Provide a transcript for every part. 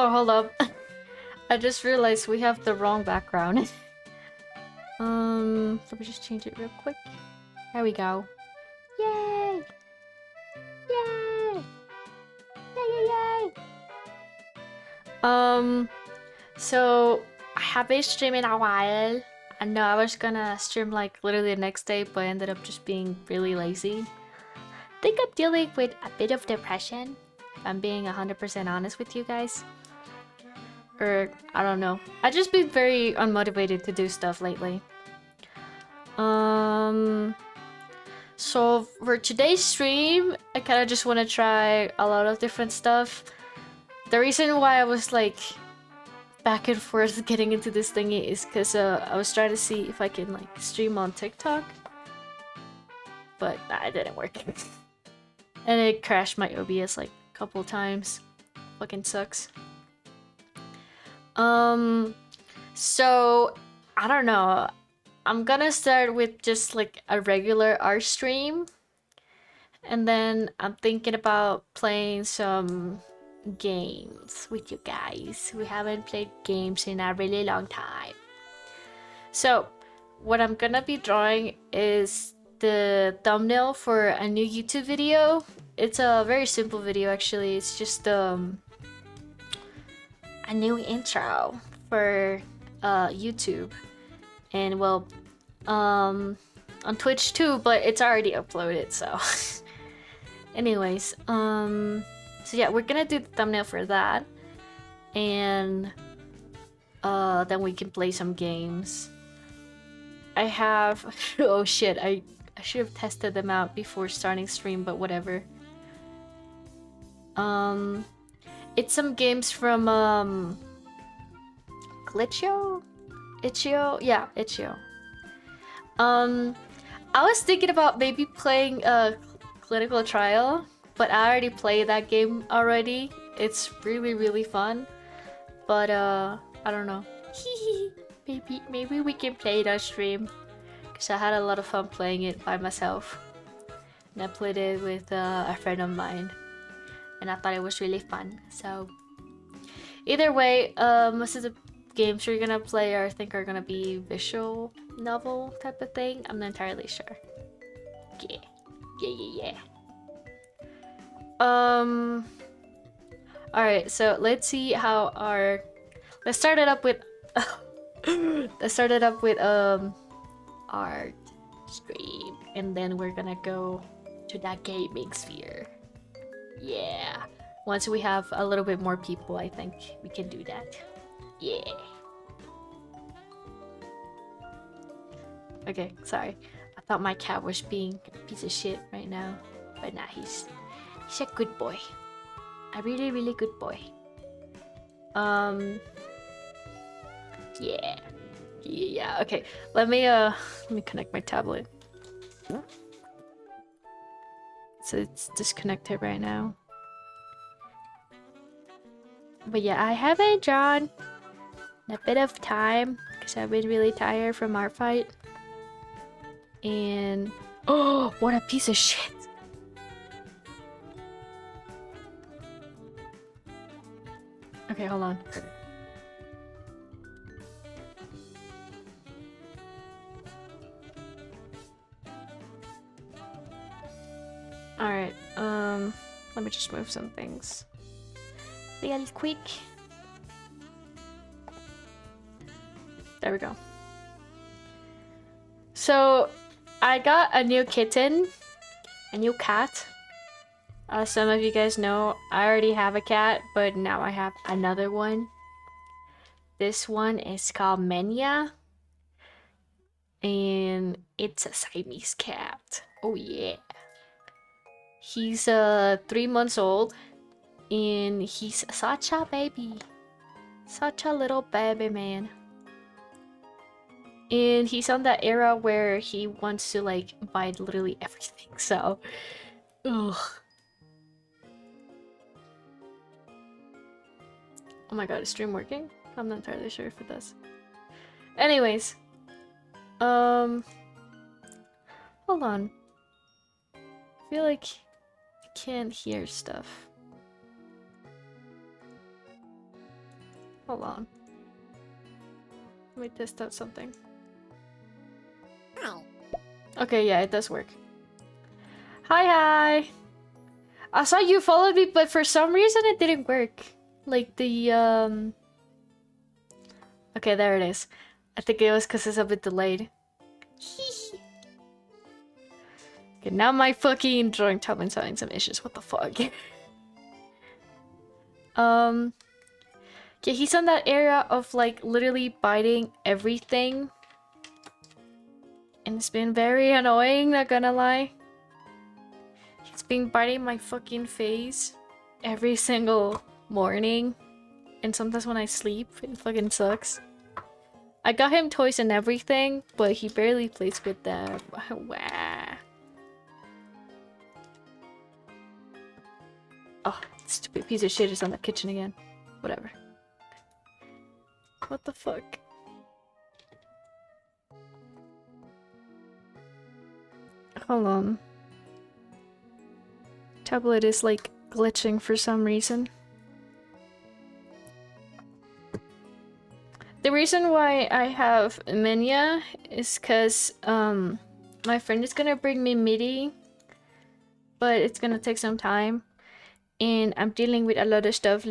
Oh, hold up. I just realized we have the wrong background. Let me just change it real quick. There we go. Yay! Yay! Yay, yay, yay! So I have been streaming a while. I know I was gonna stream like literally the next day, but I ended up just being really lazy. I think I'm dealing with a bit of depression, if I'm being 100% honest with you guys. Or, I don't know. I've just been very unmotivated to do stuff lately. So for today's stream, I kind of just want to try a lot of different stuff. The reason why I was like back and forth getting into this thingy is because I was trying to see if I can like stream on TikTok, but nah, it didn't work. And it crashed my OBS like a couple times. Fucking sucks. So I don't know. I'm gonna start with just like a regular art stream, and then I'm thinking about playing some games with you guys. We haven't played games in a really long time. So what I'm gonna be drawing is the thumbnail for a new YouTube video. It's a very simple video actually. It's just a new intro for YouTube, and well on Twitch too, but it's already uploaded, so anyways, so yeah, we're gonna do the thumbnail for that, and then we can play some games. I have oh shit, I should have tested them out before starting stream, but whatever. It's some games from Glitch.io? Itch.io? Yeah, Itch.io. I was thinking about maybe playing Clinical Trial, but I already played that game already. It's really fun, but I don't know. maybe we can play it on stream, because I had a lot of fun playing it by myself, and I played it with a friend of mine, and I thought it was really fun. So either way, most of the games we're gonna play I think are gonna be visual novel type of thing. I'm not entirely sure. Yeah. Alright, so let's see how our let's start it up with art stream, and then we're gonna go to that gaming sphere. Yeah. Once we have a little bit more people, I think we can do that. Yeah. Okay, sorry. I thought my cat was being a piece of shit right now, but nah, he's a good boy. A really good boy. Yeah. Okay, let me connect my tablet. So it's disconnected right now. But yeah, I haven't drawn in a bit of time because I've been really tired from our fight. And oh, what a piece of shit. Okay, hold on. Alright, let me just move some things real quick. There we go. So I got a new kitten, a new cat. Some of you guys know I already have a cat, but now I have another one. This one is called Menya, and it's a Siamese cat. Oh yeah. He's 3 months old, and he's such a baby. Such a little baby man. And he's on that era where he wants to like bite literally everything, so ugh. Oh my god, is stream working? I'm not entirely sure if it does. Anyways, hold on. I feel like I can't hear stuff. Hold on. Let me test out something. Okay, yeah, it does work. Hi. I saw you followed me, but for some reason it didn't work. Like the Okay, there it is. I think it was because it's a bit delayed. Okay, now my fucking drawing tablet's having some issues. What the fuck? Yeah, he's on that area of like literally biting everything. And it's been very annoying, not gonna lie. He's been biting my fucking face every single morning. And sometimes when I sleep, it fucking sucks. I got him toys and everything, but he barely plays with them. Wah. Oh, stupid piece of shit is on the kitchen again. Whatever. What the fuck? Hold on. Tablet is like glitching for some reason. The reason why I have Minya is because my friend is gonna bring me MIDI, but it's gonna take some time and I'm dealing with a lot of stuff,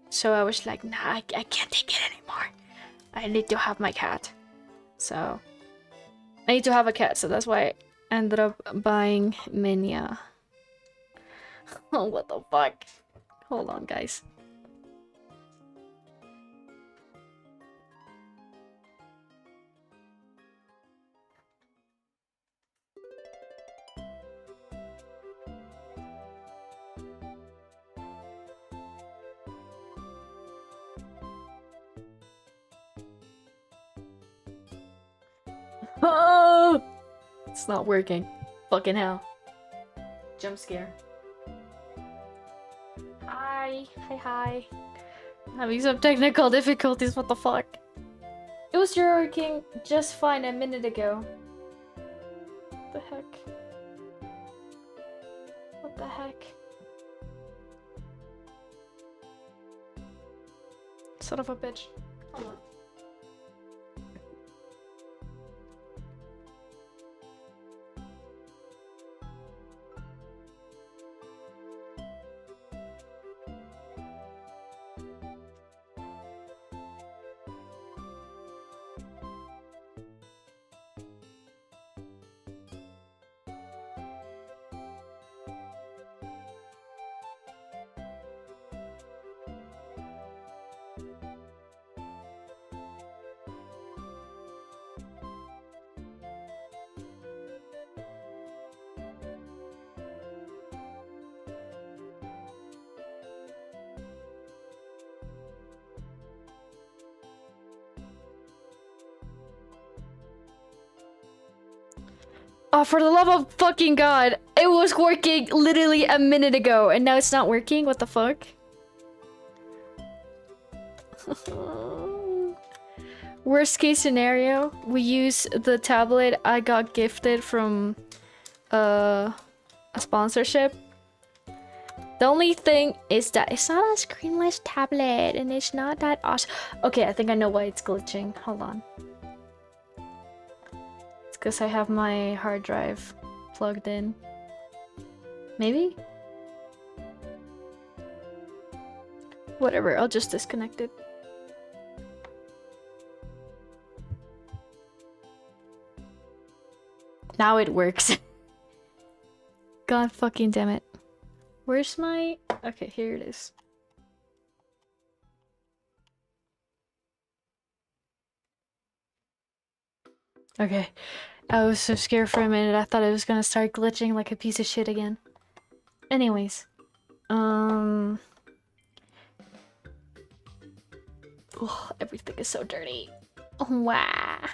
so I was like, nah, I can't take it anymore. I need to have my cat. So I need to have a cat, so that's why I ended up buying Minya. Oh, what the fuck? Hold on, guys. Oh! It's not working. Fucking hell. Jump scare. Hi. Having some technical difficulties, what the fuck? It was working just fine a minute ago. What the heck? What the heck? Son of a bitch. Hold on. Oh, for the love of fucking god. It was working literally a minute ago and now it's not working? What the fuck? Worst case scenario, we use the tablet I got gifted from a sponsorship. The only thing is that it's not a screenless tablet and it's not that awesome. Okay, I think I know why it's glitching. Hold on. It's because I have my hard drive plugged in. Maybe? Whatever, I'll just disconnect it. Now it works. God fucking damn it. Where's my... Okay, here it is. Okay. I was so scared for a minute. I thought it was gonna start glitching like a piece of shit again. Anyways. Oh, everything is so dirty. Oh, wow.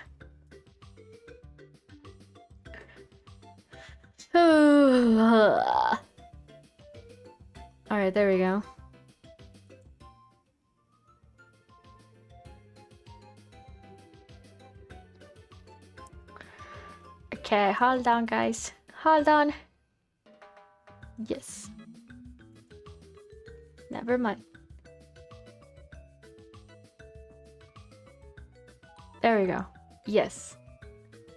Alright, there we go. Okay, hold on, guys. Hold on. Yes. Never mind. There we go. Yes.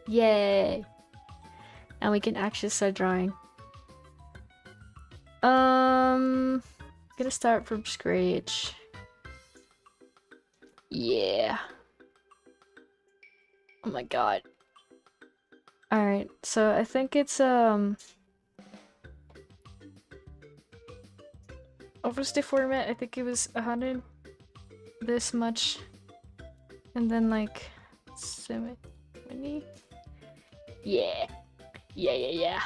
Yay. And we can actually start drawing. Gonna start from scratch. Yeah. Oh my god. Alright, so I think it's What's the format? I think it was 100 this much. And then like 70. Yeah. Yeah.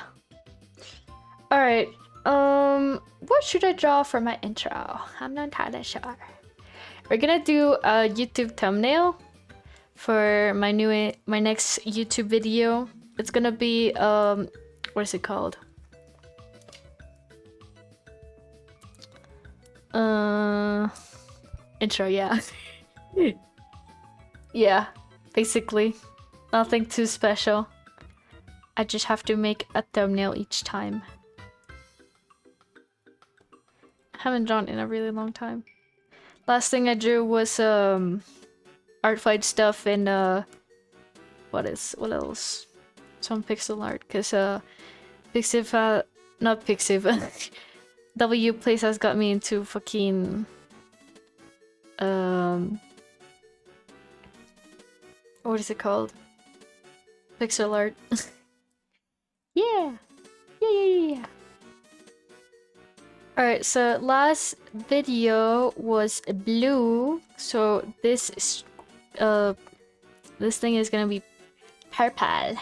Alright. What should I draw for my intro? I'm not entirely sure. We're gonna do a YouTube thumbnail for my next YouTube video. It's gonna be what is it called? Intro, yeah. Yeah, basically. Nothing too special. I just have to make a thumbnail each time. I haven't drawn in a really long time. Last thing I drew was art fight stuff and what else? Some pixel art, cause Pixiv not Pixiv W Place has got me into fucking what is it called? Pixel art. Yeah. Alright, so last video was blue, so this is this thing is gonna be purple.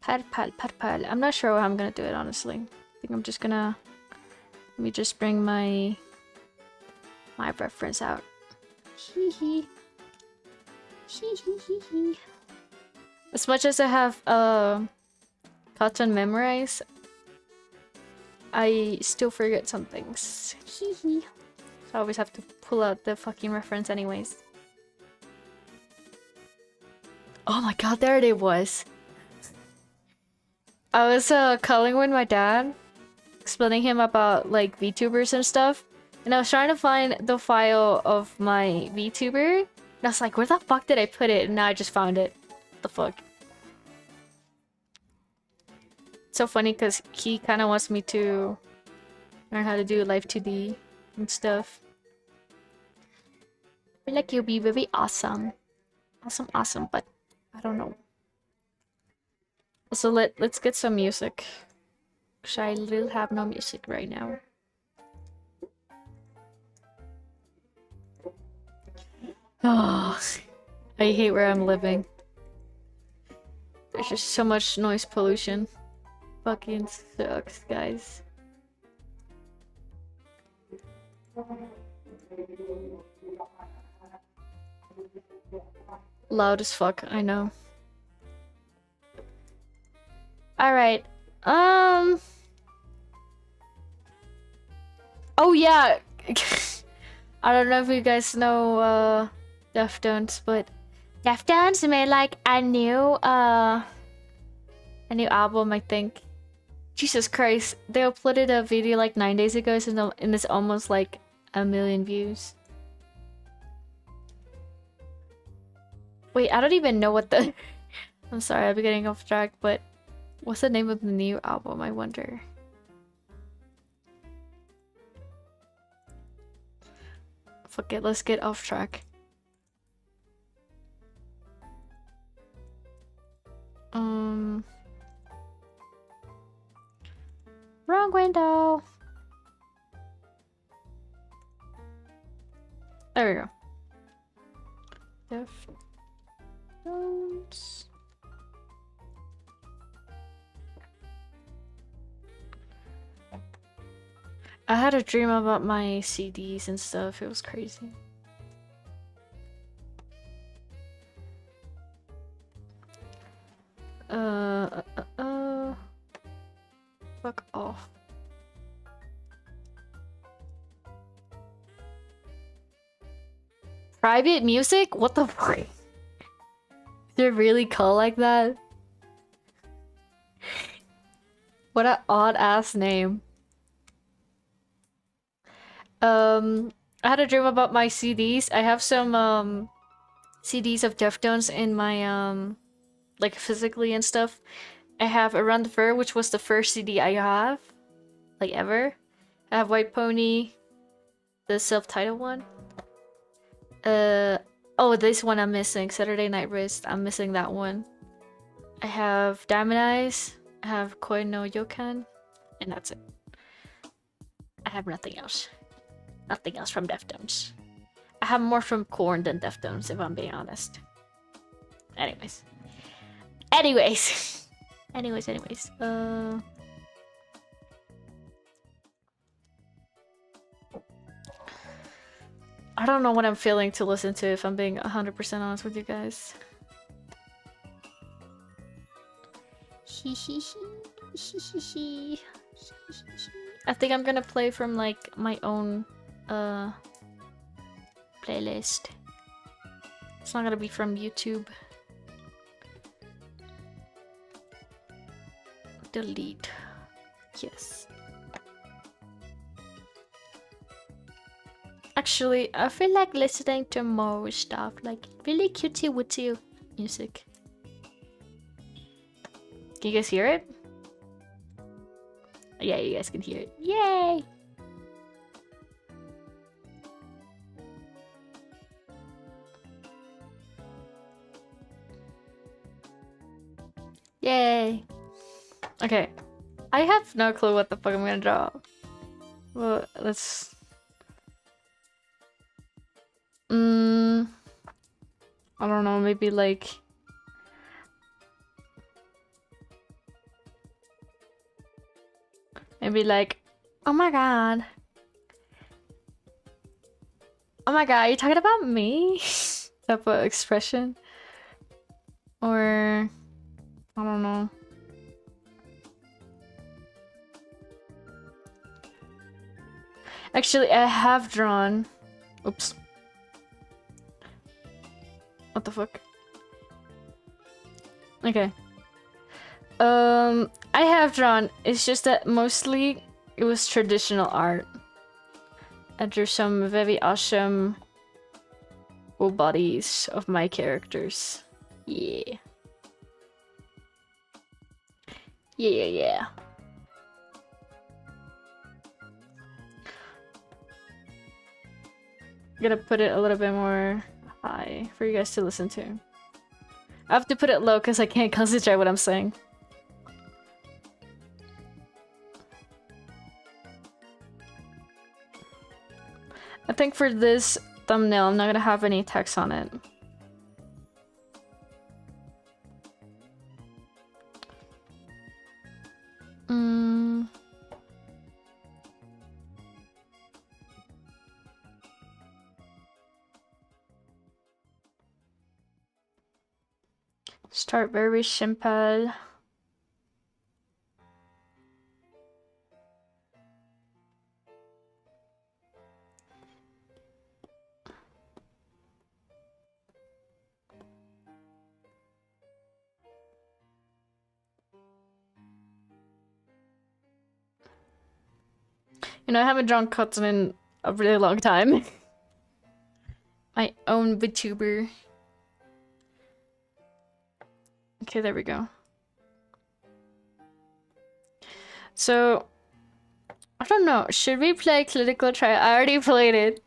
Purple. I'm not sure how I'm gonna do it, honestly. I think I'm just gonna let me just bring my reference out. Hee. As much as I have cotton memorized, I still forget some things. So I always have to pull out the fucking reference anyways. Oh my god, there it was. I was calling with my dad, explaining him about like VTubers and stuff, and I was trying to find the file of my VTuber, and I was like, where the fuck did I put it? And now I just found it. What the fuck? It's so funny because he kind of wants me to learn how to do Live 2D and stuff. I feel like you'll be very awesome. Awesome, but I don't know. So let's get some music. Cause I literally have no music right now. Oh, I hate where I'm living. There's just so much noise pollution. Fucking sucks, guys. Loud as fuck, I know. Alright, oh yeah! I don't know if you guys know, Deftones, but Deftones made like a new album, I think. Jesus Christ, they uploaded a video like 9 days ago, and it's almost like 1 million views. Wait, I don't even know what the... I'm sorry, I'm getting off track, but what's the name of the new album, I wonder? Fuck it, let's get off track. Wrong window. There we go. Deftones. I had a dream about my CDs and stuff. It was crazy. Fuck off. Private music? What the fuck? They're really called like that? What an odd ass name. I had a dream about my CDs. I have some CDs of Deftones in my like physically and stuff. I have Around the Fur, which was the first CD I have, like ever. I have White Pony, the self-titled one. Oh, this one I'm missing. Saturday Night Wrist. I'm missing that one. I have Diamond Eyes. I have Koi no Yokan, and that's it. I have nothing else. Nothing else from Deftones. I have more from Korn than Deftones, if I'm being honest. Anyways. Anyways. anyways. I don't know what I'm feeling to listen to, if I'm being 100% honest with you guys. I think I'm gonna play from like my own playlist. It's not gonna be from YouTube. Delete. Yes. Actually, I feel like listening to more stuff, like really cutesy-wootsy music. Can you guys hear it? Yeah, you guys can hear it. Yay! Yay! Okay. I have no clue what the fuck I'm gonna draw. Well, let's... I don't know, maybe like... Maybe like... Oh my god. Oh my god, are you talking about me? Type of expression? Or... I don't know. Actually, I have drawn... Oops. What the fuck? Okay. I have drawn. It's just that mostly it was traditional art. I drew some very awesome full bodies of my characters. Yeah. Yeah. I'm gonna put it a little bit more high for you guys to listen to. I have to put it low because I can't concentrate what I'm saying. I think for this thumbnail, I'm not gonna have any text on it. Start very simple. You know, I haven't drawn Cotton in a really long time. My own VTuber. Okay, there we go. So, I don't know. Should we play Clinical Trial? I already played it,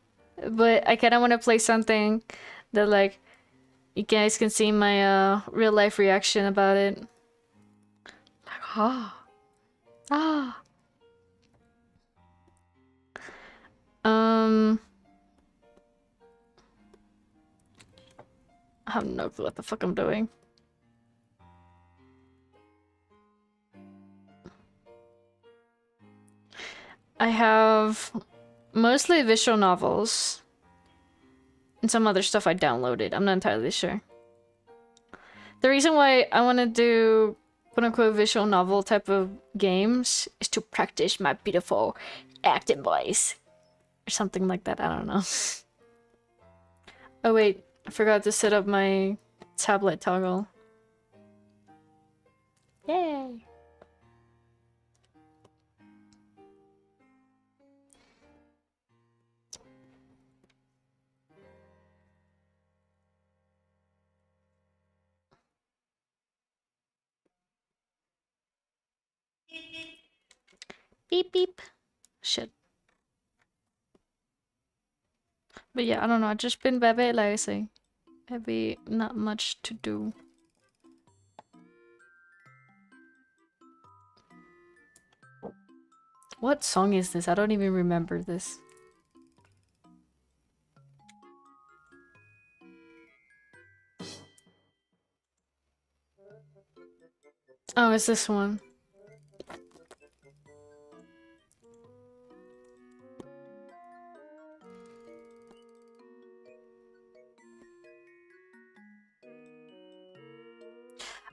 but I kind of want to play something that, like, you guys can see my real life reaction about it. Like, I have no clue what the fuck I'm doing. I have mostly visual novels and some other stuff I downloaded. I'm not entirely sure. The reason why I want to do quote-unquote visual novel type of games is to practice my beautiful acting voice. Or something like that, I don't know. Oh wait, I forgot to set up my tablet toggle. Yay! Beep beep. Shit. But yeah, I don't know. I've just been very lazy. Maybe not much to do. What song is this? I don't even remember this. Oh, it's this one.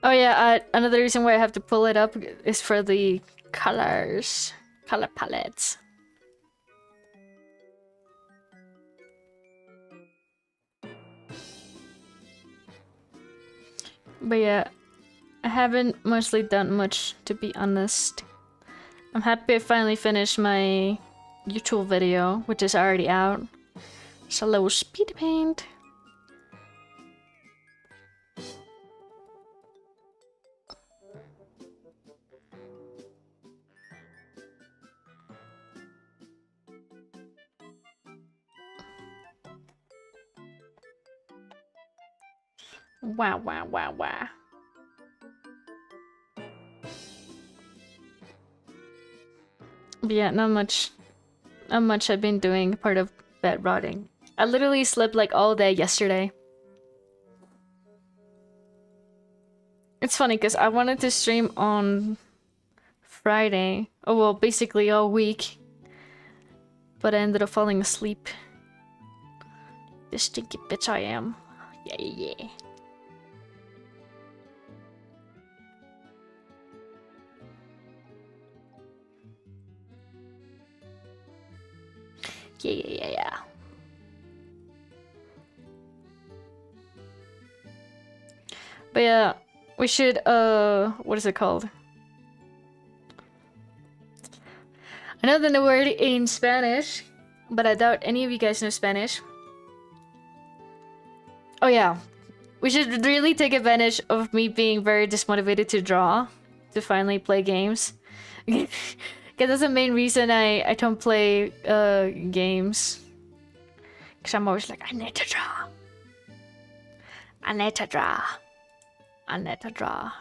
Oh yeah, another reason why I have to pull it up is for the colors. Color palettes. But yeah, I haven't mostly done much, to be honest. I'm happy I finally finished my YouTube video, which is already out. It's a little speed paint. Wow, wow, wow, wow. But yeah, not much I've been doing, part of bed rotting. I literally slept like all day yesterday. It's funny because I wanted to stream on Friday. Oh well, basically all week. But I ended up falling asleep. The stinky bitch I am. Yeah, yeah, yeah. Yeah, yeah, yeah, yeah. But yeah, we should, what is it called? I know the word in Spanish, but I doubt any of you guys know Spanish. Oh yeah, we should really take advantage of me being very dismotivated to draw, to finally play games. Because that's the main reason I don't play games. Because I'm always like, I need to draw. I need to draw. I need to draw.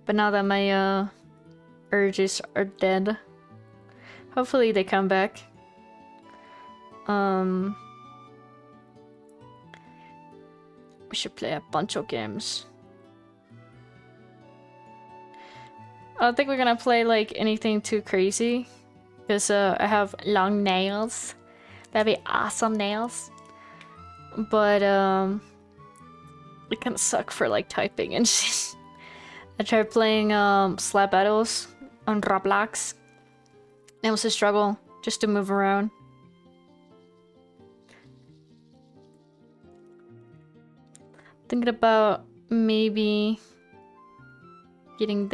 But now that my urges are dead, hopefully they come back. We should play a bunch of games. I don't think we're gonna play like anything too crazy, because I have long nails, very awesome nails. But it can suck for like typing and shit. I tried playing slap battles on Roblox. It was a struggle just to move around. Thinking about maybe getting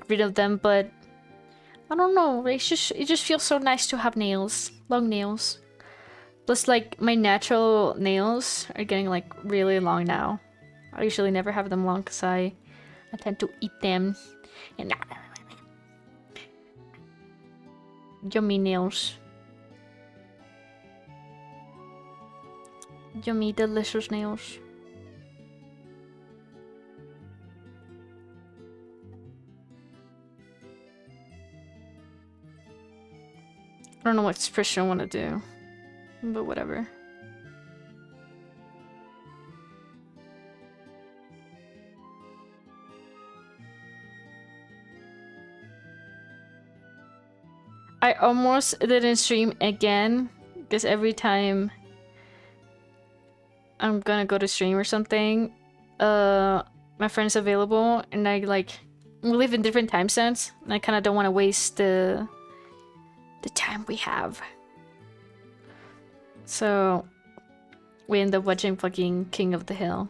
rid of them, but I don't know. It just feels so nice to have nails, long nails. Plus, like my natural nails are getting like really long now. I usually never have them long because I tend to eat them. And yummy nails. Yummy, delicious nails. I don't know what expression I want to do, but whatever. I almost didn't stream again because every time I'm gonna go to stream or something, my friend's available and I like we live in different time zones and I kind of don't want to waste the time we have. So we end up watching fucking King of the Hill.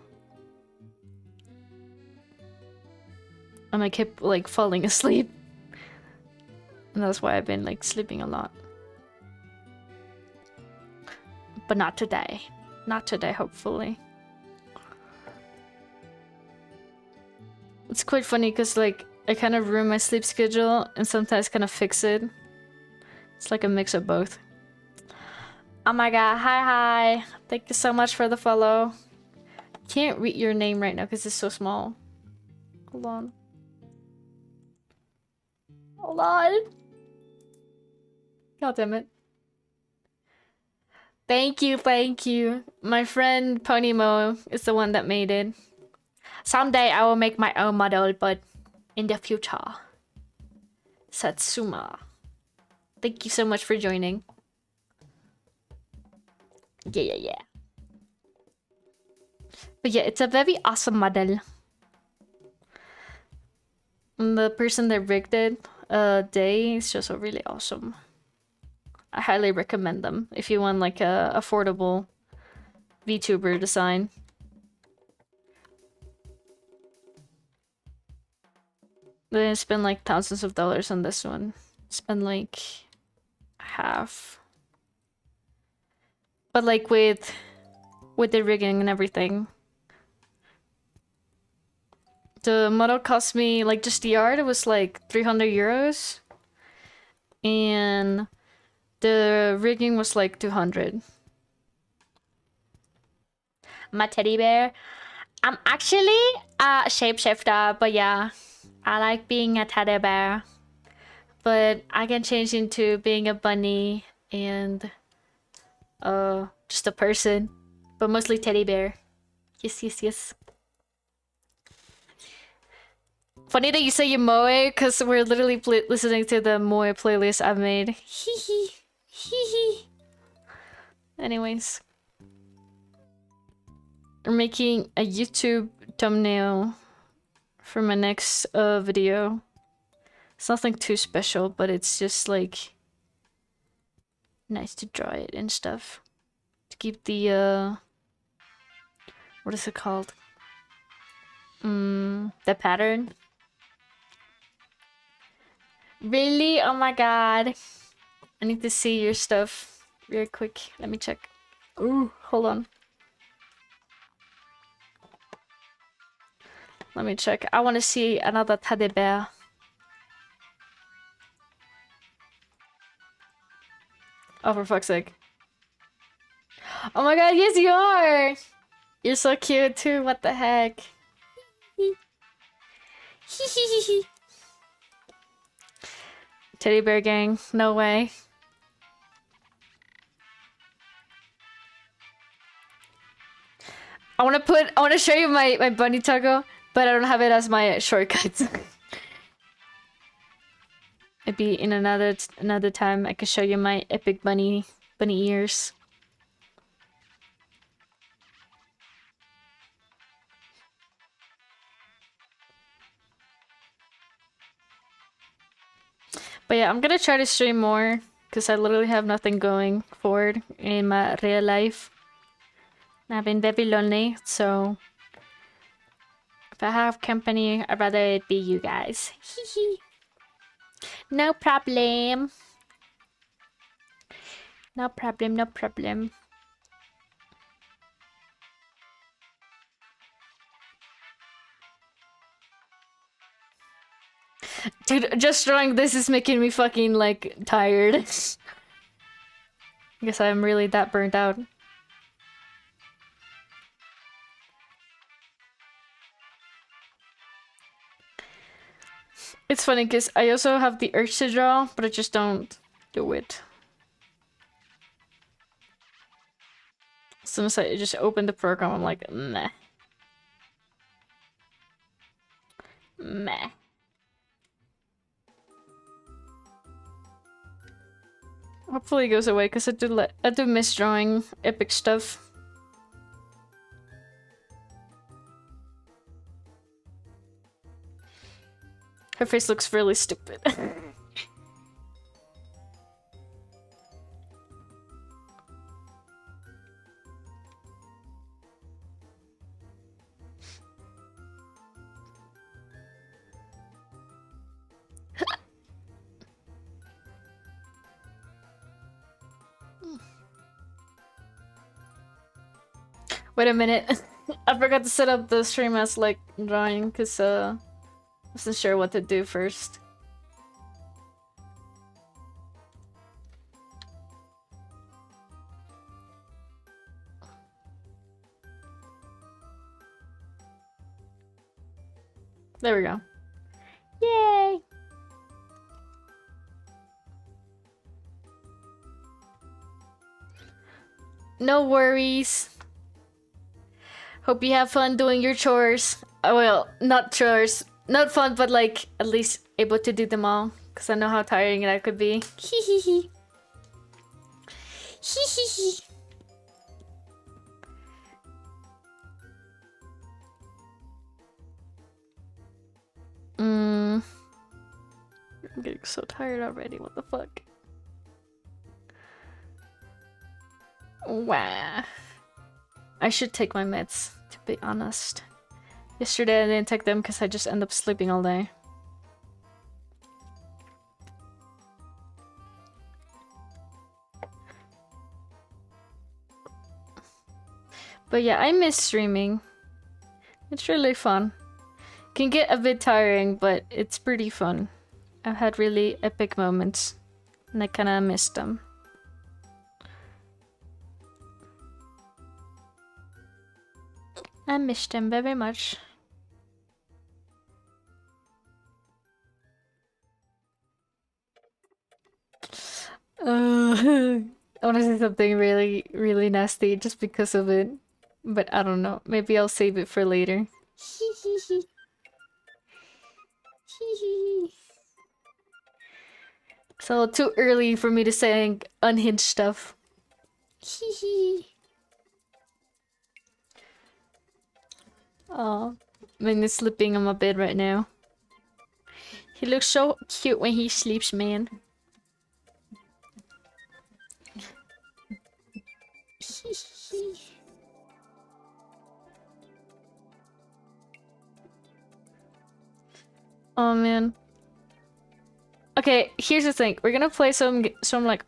And I kept like falling asleep. And that's why I've been like sleeping a lot. But not today. Not today, hopefully. It's quite funny because like I kind of ruin my sleep schedule and sometimes kind of fix it. It's like a mix of both. Oh my god, hi. Thank you so much for the follow. Can't read your name right now because it's so small. Hold on. Hold on. God damn it. Thank you. My friend Ponymo is the one that made it. Someday I will make my own model, but in the future. Satsuma. Thank you so much for joining. Yeah. But yeah, it's a very awesome model. And the person that rigged it, Day, is just really awesome. I highly recommend them if you want like a affordable VTuber design. They spend like thousands of dollars on this one. Spend like half. But like with the rigging and everything. The model cost me, like just the art, it was like 300 euros. And the rigging was like 200. My teddy bear. I'm actually a shapeshifter, but yeah. I like being a teddy bear. But I can change into being a bunny and just a person. But mostly teddy bear. Yes. Funny that you say you moe, because we're literally listening to the moe playlist I've made. Hee. Anyways. I'm making a YouTube thumbnail for my next video. It's nothing too special, but it's just like nice to draw it and stuff. To keep the what is it called? The pattern. Really? Oh my god. I need to see your stuff real quick. Let me check. Ooh, hold on. Let me check. I want to see another teddy bear. Oh, for fuck's sake. Oh my god, yes you are! You're so cute too, what the heck? Teddy bear gang, no way. I wanna show you my bunny toggle, but I don't have it as my shortcut. Maybe in another time I can show you my epic bunny ears. But yeah, I'm gonna try to stream more because I literally have nothing going forward in my real life. I've been very lonely, so if I have company, I'd rather it be you guys. No problem. No problem. Dude, just drawing this is making me fucking like tired. I guess I'm really that burnt out. It's funny because I also have the urge to draw, but I just don't do it. As soon as I just open the program, I'm like, meh. Meh. Hopefully it goes away because I do miss drawing epic stuff. Her face looks really stupid. Wait a minute. I forgot to set up the stream as like drawing because Wasn't sure what to do first. There we go. Yay! No worries. Hope you have fun doing your chores. Oh, well, not chores. Not fun, but like at least able to do them all. Because I know how tiring that could be. Hee hee hee. Hee hee hee. I'm getting so tired already. What the fuck? Wow. I should take my meds, to be honest. Yesterday I didn't take them because I just end up sleeping all day. But yeah, I miss streaming. It's really fun. Can get a bit tiring, but it's pretty fun. I've had really epic moments, and I kinda missed them. I missed them very much. I want to say something really, really nasty just because of it. But I don't know. Maybe I'll save it for later. So too early for me to say unhinged stuff. Oh, man is sleeping on my bed right now. He looks so cute when he sleeps, man. Oh man. Okay, here's the thing. We're gonna play some like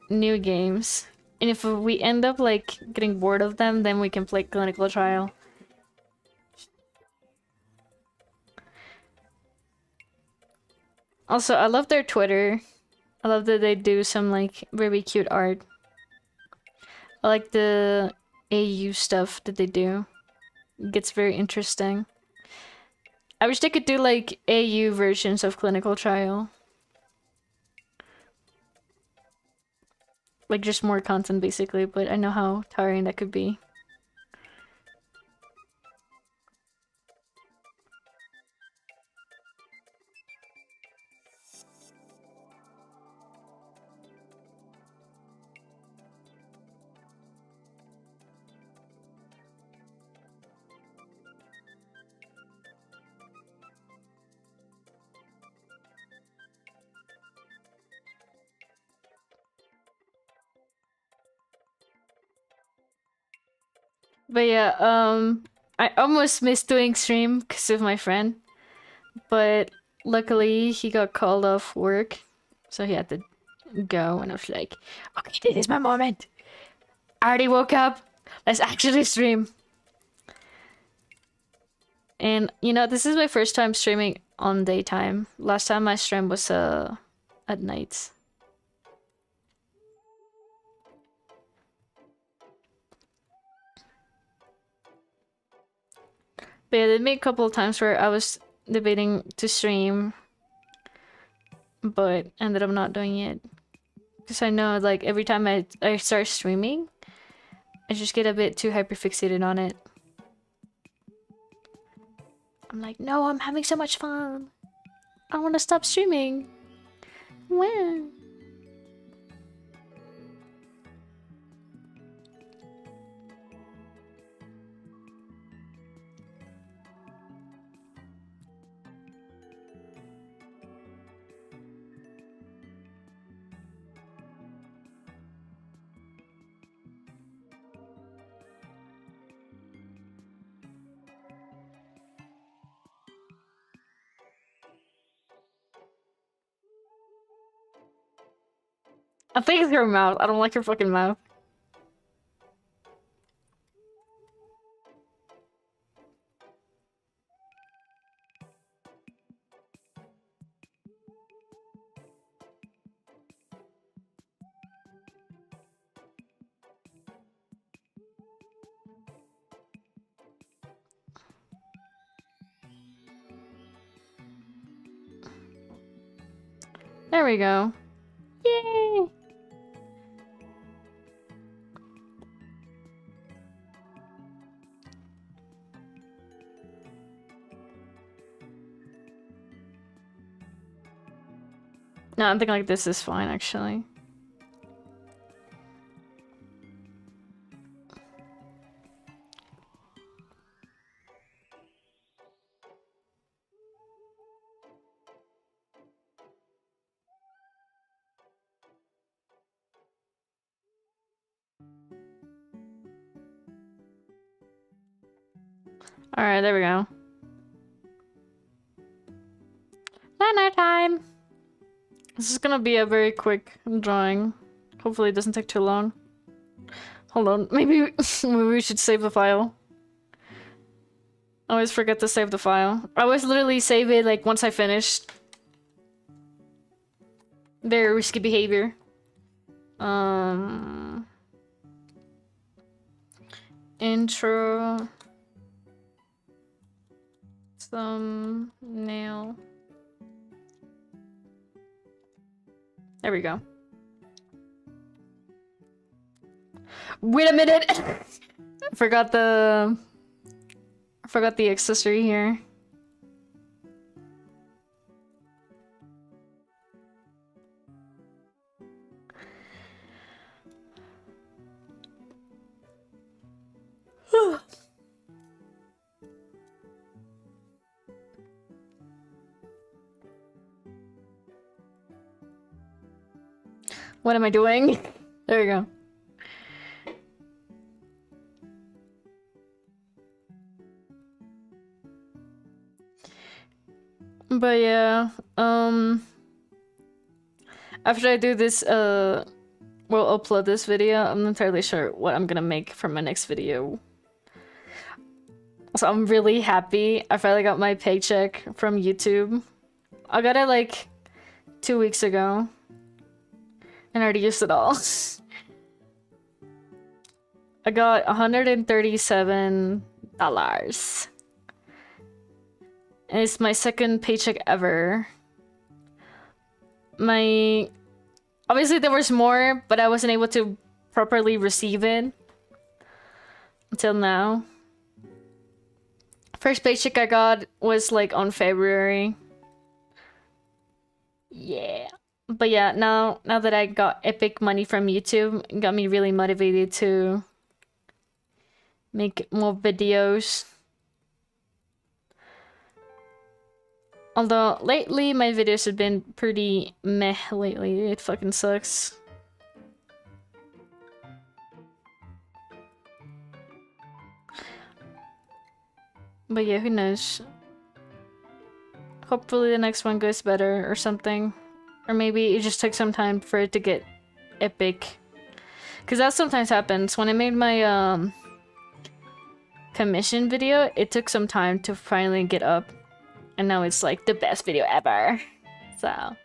new games, and if we end up like getting bored of them, then we can play Clinical Trial. Also, I love their Twitter. I love that they do some like very cute art. I like the AU stuff that they do. It gets very interesting. I wish they could do like AU versions of Clinical Trial. Like just more content basically, but I know how tiring that could be. But yeah, I almost missed doing stream because of my friend, but luckily he got called off work, so he had to go, and I was like, okay, this is my moment. I already woke up. Let's actually stream. And you know, this is my first time streaming on daytime. Last time I streamed was at night. But yeah, there been a couple of times where I was debating to stream, but ended up not doing it. Because I know, like, every time I start streaming, I just get a bit too hyperfixated on it. I'm like, no, I'm having so much fun. I want to stop streaming. When? I think it's your mouth. I don't like your fucking mouth. There we go. Yay! No, I think like this is fine actually. Alright, there we go. Night time! This is gonna be a very quick drawing. Hopefully it doesn't take too long. Hold on, maybe we should save the file. I always forget to save the file. I always literally save it like once I finish. Very risky behavior. Intro. Thumbnail. There we go. Wait a minute! I forgot the accessory here. What am I doing? There we go. But yeah, after I do this, we'll upload this video. I'm not entirely sure what I'm gonna make for my next video. So I'm really happy. I finally got my paycheck from YouTube. I got it like 2 weeks ago. And I already used it all. I got $137. And it's my second paycheck ever. Obviously there was more, but I wasn't able to properly receive it until now. First paycheck I got was like on February. Yeah. But yeah, now that I got epic money from YouTube, it got me really motivated to make more videos. Although lately my videos have been pretty meh lately. It fucking sucks. But yeah, who knows? Hopefully the next one goes better or something. Or maybe it just took some time for it to get epic. Because that sometimes happens. When I made my commission video, it took some time to finally get up. And now it's like the best video ever. So,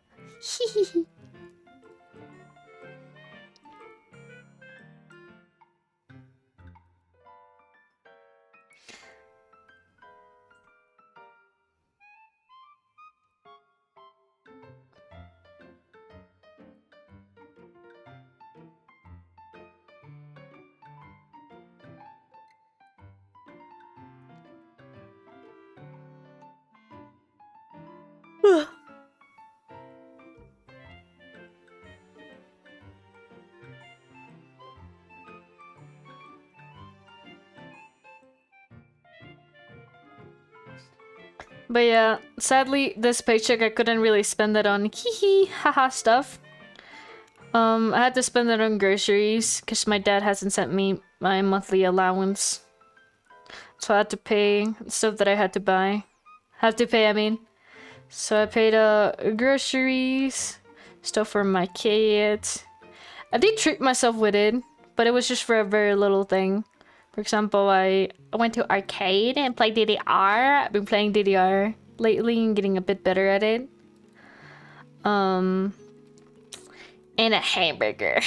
but yeah, sadly, this paycheck I couldn't really spend it on hee haha stuff. I had to spend it on groceries because my dad hasn't sent me my monthly allowance. So I had to pay stuff that I had to buy. I mean. So I paid groceries, stuff for my kids. I did treat myself with it, but it was just for a very little thing. For example, I went to arcade and played DDR. I've been playing DDR lately and getting a bit better at it. And a hamburger.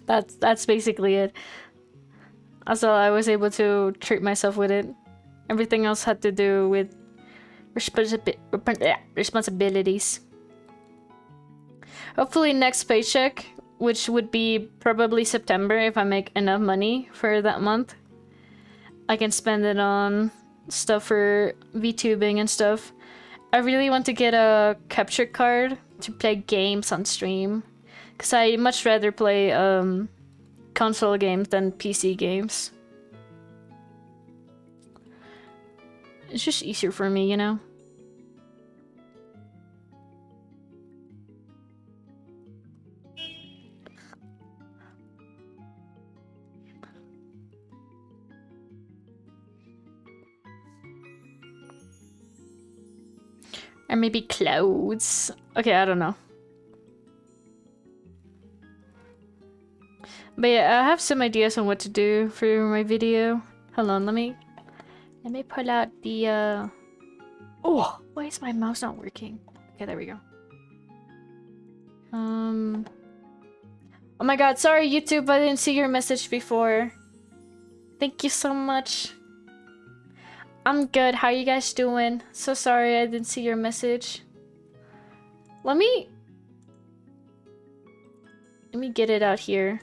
That's basically it. Also, I was able to treat myself with it. Everything else had to do with responsibilities. Hopefully next paycheck, which would be probably September if I make enough money for that month, I can spend it on stuff for VTubing and stuff. I really want to get a capture card to play games on stream, because I much rather play console games than PC games. It's just easier for me, you know? Or maybe clothes. Okay, I don't know. But yeah, I have some ideas on what to do for my video. Hold on, let me pull out the Oh, why is my mouse not working? Okay, there we go. Oh my god, sorry YouTube, I didn't see your message before. Thank you so much. I'm good, how you guys doing? So sorry I didn't see your message. Let me get it out here.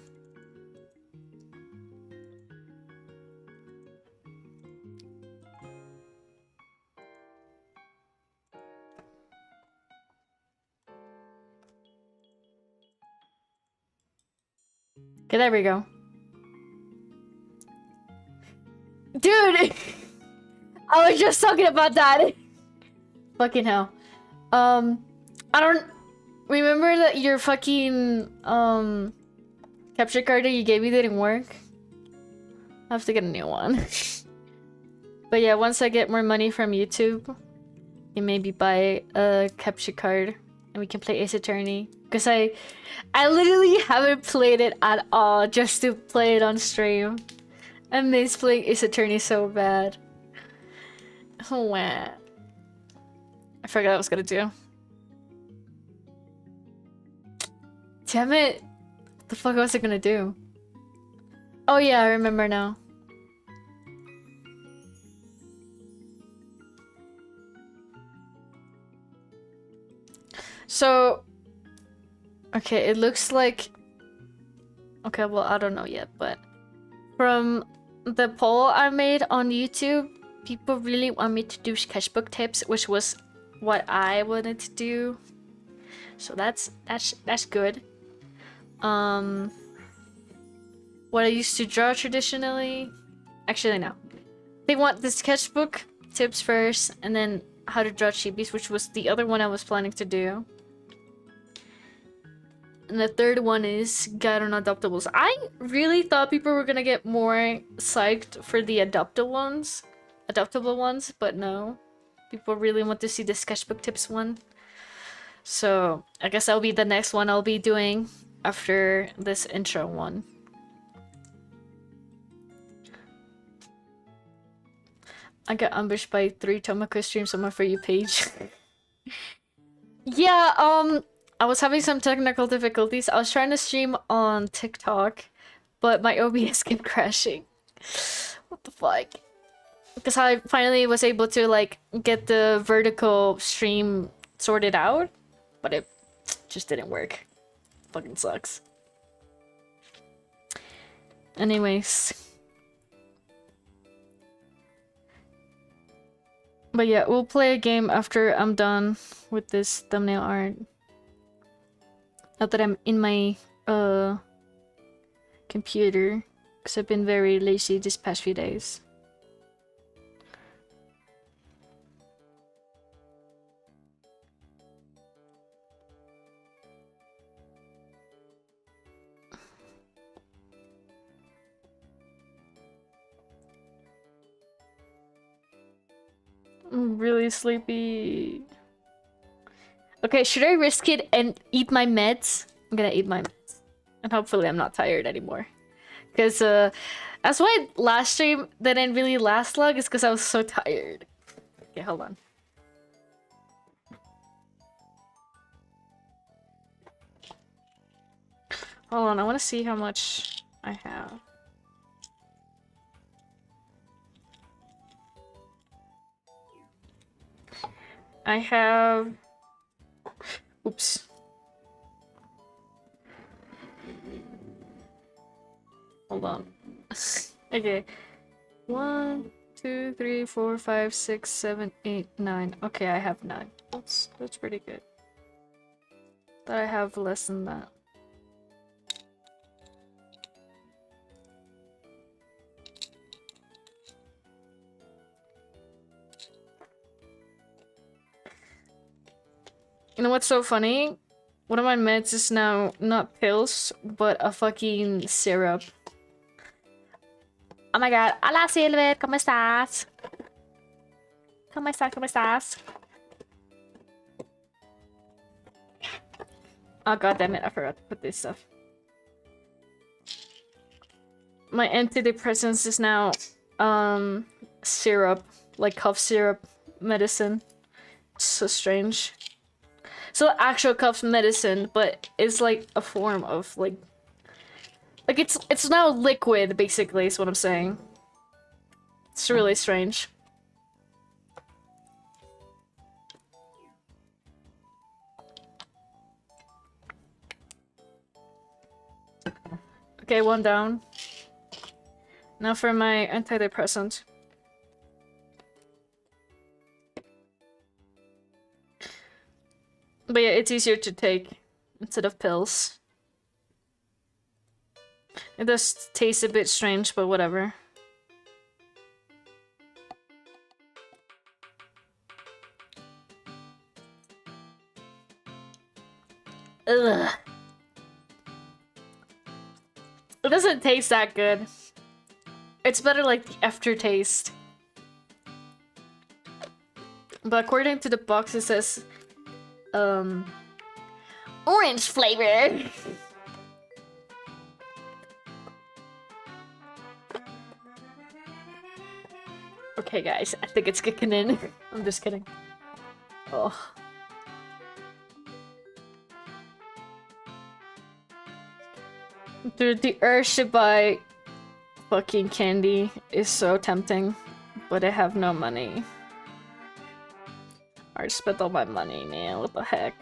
Okay, there we go. Dude! I was just talking about that. Fucking hell. I don't remember that your fucking capture card that you gave me didn't work. I have to get a new one. But yeah, once I get more money from YouTube, you maybe buy a capture card and we can play Ace Attorney. Because I literally haven't played it at all just to play it on stream. I miss playing Ace Attorney so bad. Oh wow. I forgot what I was gonna do. Damn it! What the fuck was I gonna do? Oh yeah, I remember now. So... Okay, it looks like... Okay, well, I don't know yet, but... From the poll I made on YouTube, people really want me to do sketchbook tips, which was what I wanted to do. So that's good. What I used to draw traditionally... Actually, no. They want the sketchbook tips first, and then how to draw chibis, which was the other one I was planning to do. And the third one is guide on adoptables. I really thought people were gonna get more psyched for the adoptable ones, but no. People really want to see the sketchbook tips one. So I guess that'll be the next one I'll be doing after this intro one. I got ambushed by 3 Tomoko streams on my For You page. Yeah, I was having some technical difficulties. I was trying to stream on TikTok, but my OBS kept crashing. What the fuck? Because I finally was able to like get the vertical stream sorted out, but it just didn't work. Fucking sucks. Anyways. But yeah, we'll play a game after I'm done with this thumbnail art. Not that I'm in my computer, because I've been very lazy these past few days. I'm really sleepy. Okay, should I risk it and eat my meds? I'm gonna eat my meds. And hopefully I'm not tired anymore. Because that's why last stream didn't really last long, is because I was so tired. Okay, hold on. Hold on, I want to see how much I have. I have... Oops. Hold on. Okay. 1, 2, 3, 4, 5, 6, 7, 8, 9. Okay, I have 9. That's pretty good. But I have less than that. You know what's so funny? One of my meds is now not pills, but a fucking syrup. Oh my god. Hola Silver, ¿cómo estás? ¿Cómo estás? ¿Cómo estás? Oh god damn it, I forgot to put this stuff. My antidepressants is now syrup, like cough syrup medicine. It's so strange. So actual cough medicine, but it's like a form of like it's now liquid basically is what I'm saying. It's really strange. Okay, one down. Now for my antidepressant. But yeah, it's easier to take instead of pills. It does taste a bit strange, but whatever. Ugh. It doesn't taste that good. It's better like the aftertaste. But according to the box it says orange flavor. Okay guys, I think it's kicking in. I'm just kidding. Oh. Dude, the urge to buy fucking candy is so tempting, but I have no money. I spent all my money, man. What the heck?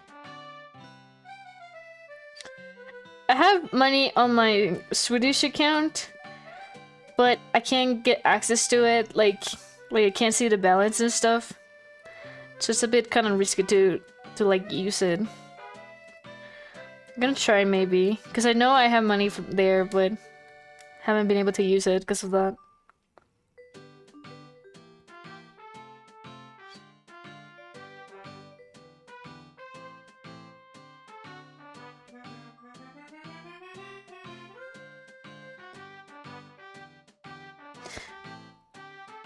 I have money on my Swedish account, but I can't get access to it. Like I can't see the balance and stuff. So it's a bit kind of risky to like use it. I'm gonna try maybe, because I know I have money from there, but haven't been able to use it because of that.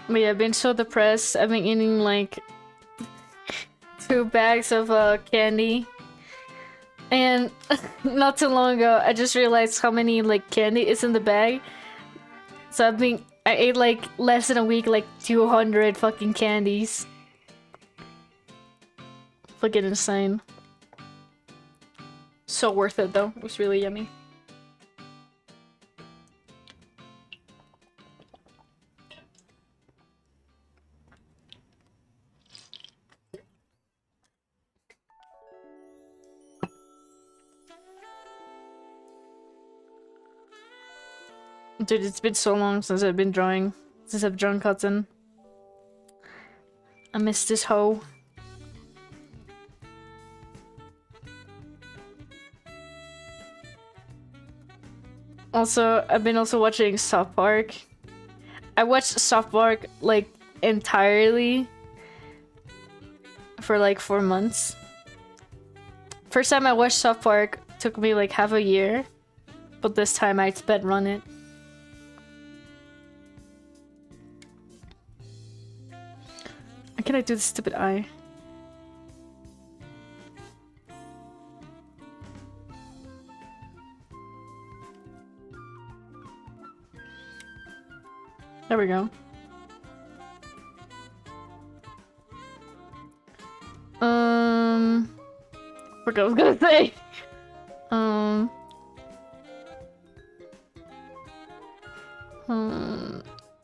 But yeah, I've been so depressed. I've been eating like 2 bags of candy. And not too long ago, I just realized how many like candy is in the bag. So I ate like less than a week, like 200 fucking candies. Fucking insane. So worth it though. It was really yummy. Dude, it's been so long since I've been drawing. Since I've drawn cotton. I miss this hoe. Also, I've been also watching South Park. I watched South Park like entirely for like 4 months. First time I watched South Park took me like half a year, but this time I sped run it. How can I do this stupid eye? There we go. What I was gonna say.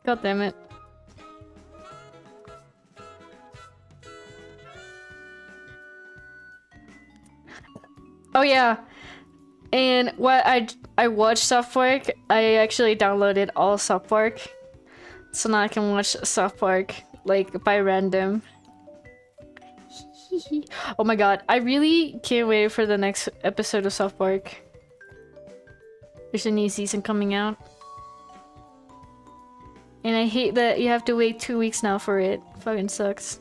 God damn it. Oh yeah. And what I watched South Park. I actually downloaded all South Park. So now I can watch South Park, like, by random. Oh my god, I really can't wait for the next episode of South Park. There's a new season coming out. And I hate that you have to wait 2 weeks now for it. Fucking sucks.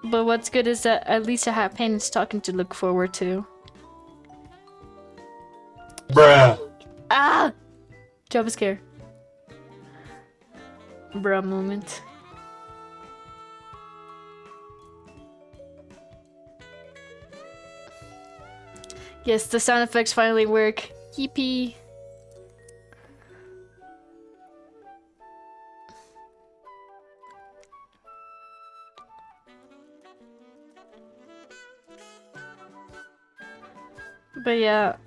But what's good is that at least I have Penance talking to look forward to. Bruh. Ah! Jump scare. Bruh moment. Yes, the sound effects finally work. Yippee. But yeah,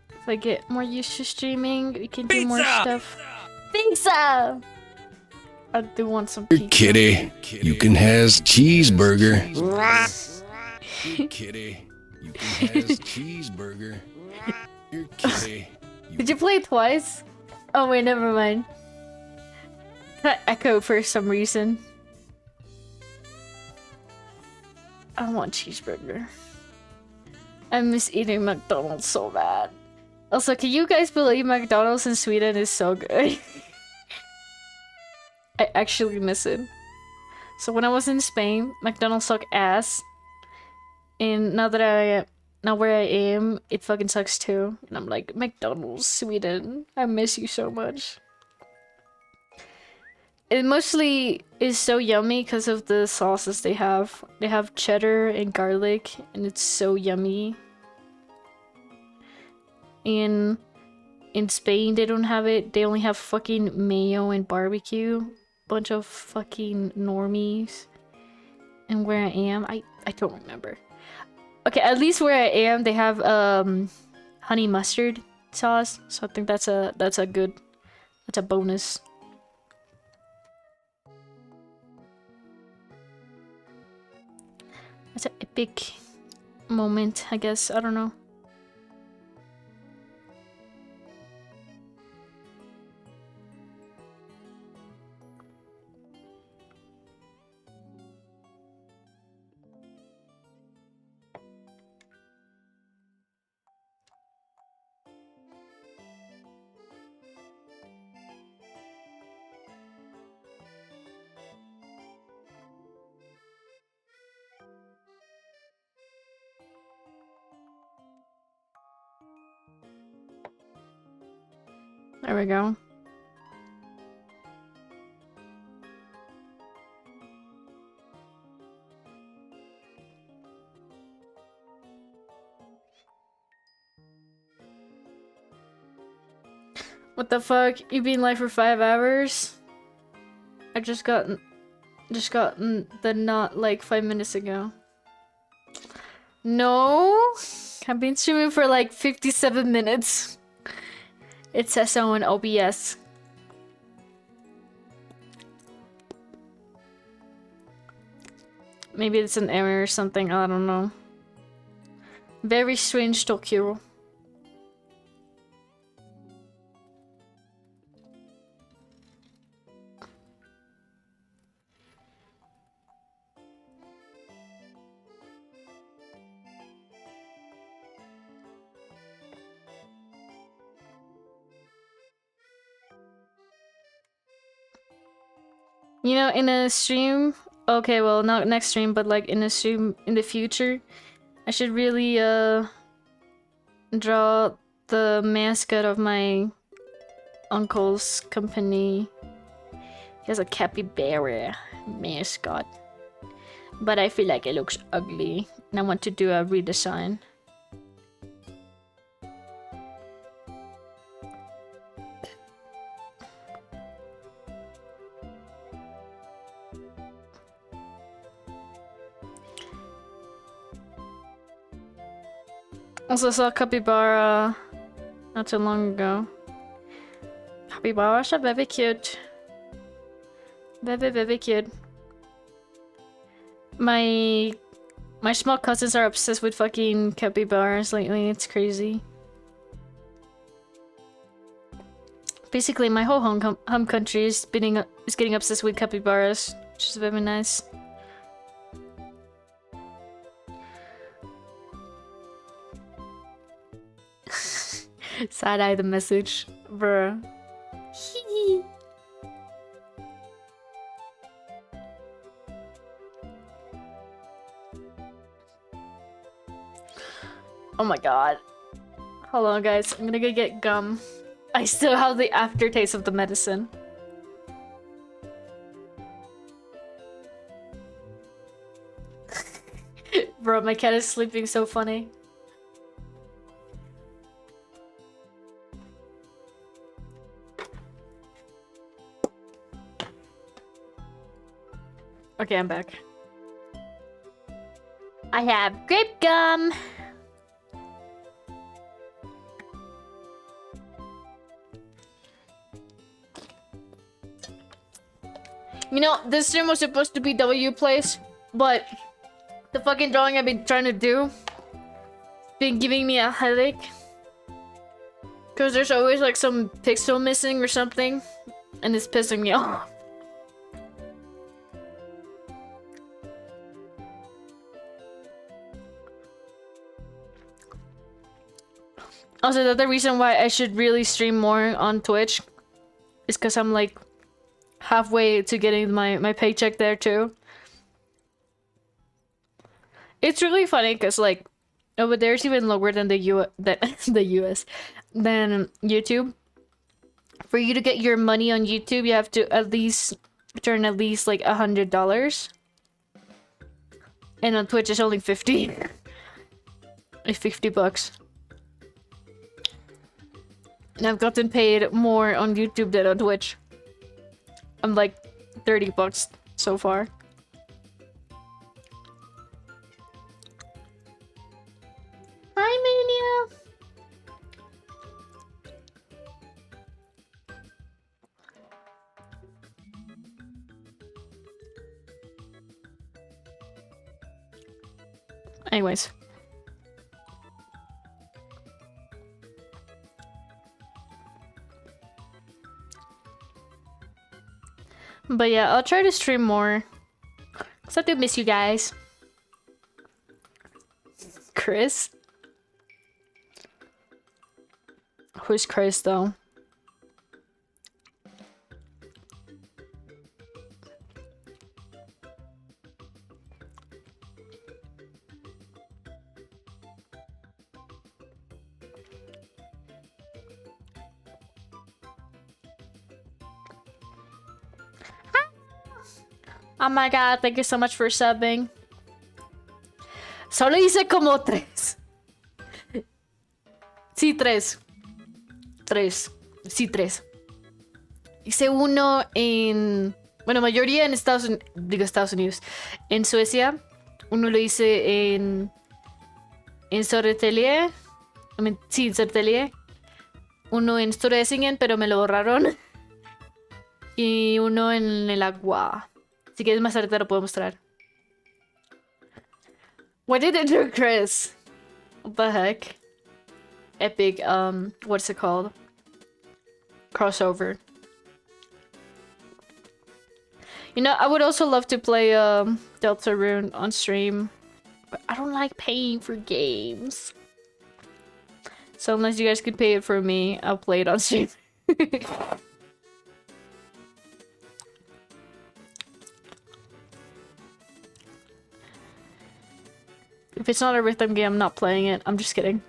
if I get more used to streaming, we can do more stuff. Pizza! I do want some pizza. Kitty, you can has cheeseburger. Kitty, you can has cheeseburger. Here, kitty. Did you play it twice? Oh wait, never mind. That echoed for some reason. I want cheeseburger. I miss eating McDonald's so bad. Also, can you guys believe McDonald's in Sweden is so good? I actually miss it. So when I was in Spain, McDonald's sucked ass. And now where I am, it fucking sucks too. And I'm like, McDonald's, Sweden, I miss you so much. It mostly is so yummy because of the sauces they have. They have cheddar and garlic, and it's so yummy. In Spain, they don't have it. They only have fucking mayo and barbecue. Bunch of fucking normies. And where I am, I don't remember. Okay, at least where I am, they have honey mustard sauce. So I think that's a bonus. That's an epic moment, I guess. I don't know. There we go. What the fuck? You've been live for 5 hours? I just got the not like 5 minutes ago. No, I've been streaming for like 57 minutes. It says so in OBS. Maybe it's an error or something, I don't know. Very strange Tokyo. You know, in a stream, okay, well, not next stream, but like in a stream in the future, I should really draw the mascot of my uncle's company. He has a capybara mascot, but I feel like it looks ugly, and I want to do a redesign. Also saw capybara not too long ago. Capybaras are very cute. Very, very cute. My My small cousins are obsessed with fucking capybaras lately. It's crazy. Basically, my whole home country is getting obsessed with capybaras, which is very nice. Side-eye the message, bruh. Oh my god. Hold on, guys. I'm gonna go get gum. I still have the aftertaste of the medicine. Bro, my cat is sleeping so funny. Okay, I'm back. I have grape gum. You know, this stream was supposed to be W plays, but the fucking drawing I've been trying to do been giving me a headache. Cause there's always like some pixel missing or something, and it's pissing me off. Also, the other reason why I should really stream more on Twitch is because I'm like halfway to getting my paycheck there too. It's really funny because like over there it's even lower than the US than YouTube. For you to get your money on YouTube, you have to at least turn at least like $100, and on Twitch it's only 50. Like $50. And I've gotten paid more on YouTube than on Twitch. I'm like $30 so far. Hi, Mania! Anyways. But yeah, I'll try to stream more. Cause I do miss you guys. Chris? Who's Chris though? Oh my god, thank you so much for subbing. Solo hice como 3. Sí, 3. 3. Sí, 3. Hice uno en... Bueno, mayoría en Estados Unidos. En Suecia. Uno lo hice en Södertälje. Sí, en Södertälje. Uno en Storesingen, pero me lo borraron. Y uno en el agua. Si quieres más tarde te lo puedo mostrar. What did it do, Chris? What the heck? Epic, what's it called? Crossover. You know, I would also love to play Deltarune on stream, but I don't like paying for games. So unless you guys could pay it for me, I'll play it on stream. If it's not a rhythm game, I'm not playing it. I'm just kidding.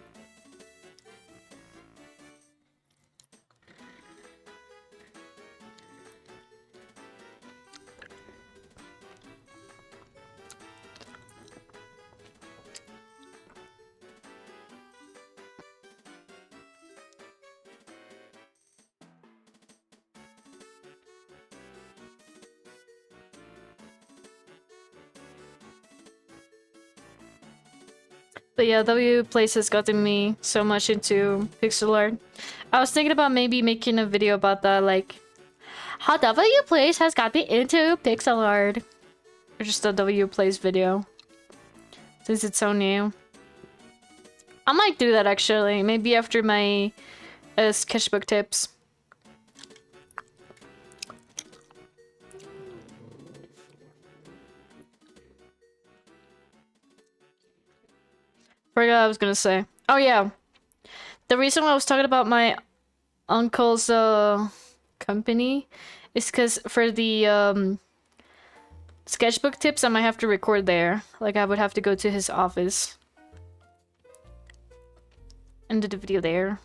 But yeah, W Place has gotten me so much into pixel art. I was thinking about maybe making a video about that, like how W Place has got me into pixel art. Or just a W Place video. since it's so new. I might do that actually, maybe after my sketchbook tips. Forgot what I was gonna say. Oh yeah, the reason why I was talking about my uncle's company is because for the sketchbook tips I might have to record there. Like I would have to go to his office and do the video there.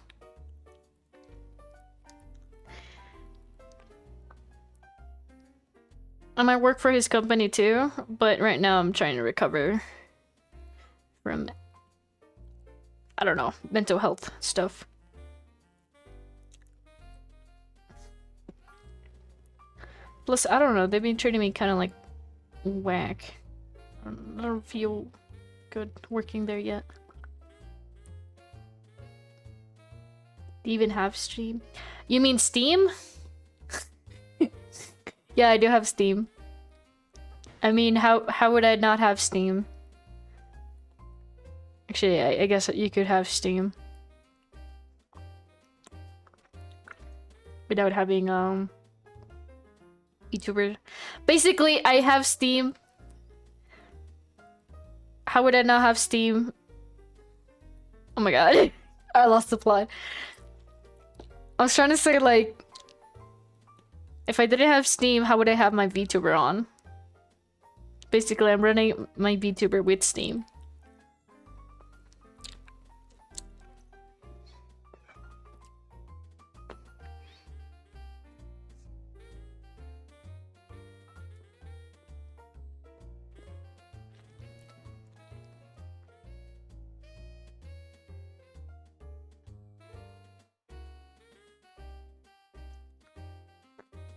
I might work for his company too, but right now I'm trying to recover from, I don't know, mental health stuff. Plus, I don't know, they've been treating me kind of like whack. I don't feel good working there yet. Do you even have Steam? You mean Steam? Yeah, I do have Steam. I mean, how would I not have Steam? Actually, I guess you could have Steam without having YouTuber. Basically, I have Steam. How would I not have Steam? Oh my god, I lost the plot. I was trying to say, like, if I didn't have Steam, how would I have my VTuber on? Basically, I'm running my VTuber with Steam.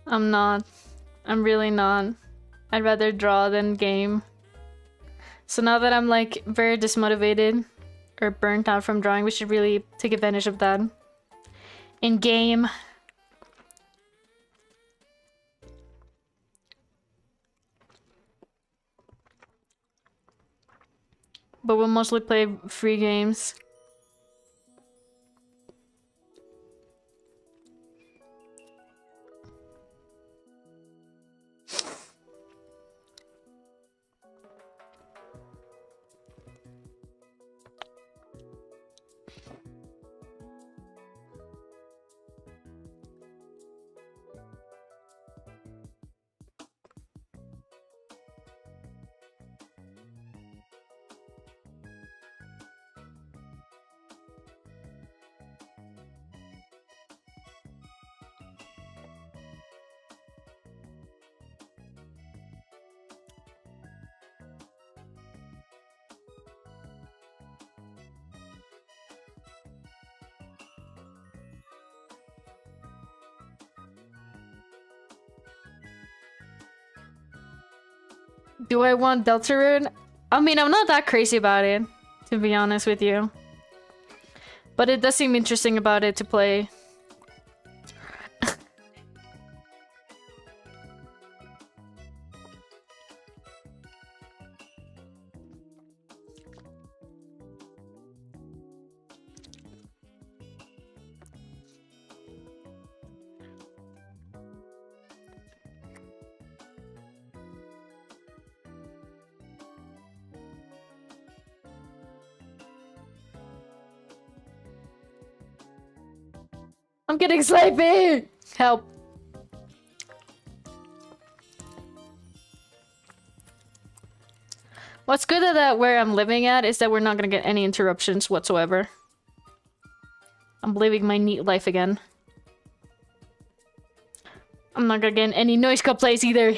I'm not. I'm really not. I'd rather draw than game. So now that I'm like very dismotivated or burnt out from drawing, we should really take advantage of that. In game. But we'll mostly play free games. Do I want Deltarune? I mean, I'm not that crazy about it, to be honest with you. But it does seem interesting about it to play. I'm getting sleepy! Help. What's good at that where I'm living at is that we're not gonna get any interruptions whatsoever. I'm living my neat life again. I'm not gonna get any noise complaints either.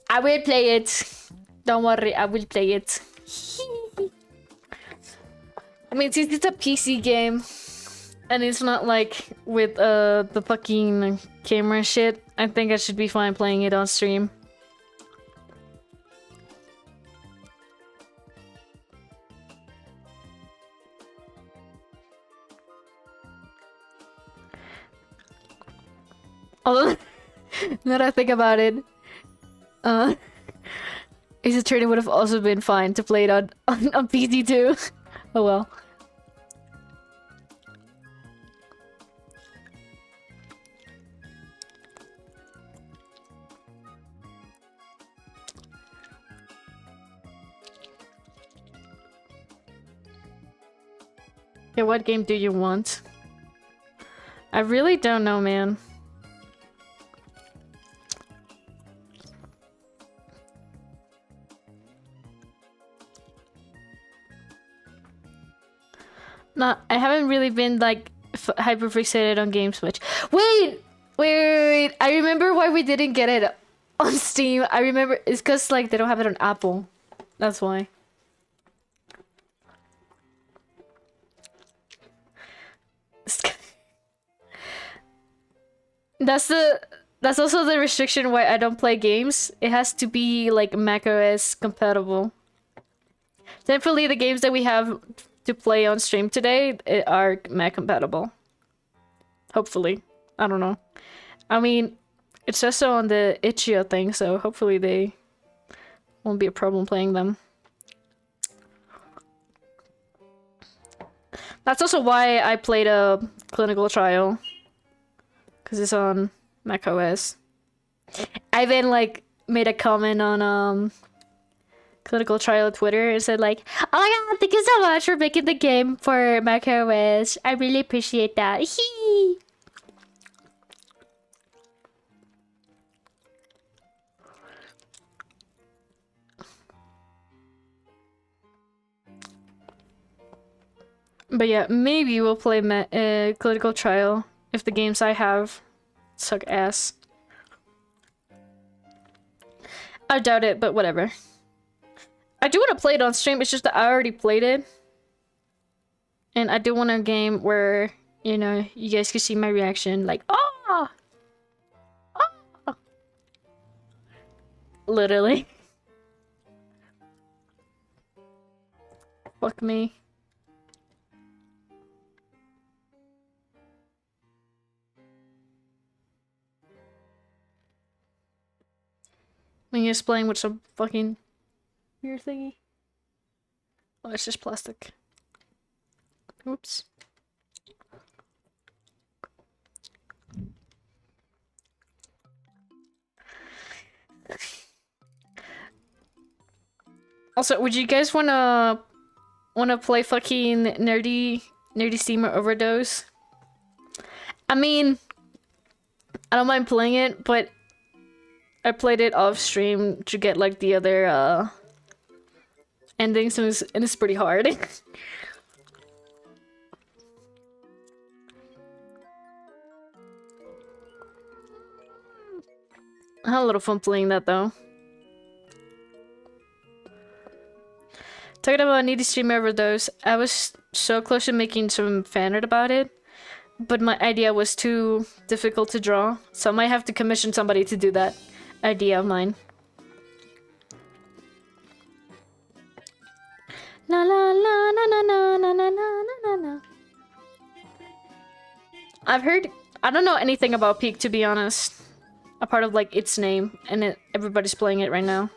I will play it. Don't worry, I will play it. I mean, since it's a PC game, and it's not like with the fucking camera shit, I think I should be fine playing it on stream. Although Now that I think about it, uh, Ace Attorney would have also been fine to play it on PC too. Oh well. Yeah, what game do you want? I really don't know, man. Not, I haven't really been like hyper fixated on game Switch. Wait! I remember why we didn't get it on Steam. I remember it's because like they don't have it on Apple. That's why. That's also the restriction why I don't play games. It has to be like macOS compatible. Thankfully, the games that we have to play on stream today are Mac compatible. Hopefully. I don't know. I mean, it says so on the itch.io thing, so hopefully they won't be a problem playing them. That's also why I played a clinical trial. Because it's on macOS. I then like made a comment on clinical trial Twitter and said like, oh my god, thank you so much for making the game for macOS. I really appreciate that. Hee. But yeah, maybe we'll play clinical trial if the games I have suck ass. I doubt it, but whatever. I do want to play it on stream, it's just that I already played it. And I do want a game where, you know, you guys can see my reaction, like, oh! Oh! Literally. Fuck me. When you're playing with some fucking weird thingy. Oh, it's just plastic. Oops. Also, would you guys wanna play fucking nerdy steamer overdose? I mean, I don't mind playing it, but I played it off stream to get like the other endings, and it's pretty hard. I had a lot of fun playing that though. Talking about needy stream overdose, I was so close to making some fan art about it, but my idea was too difficult to draw, so I might have to commission somebody to do that idea of mine. La la la na na na na na na na na. I've heard. I don't know anything about Peak, to be honest. A part of like its name, and everybody's playing it right now.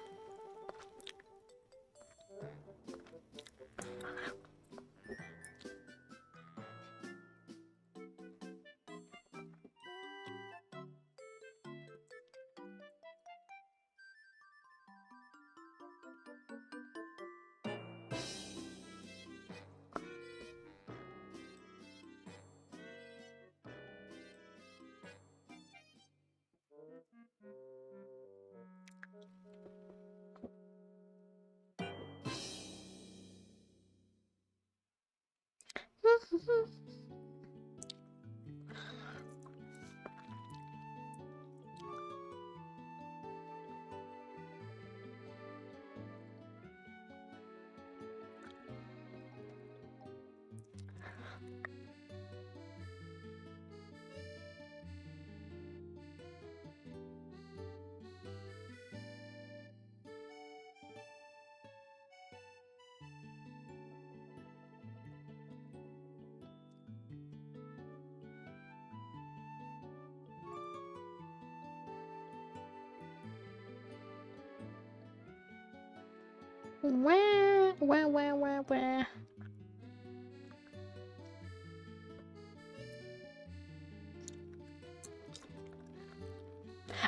Wah, wah, wah, wah, wah.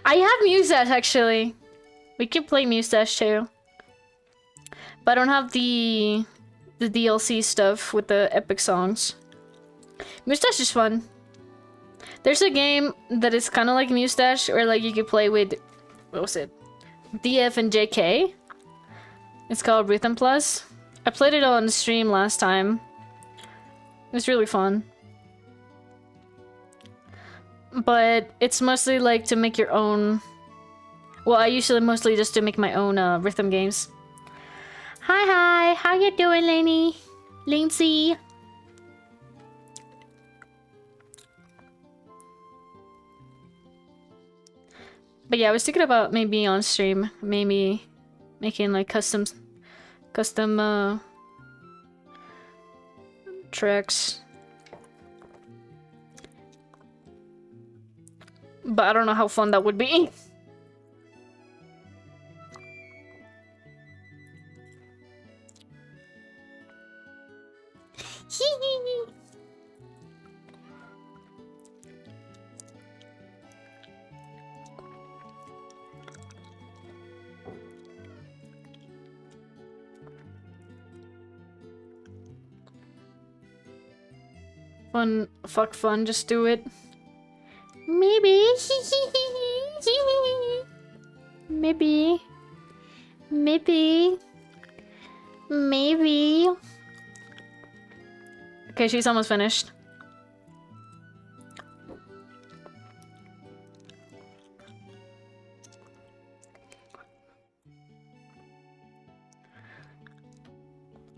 I have Mustache actually. We can play Mustache too. But I don't have the DLC stuff with the epic songs. Mustache is fun. There's a game that is kind of like Mustache, or like you could play with, what was it? DF and JK. It's called Rhythm Plus. I played it on stream last time. It was really fun. But it's mostly like to make your own. Well, I usually mostly just to make my own rhythm games. Hi, how you doing, Lainey? Lindsay? But yeah, I was thinking about maybe on stream, maybe making like custom tracks. But I don't know how fun that would be. Fun, fuck fun, just do it. Maybe. Maybe. Maybe. Maybe. Okay, she's almost finished.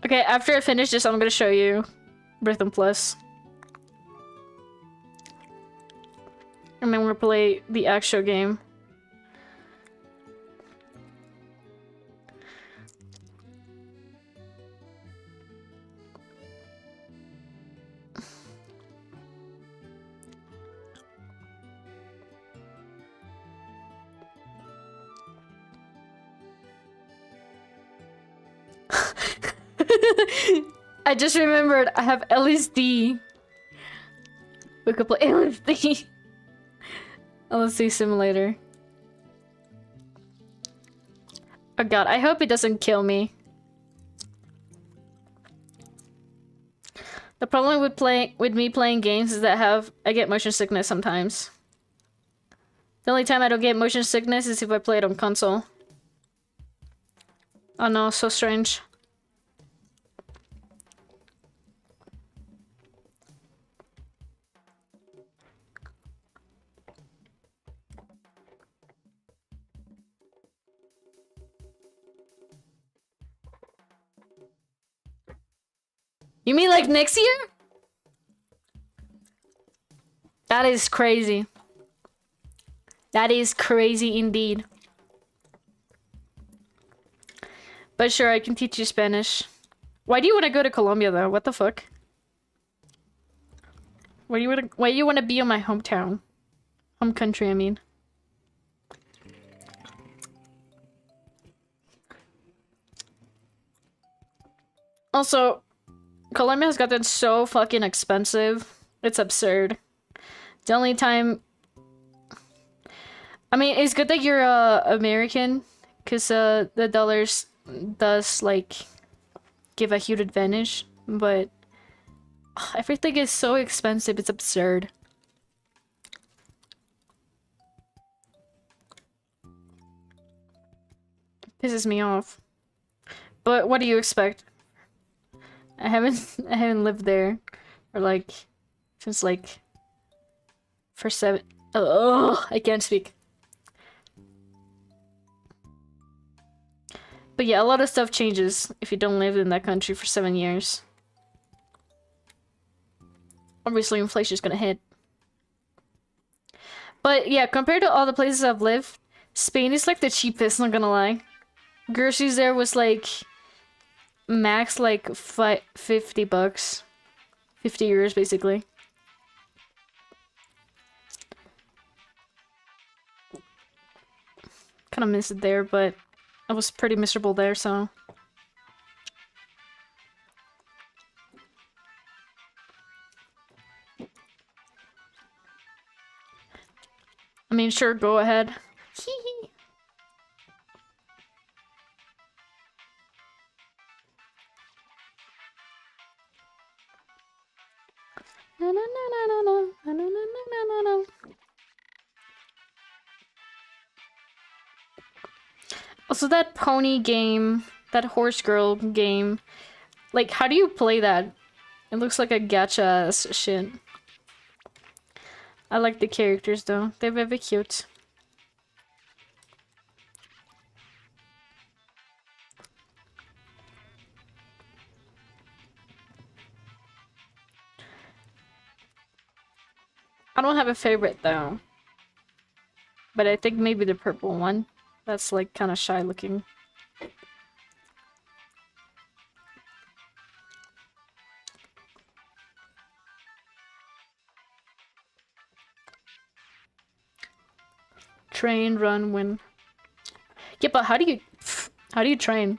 Okay, after I finish this, I'm gonna show you Rhythm Plus. And then we'll play the actual game. I just remembered I have LSD. We could play LSD. LSD simulator. Oh god, I hope it doesn't kill me. The problem with me playing games is that I get motion sickness sometimes. The only time I don't get motion sickness is if I play it on console. Oh no, so strange. You mean like next year? That is crazy. That is crazy indeed. But sure, I can teach you Spanish. Why do you want to go to Colombia though? What the fuck? Why do you want to be in my hometown? Home country, I mean. Also, Colombia has gotten so fucking expensive. It's absurd. The only time... I mean, it's good that you're American, because the dollars does, like, give a huge advantage, but everything is so expensive, it's absurd. Pisses me off. But what do you expect? I haven't lived there for like since like for 7. Oh, I can't speak. But yeah, a lot of stuff changes if you don't live in that country for 7 years. Obviously, inflation's gonna hit. But yeah, compared to all the places I've lived, Spain is like the cheapest, not gonna lie. Groceries there was like max like $50. 50 euros basically. Kind of miss it there, but I was pretty miserable there, so mean, sure, go ahead. Hee. Also, that pony game, that horse girl game, like, how do you play that? It looks like a gacha shit. I like the characters though, they're very cute. I don't have a favorite though. But I think maybe the purple one. That's like kind of shy looking. Train, run, win. Yeah, but how do you train?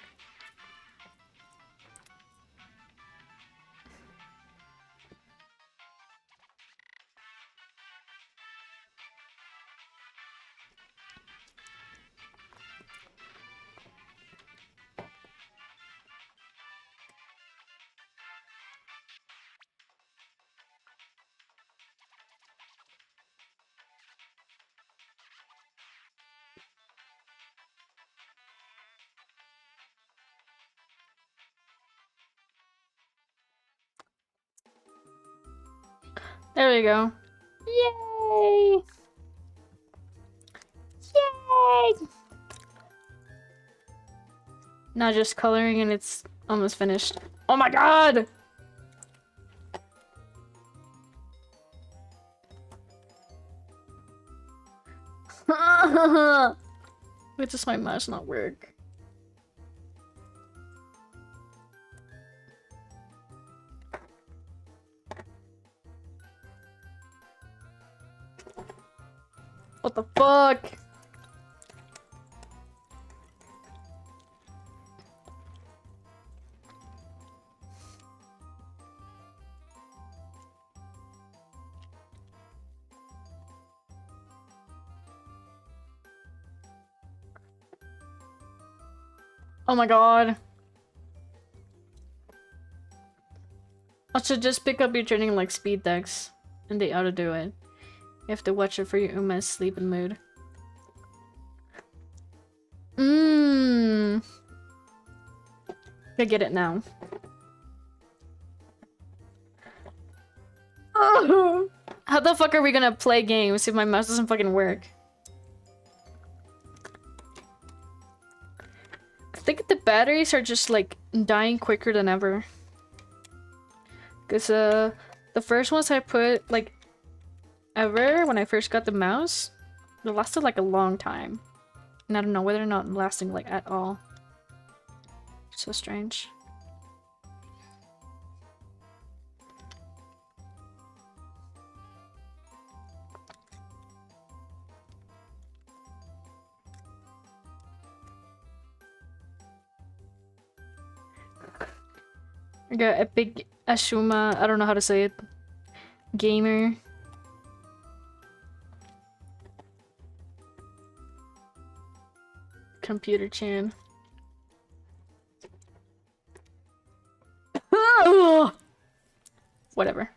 There we go. Yay! Yay! Not just coloring and it's almost finished. Oh my god! Wait, does my mouse not work? What the fuck? Oh my god. Also, just pick up your training like speed decks, and they ought to do it. You have to watch it for your Uma's sleep and mood. I get it now. Oh. How the fuck are we gonna play games if my mouse doesn't fucking work? I think the batteries are just like dying quicker than ever. Cause the first ones I put like ever when I first got the mouse, it lasted like a long time. And I don't know whether or not lasting like at all. So strange. I got a big Ashuma, I don't know how to say it. Gamer. Computer chan. Whatever.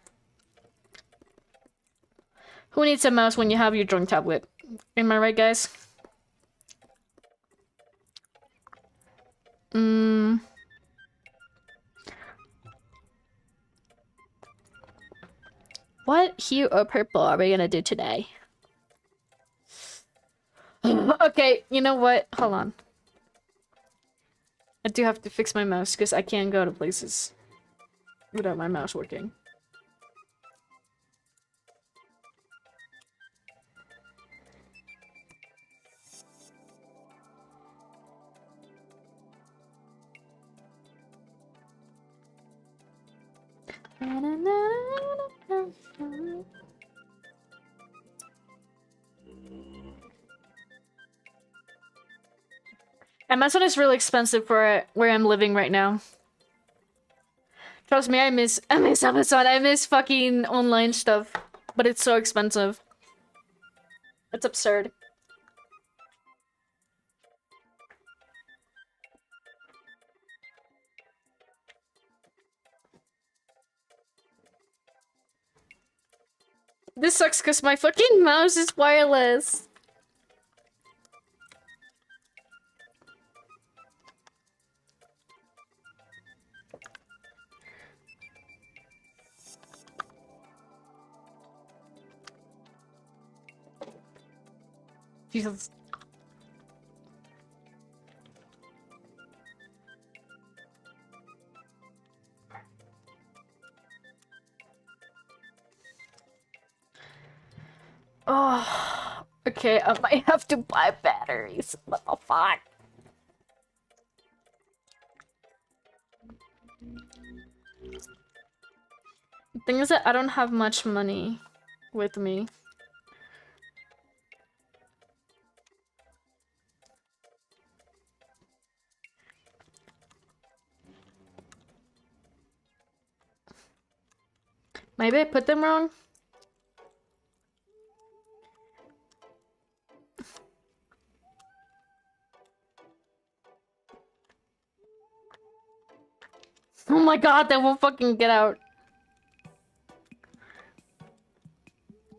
Who needs a mouse when you have your drunk tablet? Am I right, guys? What hue or purple are we gonna do today? Okay, you know what? Hold on. I do have to fix my mouse because I can't go to places without my mouse working. Amazon is really expensive for where I'm living right now. Trust me, I miss Amazon. I miss fucking online stuff, but it's so expensive. It's absurd. This sucks because my fucking mouse is wireless. Jesus. Oh, okay, I might have to buy batteries. What the fuck? The thing is that I don't have much money with me. Maybe I put them wrong? Oh my god, they won't fucking get out.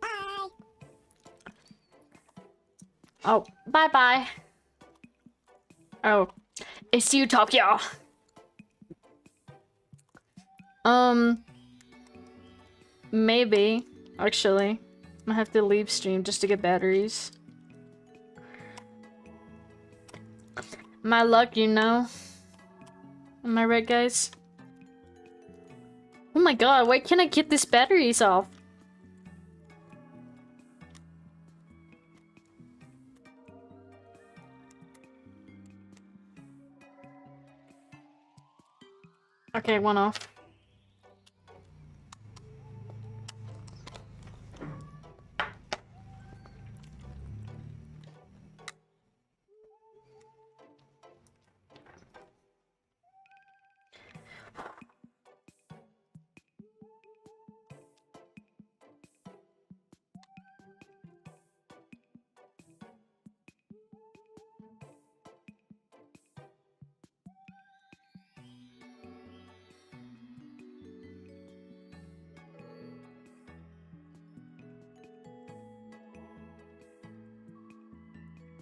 Bye. Oh, bye-bye. Oh, it's you, Tokyo. Maybe, actually. I have to leave stream just to get batteries. My luck, you know. Am I right, guys? Oh my god, why can't I get these batteries off? Okay, one off.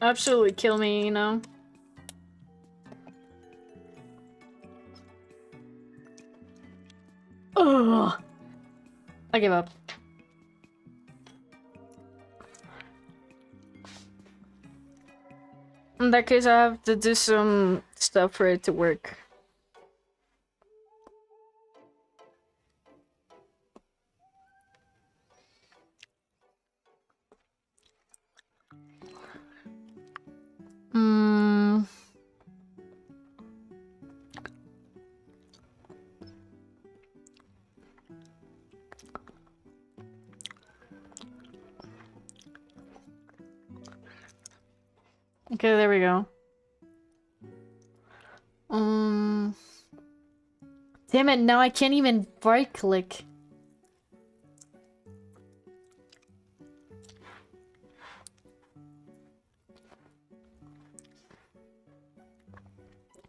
Absolutely kill me, you know? Ugh. I give up. In that case, I have to do some stuff for it to work. Okay, there we go. Damn it, now I can't even right click.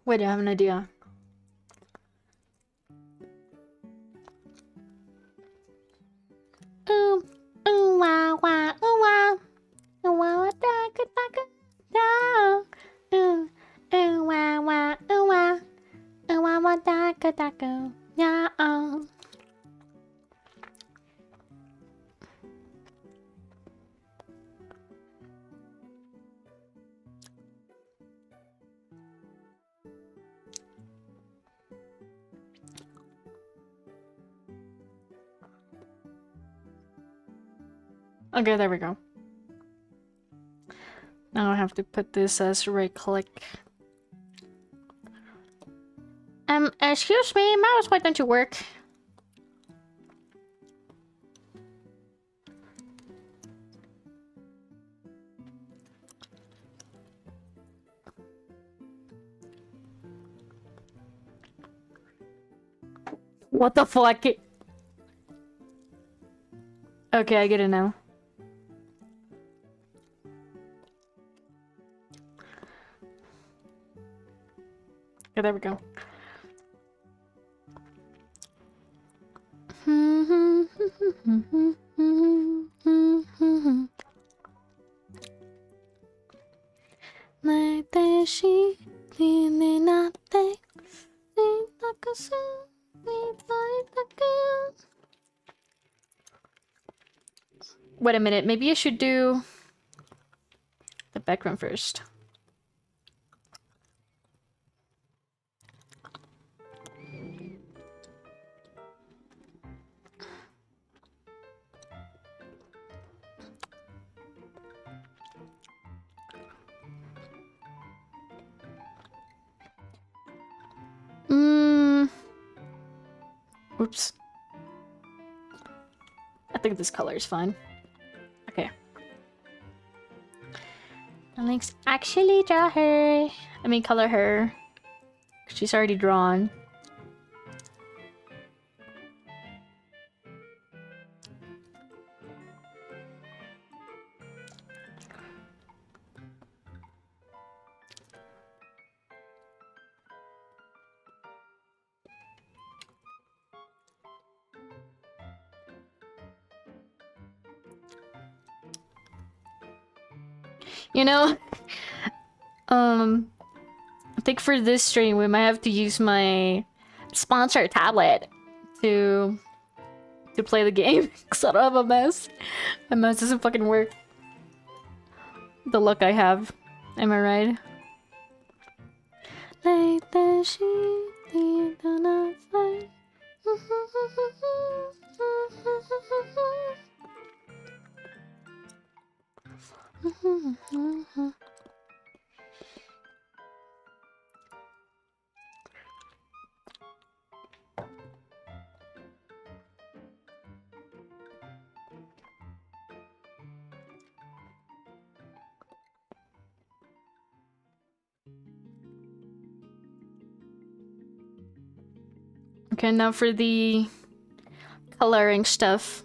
Wait, I have an idea. Ooh, wah, wah, ooh, wah. Ooh, wah, wah, da, ga, da, ga, da. Ooh, wah, wah, ooh, wah. Ooh, wah, wah, da, ga, da, ga, yeah, Okay, there we go. Now I have to put this as right click. Excuse me, mouse, why don't you work? What the fuck? Okay, I get it now. Okay, there we go. Wait a minute, maybe I should do the background first. Oops. I think this color is fine. Okay. Let's actually draw her. I mean, color her. She's already drawn. You know, I think for this stream we might have to use my sponsor tablet to play the game because I don't have a mouse. My mouse doesn't fucking work. The luck I have. Am I right? Okay, now for the coloring stuff.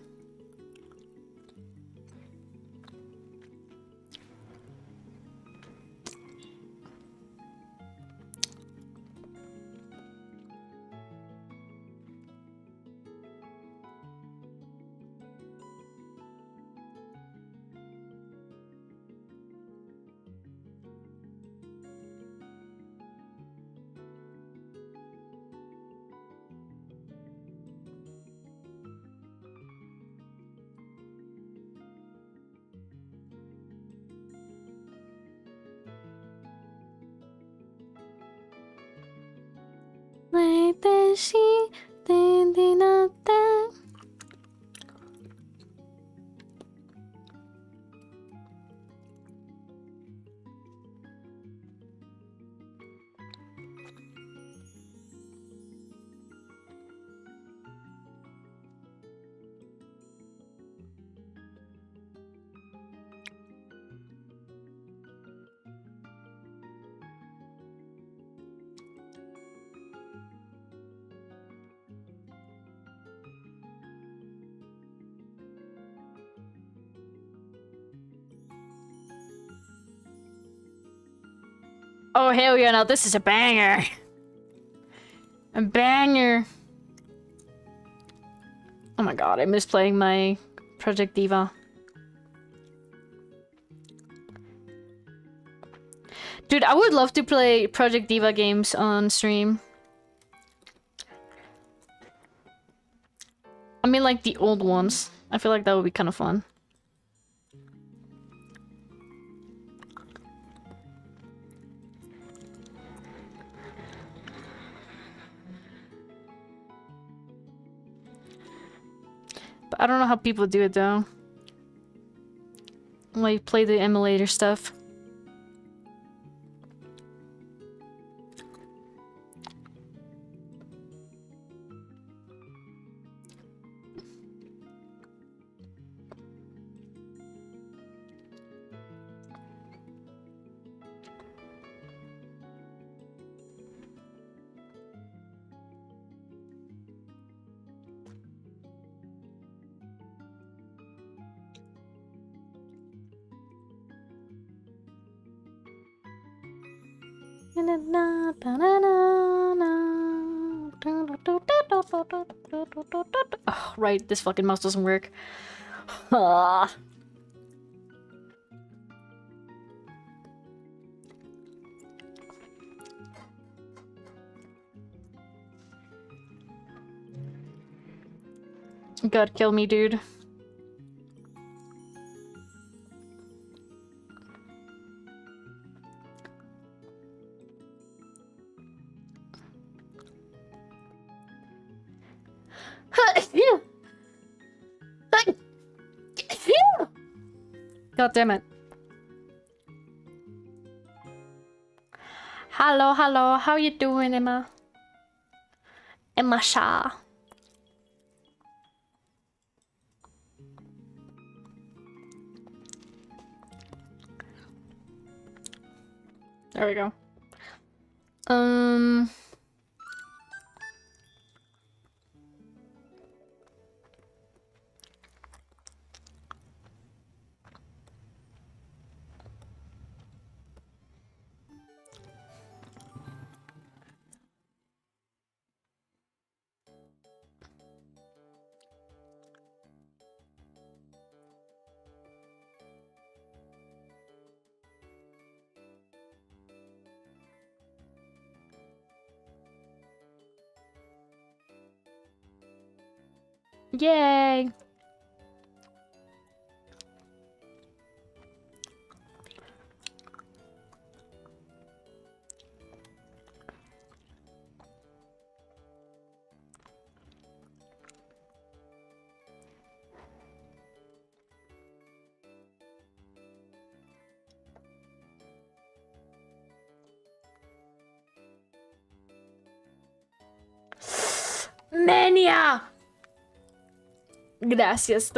Oh hell yeah, now this is a banger. A banger. Oh my god, I miss playing my Project Diva. Dude, I would love to play Project Diva games on stream. I mean like the old ones. I feel like that would be kind of fun. But I don't know how people do it though. Like play the emulator stuff. Na, na, na, na, na. Oh, right, this fucking mouse doesn't work. Ah. God, kill me, dude. God damn it. Hello, hello. How you doing, Emma? Emma Shah. There we go. Yay! Mania! Gracias,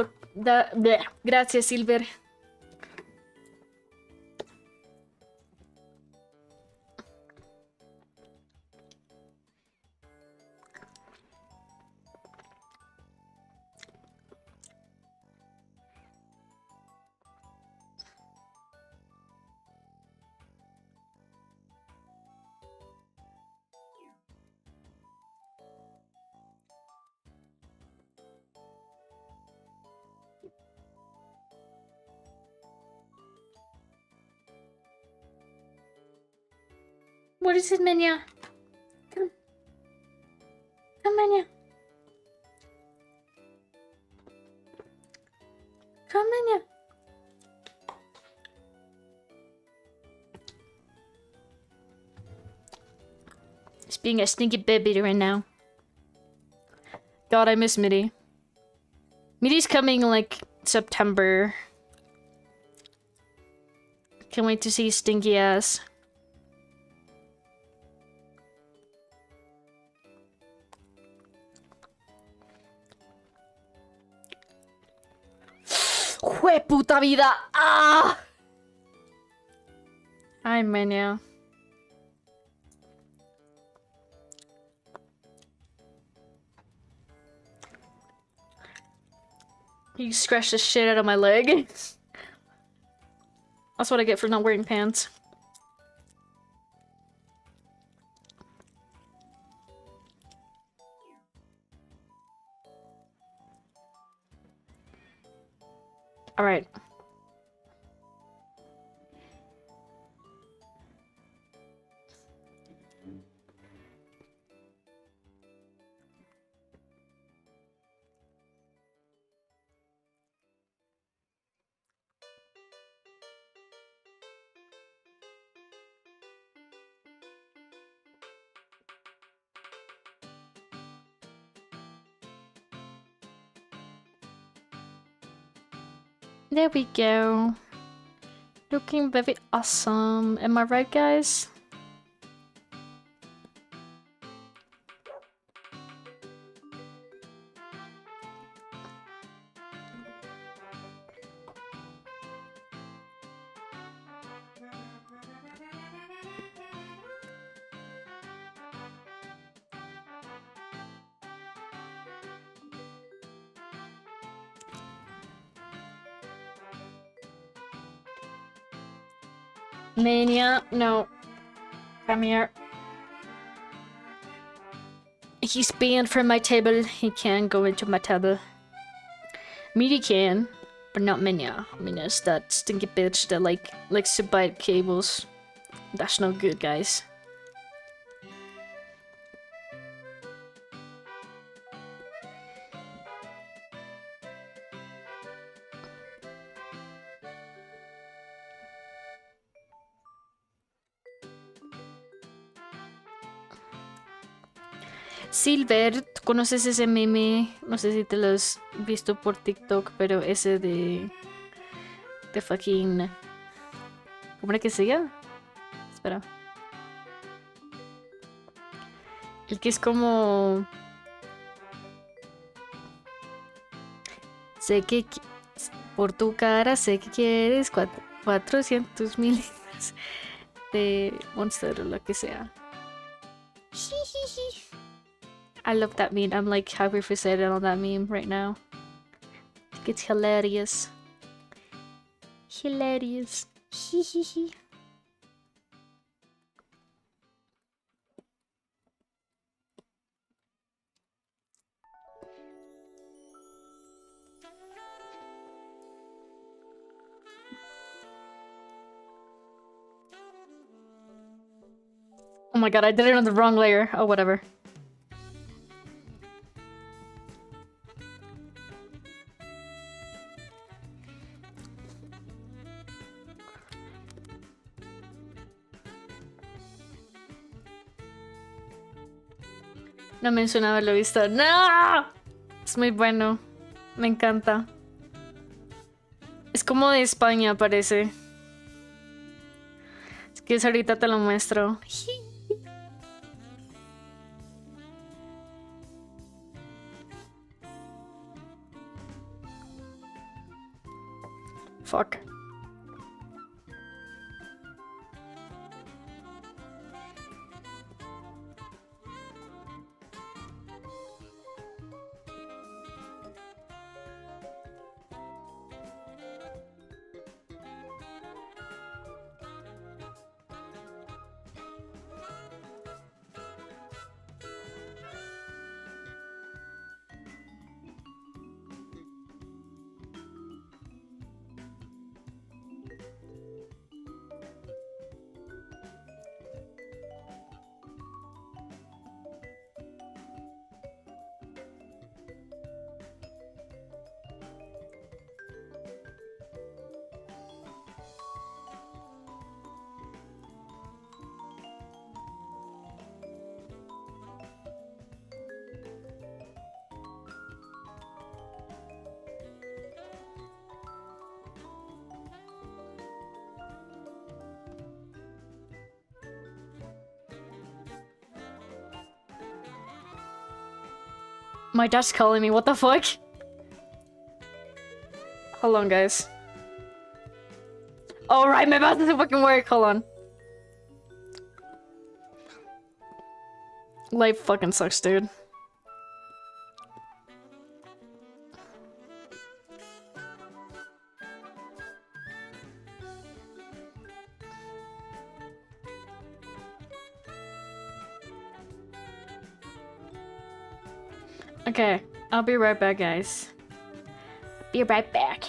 gracias, Silver. What is it, Mania? Come. Come, Mania. Come, Mania. It's being a stinky baby right now. God, I miss Midi. Midi's coming like September. Can't wait to see stinky ass. ¡Jue puta vida! ¡Ah! Ay, Mania. You scratched the shit out of my leg. That's what I get for not wearing pants. Alright. There we go. Looking very awesome. Am I right, guys? Mania, no. Come here. He's banned from my table. He can't go into my table. Meaty can, but not Minya. Minya's that stinky bitch that likes to bite cables. That's no good, guys. Silver, ¿tú conoces ese meme? No sé si te lo has visto por TikTok, pero ese de fucking... ¿Cómo era que se llama? Espera. El que es como... Sé que... Por tu cara sé que quieres 400,000 de Monster o lo que sea. I love that meme. I'm like hyper-fixated on that meme right now. I think it's hilarious. Hilarious. Oh my god, I did it on the wrong layer. Oh, whatever. No mencionaba haberlo visto. ¡No! Es muy bueno. Me encanta. Es como de España, parece. Es que ahorita te lo muestro. Fuck. My dad's calling me, what the fuck? Hold on, guys. Alright, my mouse doesn't fucking work, hold on. Life fucking sucks, dude. Okay, I'll be right back, guys. Be right back.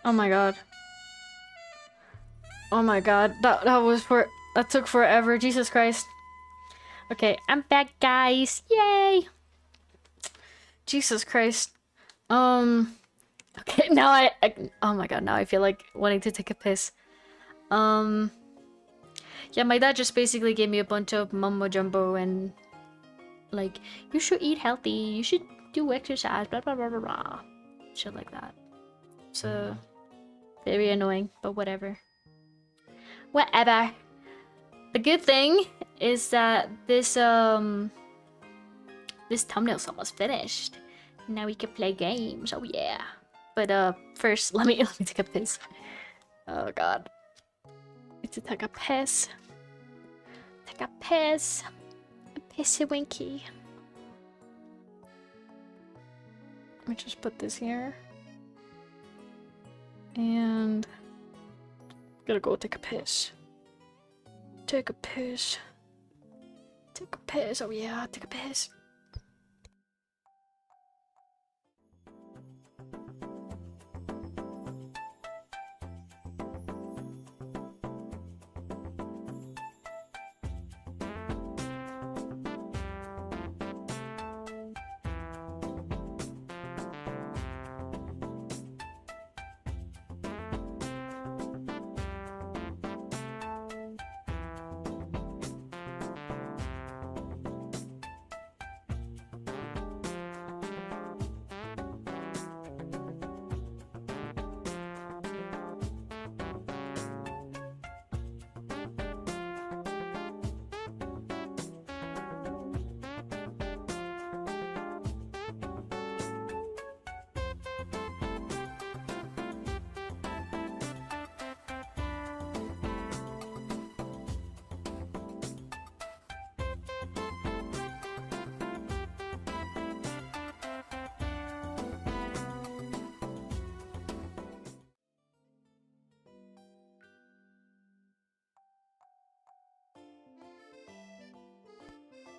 Oh my god. Oh my god. That took forever. Jesus Christ. Okay, I'm back, guys. Yay! Jesus Christ. Okay, now oh my god, now I feel like wanting to take a piss. Yeah, my dad just basically gave me a bunch of mumbo jumbo and like, you should eat healthy, you should do exercise, blah blah blah blah blah. Shit like that. So very annoying, but whatever. Whatever. The good thing is that this thumbnail's almost finished. Now we can play games. Oh yeah. But first let me take a piss. Oh god. Need to take a piss. Take a piss. Pissy winky. Let me just put this here. And gotta go take a piss. Take a piss. Take a piss. Oh yeah, take a piss.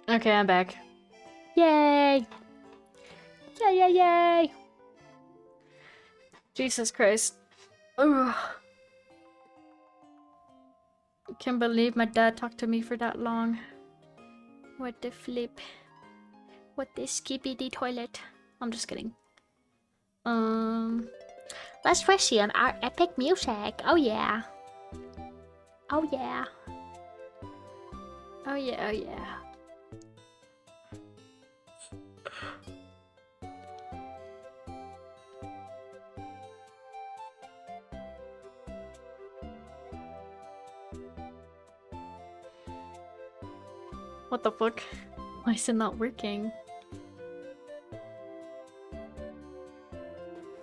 Okay, I'm back. Yay! Yay, yay, yay! Jesus Christ. Ugh. I can't believe my dad talked to me for that long. What the flip? What the skippity toilet? I'm just kidding. Let's resume our epic music. Oh yeah. Oh yeah. Oh yeah, oh yeah. What the fuck? Why is it not working?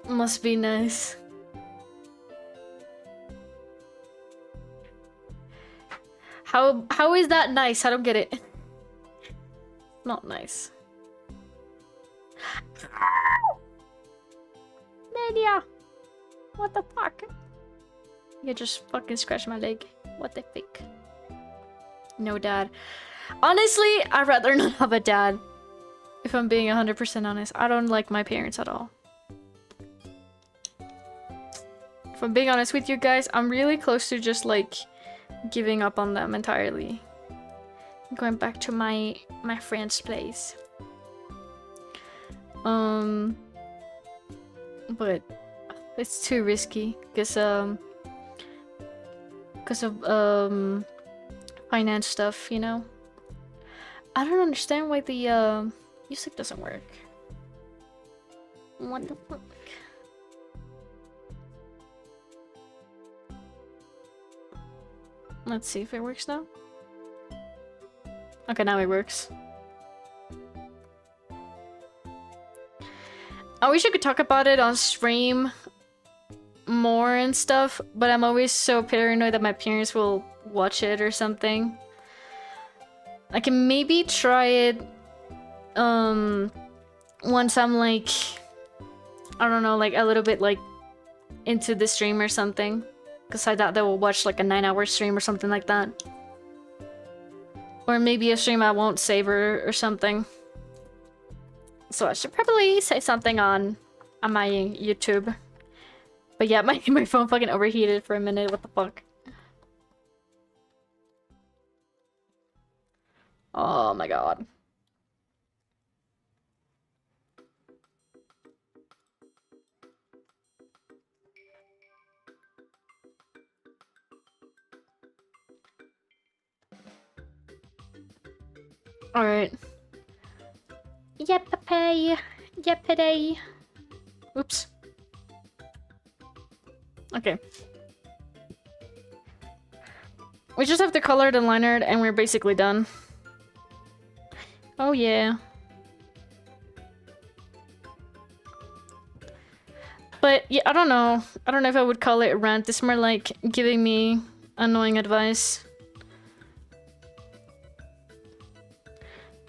Must be nice. How is that nice? I don't get it. Not nice. Nadia! What the fuck? You just fucking scratched my leg. What the fuck? No dad. Honestly, I'd rather not have a dad. If I'm being 100% honest. I don't like my parents at all. If I'm being honest with you guys, I'm really close to just like giving up on them entirely. Going back to my friend's place. But it's too risky because of finance stuff, you know. I don't understand why the music doesn't work. What the fuck? Let's see if it works now. Okay, now it works. I wish I could talk about it on stream more and stuff, but I'm always so paranoid that my parents will watch it or something. I can maybe try it once I'm like, I don't know, like a little bit like into the stream or something. Because I doubt they will watch like a 9-hour stream or something like that. Or maybe a stream I won't save or something. So I should probably say something on my YouTube. But yeah, my phone fucking overheated for a minute. What the fuck? Oh my god. Alright. Yippee! Yippee! Oops. Okay. We just have to color the liner and we're basically done. Oh yeah. But yeah, I don't know. I don't know if I would call it a rant. It's more like giving me annoying advice.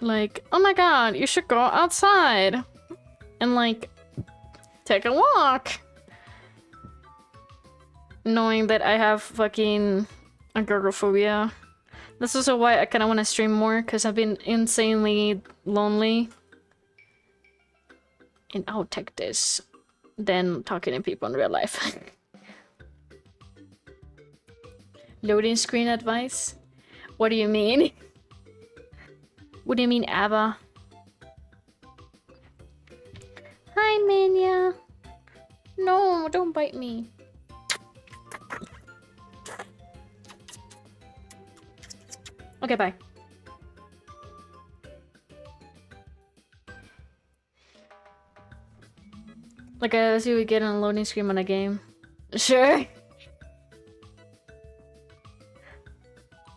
Like, oh my god, you should go outside and like take a walk. Knowing that I have fucking agoraphobia. That's also why I kind of want to stream more, because I've been insanely lonely. And I'll take this than talking to people in real life. Loading screen advice? What do you mean? What do you mean, ABBA? Hi, Mania. No, don't bite me. Okay, bye. Like, as you would get on a loading screen on a game. Sure.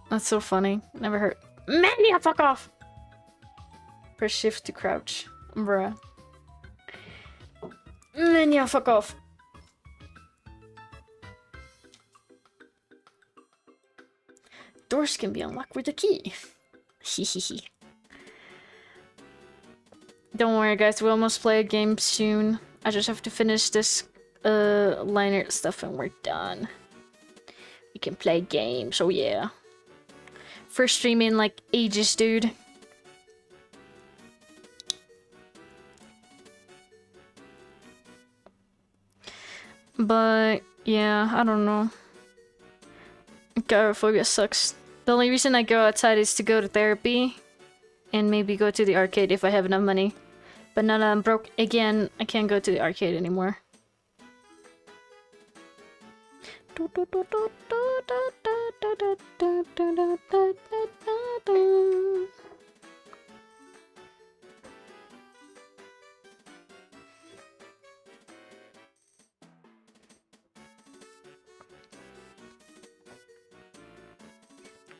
That's so funny. Never heard. Mania, fuck off! Press shift to crouch. Bruh. Mania, fuck off. Doors can be unlocked with a key. Hehehe. Don't worry, guys. We'll almost play a game soon. I just have to finish this liner stuff and we're done. We can play games. Oh yeah. First stream in like ages, dude. But yeah, I don't know. Agoraphobia sucks. The only reason I go outside is to go to therapy and maybe go to the arcade if I have enough money. But now that I'm broke again, I can't go to the arcade anymore.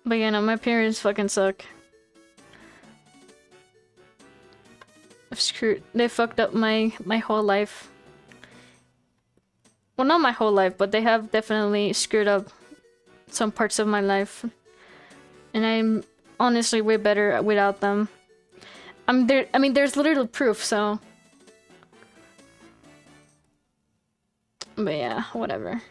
But you know, my parents fucking suck. They fucked up my whole life. Well, not my whole life, but they have definitely screwed up some parts of my life. And I'm honestly way better without them. I mean, there's literal proof, so. But yeah, whatever.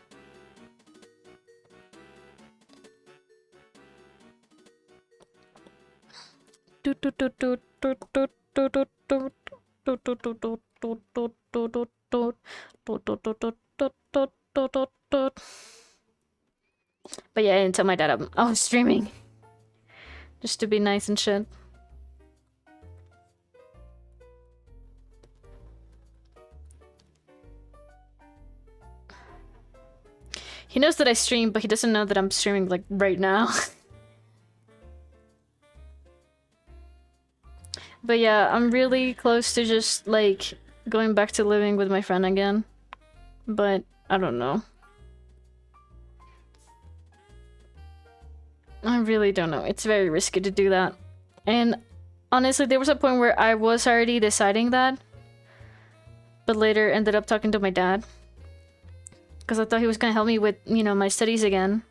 But yeah, I didn't tell my dad I was streaming. Just to be nice and shit. He knows that I stream, but he doesn't know that I'm streaming like right now. But yeah, I'm really close to just like going back to living with my friend again. But I don't know. I really don't know. It's very risky to do that. And honestly, there was a point where I was already deciding that. But later ended up talking to my dad. Because I thought he was gonna help me with, you know, my studies again.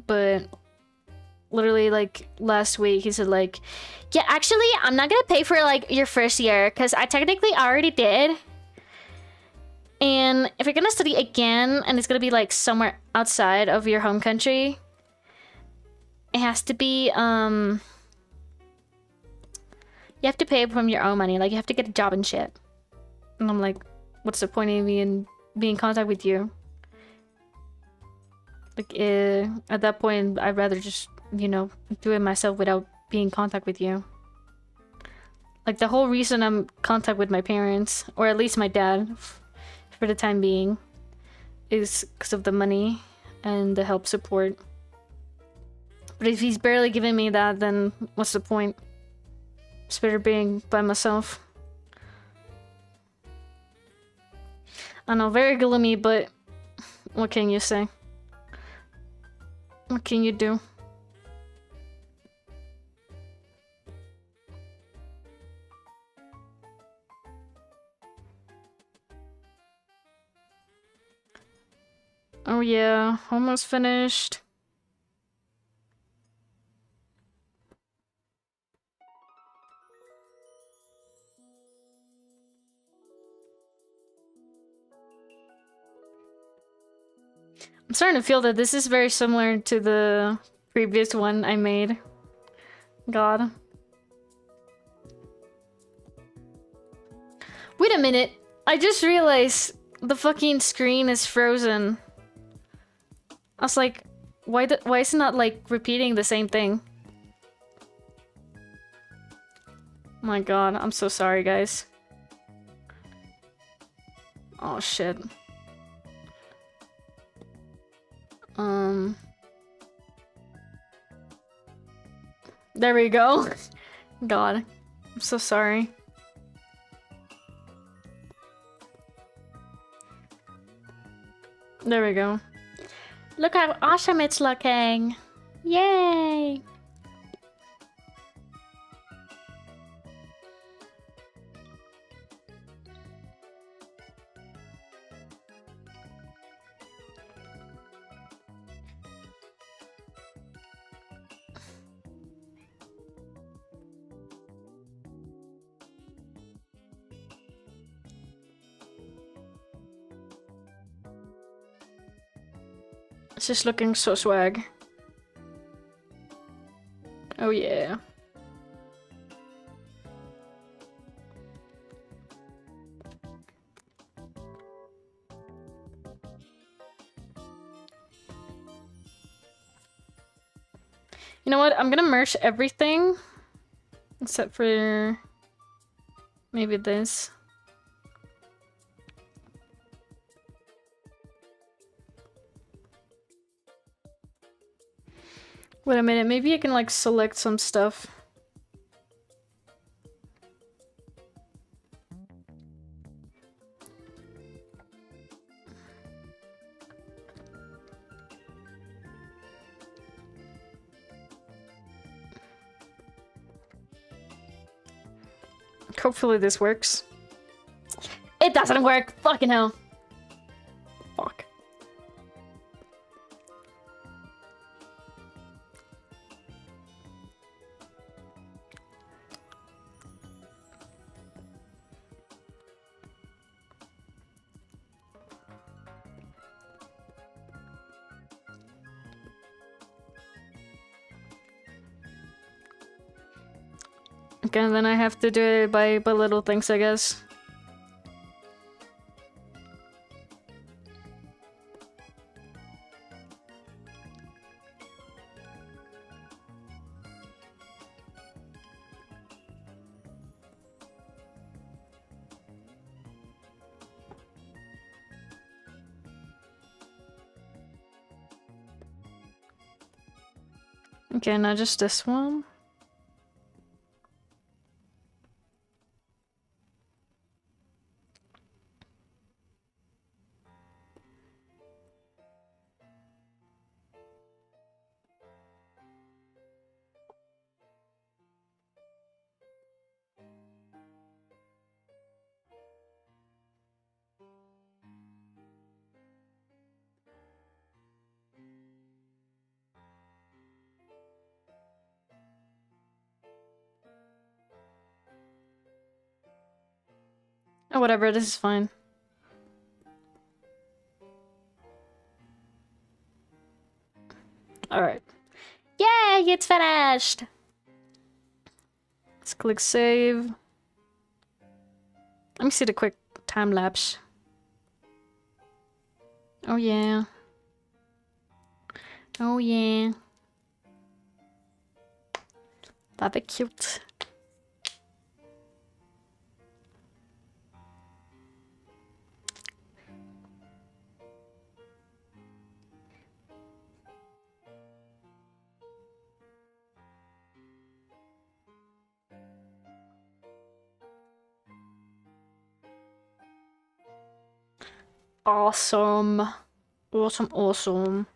But literally like last week he said like, yeah, actually I'm not gonna pay for like your first year because I technically already did. And if you're gonna study again and it's gonna be like somewhere outside of your home country, it has to be you have to pay from your own money. Like you have to get a job and shit. And I'm like, what's the point of me in being in contact with you? Like at that point I'd rather just, you know, do it myself without being in contact with you. Like the whole reason I'm in contact with my parents, or at least my dad for the time being, is because of the money and the help support. But if he's barely giving me that, then what's the point? It's better being by myself. I know, very gloomy, but what can you say? What can you do? Oh yeah, almost finished. I'm starting to feel that this is very similar to the previous one I made. God. Wait a minute. I just realized the fucking screen is frozen. I was like, why is it not like repeating the same thing? My god, I'm so sorry, guys. Oh shit. There we go. God, I'm so sorry. There we go. Look how awesome it's looking! Yay! It's just looking so swag. Oh yeah. You know what? I'm gonna merge everything except for maybe this. Wait a minute, maybe I can like select some stuff. Hopefully this works. It doesn't work! Fucking hell. Fuck. Okay, then I have to do it by little things, I guess. Okay, now just this one. Oh, whatever, this is fine. Alright. Yay, it's finished! Let's click save. Let me see the quick time lapse. Oh yeah. Oh yeah. That'd be cute. Awesome. Awesome, awesome.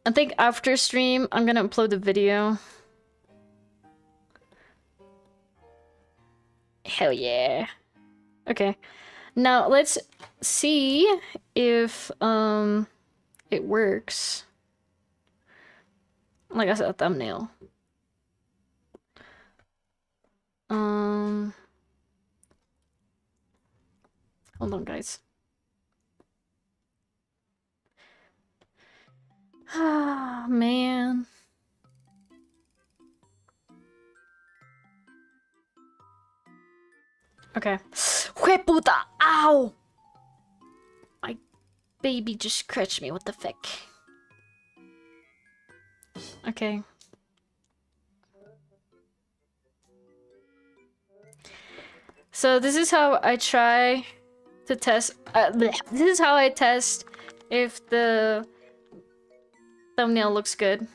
I think after stream, I'm gonna upload the video. Hell yeah. Okay. Now let's see if it works. Like I said, a thumbnail. Hold on, guys. Ah, man. Okay. Hueputa! Ow! My baby just scratched me. What the fuck? Okay. So this is how I try to test. This is how I test if the thumbnail looks good.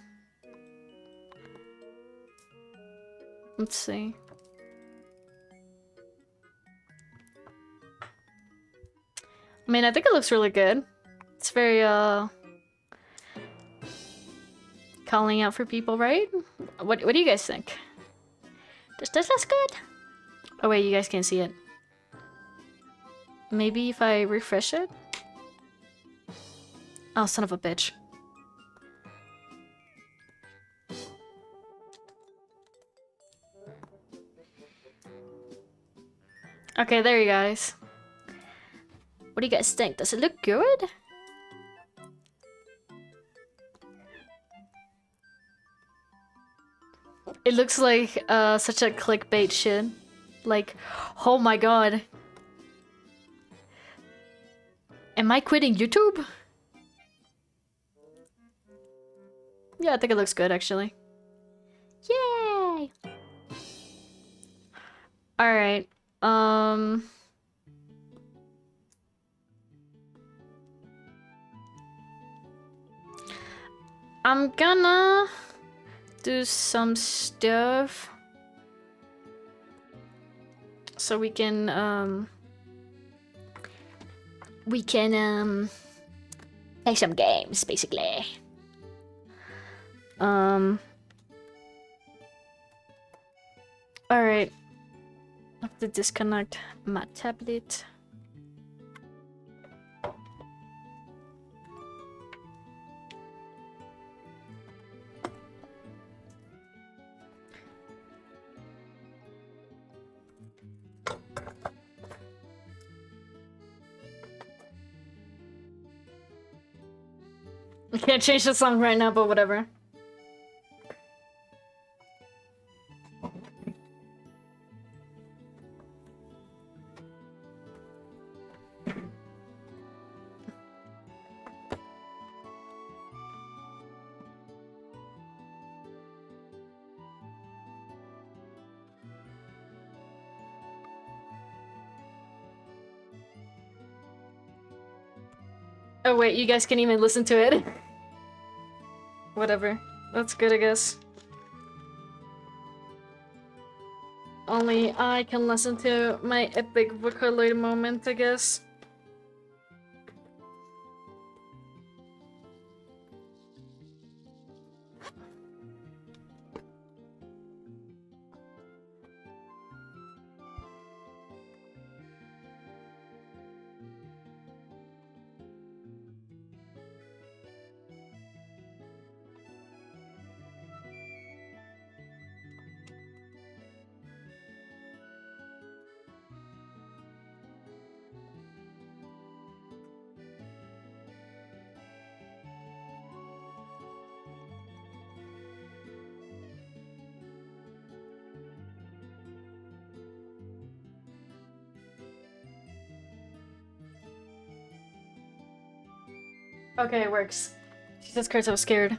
Let's see. I mean, I think it looks really good. It's very, calling out for people, right? What do you guys think? Does this look good? Oh wait, you guys can't see it. Maybe if I refresh it? Oh, son of a bitch. Okay, there you guys. What do you guys think? Does it look good? It looks like such a clickbait shit. Like, oh my god. Am I quitting YouTube? Yeah, I think it looks good actually. Yay! Alright. I'm gonna do some stuff so we can play some games basically. Alright. I have to disconnect my tablet. I can't change the song right now, but whatever. Oh wait, you guys can even listen to it. Whatever. That's good, I guess. Only I can listen to my epic vocaloid moment, I guess. Okay, it works. Jesus Christ, I was scared.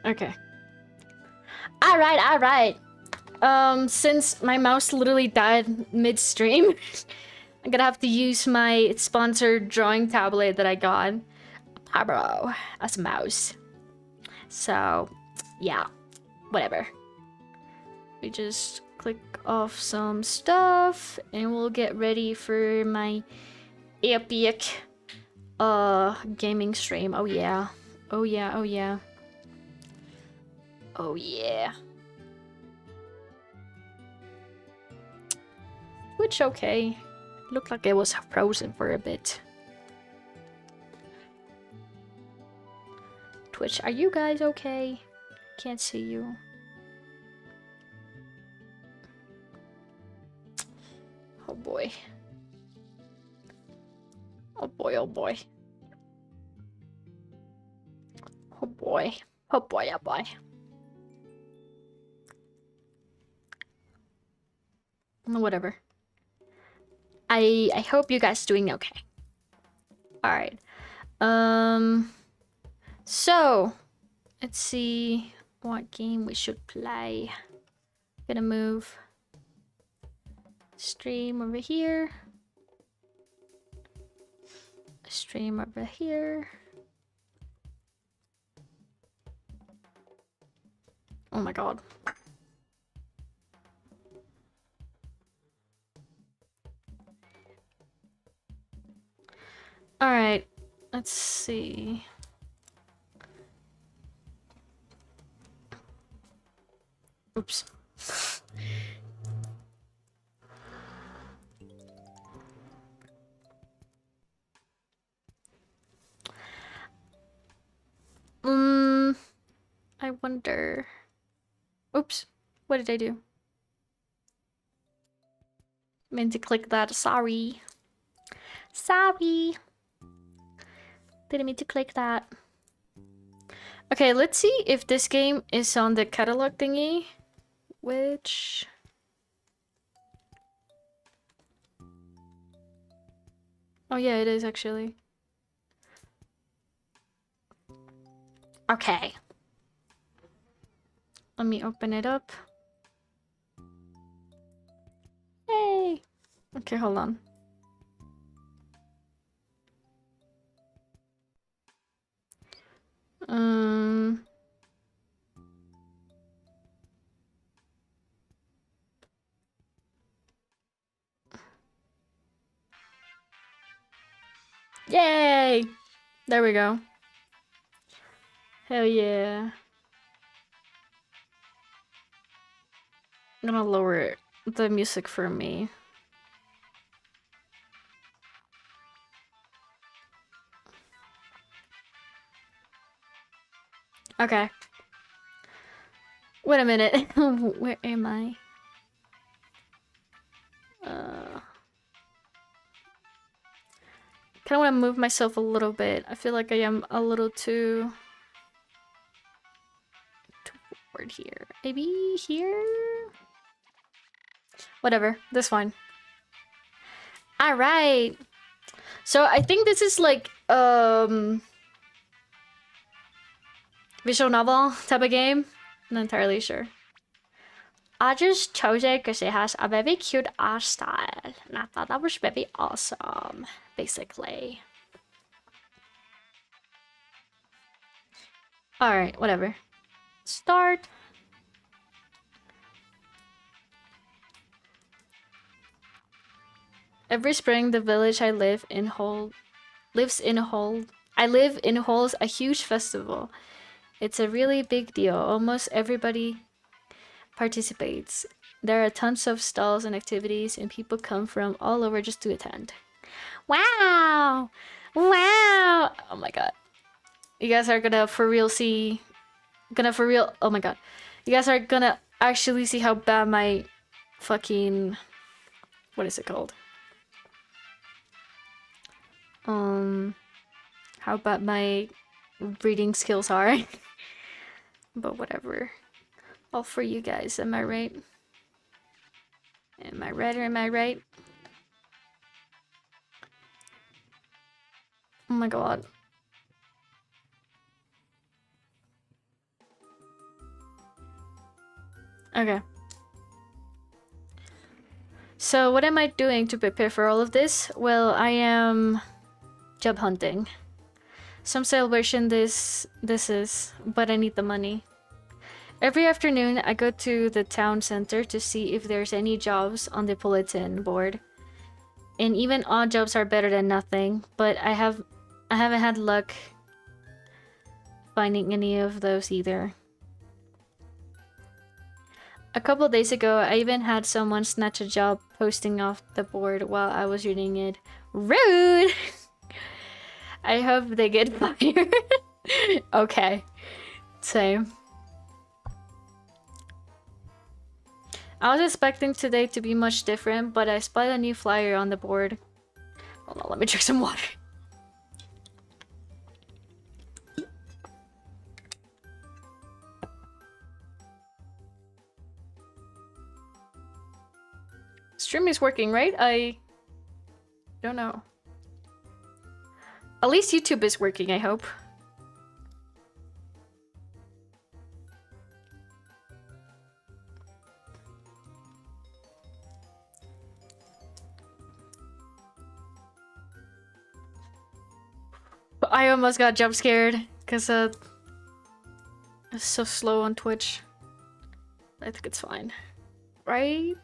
Okay. Alright. Since my mouse literally died mid-stream, I'm gonna have to use my sponsored drawing tablet that I got. Pablo, as a mouse. So, yeah. Whatever. We just click off some stuff and we'll get ready for my epic gaming stream. Oh yeah. Oh yeah, oh yeah. Oh yeah. Which okay. Looked like it was frozen for a bit. Twitch, are you guys okay? Can't see you. Oh boy. Oh boy, oh boy. Oh boy. Oh boy, oh boy. Whatever. I hope you guys doing okay. Alright. So let's see what game we should play. Gonna move stream over here. Stream over here. Oh my god. Alright, let's see. Oops. I wonder. Oops. What did I do? Meant to click that. Sorry. Sorry. Didn't mean to click that. Okay, let's see if this game is on the catalog thingy. Which... Oh yeah, it is actually. Okay. Let me open it up. Hey! Okay, hold on. Yay! There we go. Hell yeah. I'm gonna lower the music for me. Okay. Wait a minute. Where am I? Kind of want to move myself a little bit. I feel like I am a little too forward here. Maybe here? Whatever. That's fine. All right. So I think this is like visual novel type of game. I'm not entirely sure. I just chose it because it has a very cute art style, and I thought that was very awesome, basically. Alright, whatever. Start. Every spring, the village I live in holds a huge festival. It's a really big deal. Almost everybody participates. There are tons of stalls and activities, and people come from all over just to attend. Wow! Wow! Oh my god. You guys are gonna for real see... Oh my god. You guys are gonna actually see how bad my fucking... What is it called? How bad my reading skills are. But whatever. All for you guys, am I right? Am I right or am I right? Oh my god. Okay. So what am I doing to prepare for all of this? Well, I am job hunting. Some celebration this is, but I need the money. Every afternoon, I go to the town center to see if there's any jobs on the bulletin board. And even odd jobs are better than nothing, but I haven't had luck finding any of those either. A couple days ago, I even had someone snatch a job posting off the board while I was reading it. Rude! I hope they get fired. Okay. Same. I was expecting today to be much different, but I spotted a new flyer on the board. Hold on, let me drink some water. Stream is working, right? I don't know. At least YouTube is working, I hope. I almost got jump scared because it's so slow on Twitch. I think it's fine. Right?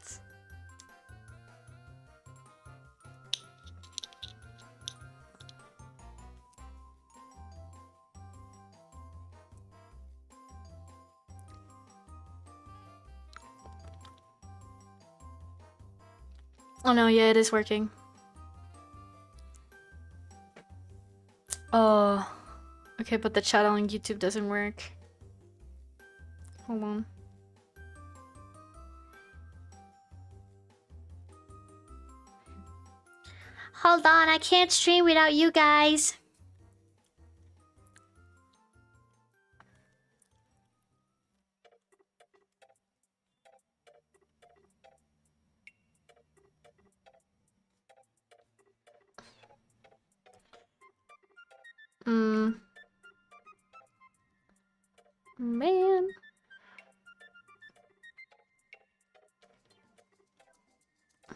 Oh no, yeah, it is working. Oh. Okay, but the chat on YouTube doesn't work. Hold on. Hold on, I can't stream without you guys. Man. I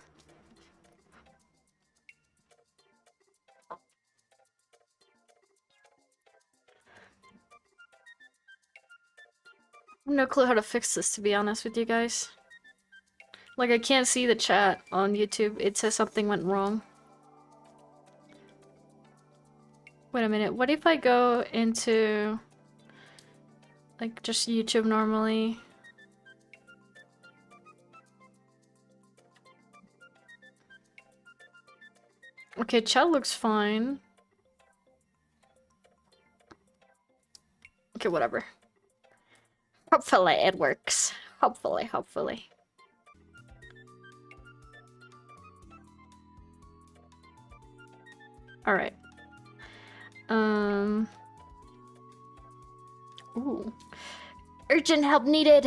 have no clue how to fix this, to be honest with you guys. Like, I can't see the chat on YouTube. It says something went wrong. Wait a minute. What if I go into... like, just YouTube normally? Okay, chat looks fine. Okay, whatever. Hopefully it works. Hopefully. Alright. Ooh. Urgent help needed!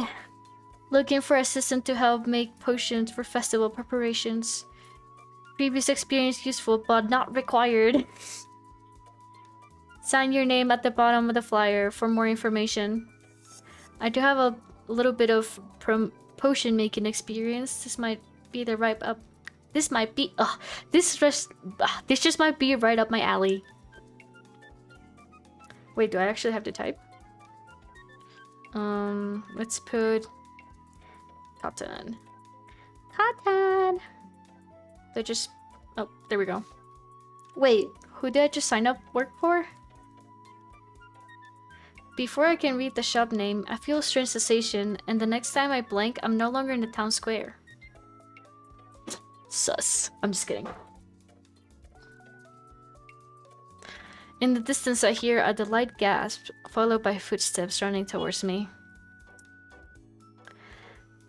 Looking for assistant to help make potions for festival preparations. Previous experience useful, but not required. Sign your name at the bottom of the flyer for more information. I do have a little bit of potion making experience. This might be the right up. This might be. This just might be right up my alley. Wait, do I actually have to type? Let's put cotton. Cotton. They just. Oh, there we go. Wait, who did I just sign up work for? Before I can read the shop name, I feel a strange sensation, and the next time I blink, I'm no longer in the town square. Sus. I'm just kidding. In the distance, I hear a delayed gasp, followed by footsteps running towards me.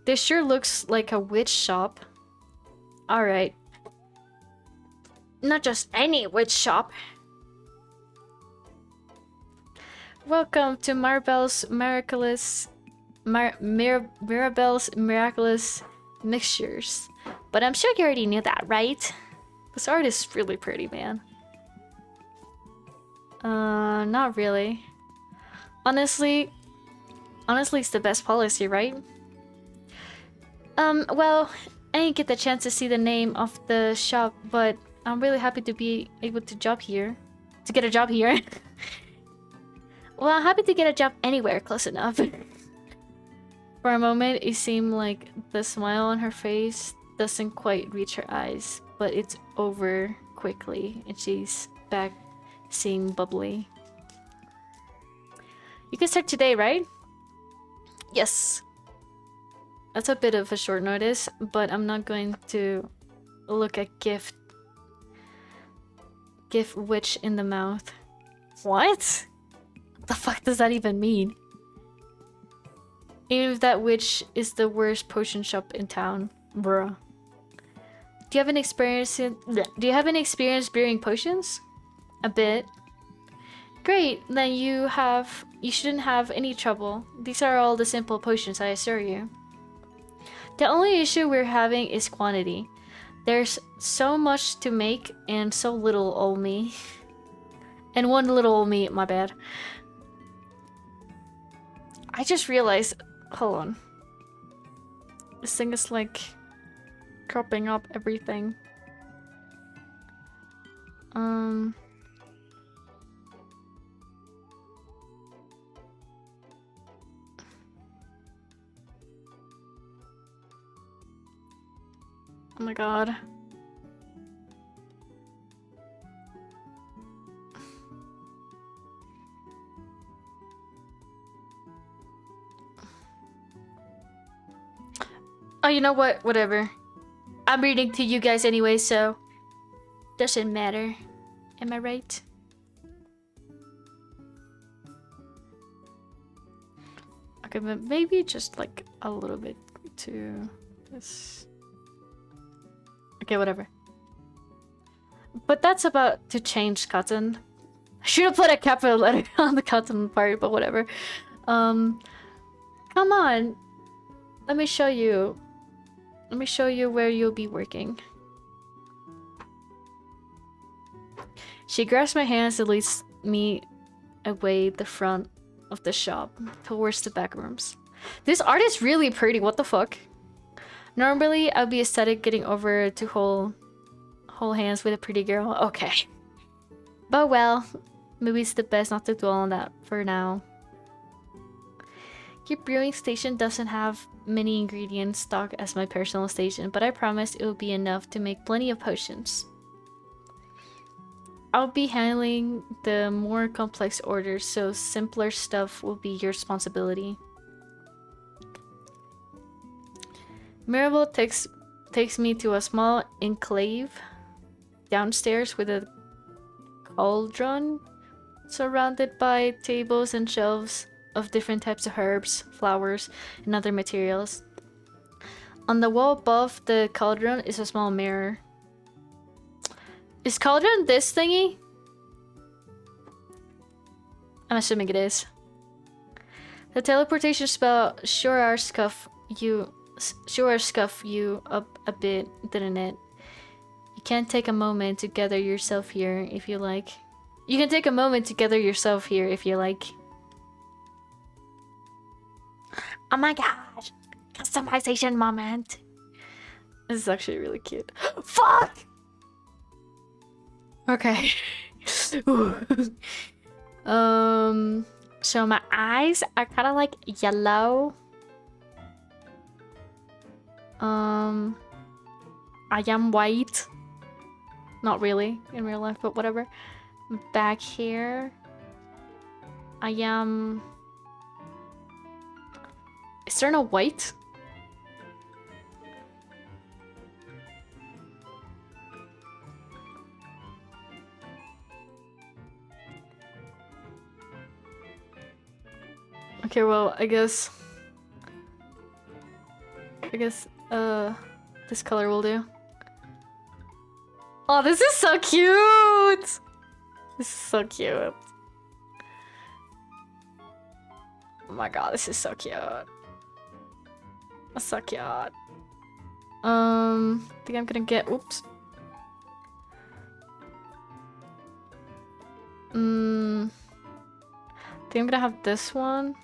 This sure looks like a witch shop. Alright. Not just any witch shop. Welcome to Mirabelle's Miraculous Mixtures. But I'm sure you already knew that, right? This art is really pretty, man. Not really. Honestly, it's the best policy, right? Well, I didn't get the chance to see the name of the shop, but I'm really happy to be able to get a job here. Well, I'm happy to get a job anywhere close enough. For a moment, it seemed like the smile on her face doesn't quite reach her eyes, but it's over quickly, and she's back seeing bubbly. You can start today, right? Yes. That's a bit of a short notice, but I'm not going to look at gift witch in the mouth. What? What the fuck does that even mean? Even if that witch is the worst potion shop in town, bruh. Do you have any experience brewing potions? A bit. Great, then you shouldn't have any trouble. These are all the simple potions, I assure you. The only issue we're having is quantity. There's so much to make and so little old me. And one little old me, my bad. I just realized, hold on. This thing is like cropping up everything. Oh my god. Oh, you know what? Whatever. I'm reading to you guys anyway, so doesn't matter. Am I right? Okay, but maybe just like a little bit to this. Okay, whatever. But that's about to change cotton. I should have put a capital letter on the cotton part, but whatever. Come on. Let me show you. Let me show you where you'll be working. She grabs my hands and leads me away the front of the shop towards the back rooms. This art is really pretty. What the fuck? Normally, I'd be ecstatic getting over to hold hands with a pretty girl. Okay. But well, maybe it's the best not to dwell on that for now. Your brewing station doesn't have many ingredients stocked as my personal station, but I promise it will be enough to make plenty of potions. I'll be handling the more complex orders, so simpler stuff will be your responsibility. Mirabel takes me to a small enclave downstairs with a cauldron surrounded by tables and shelves of different types of herbs, flowers, and other materials. On the wall above the cauldron is a small mirror. Is cauldron this thingy? I'm assuming it is. The teleportation spell sure scuff you up a bit, didn't it? You can take a moment to gather yourself here if you like. You can take a moment to gather yourself here if you like. Oh my gosh! Customization moment! This is actually really cute. Fuck! Okay. So my eyes are kind of like yellow. I am white. Not really in real life, but whatever. Back here, I am. Is there no white? Okay, well, I guess this color will do. Oh, this is so cute! This is so cute. Oh my god, this is so cute. That's so cute. I think I'm gonna get, oops. I think I'm gonna have this one.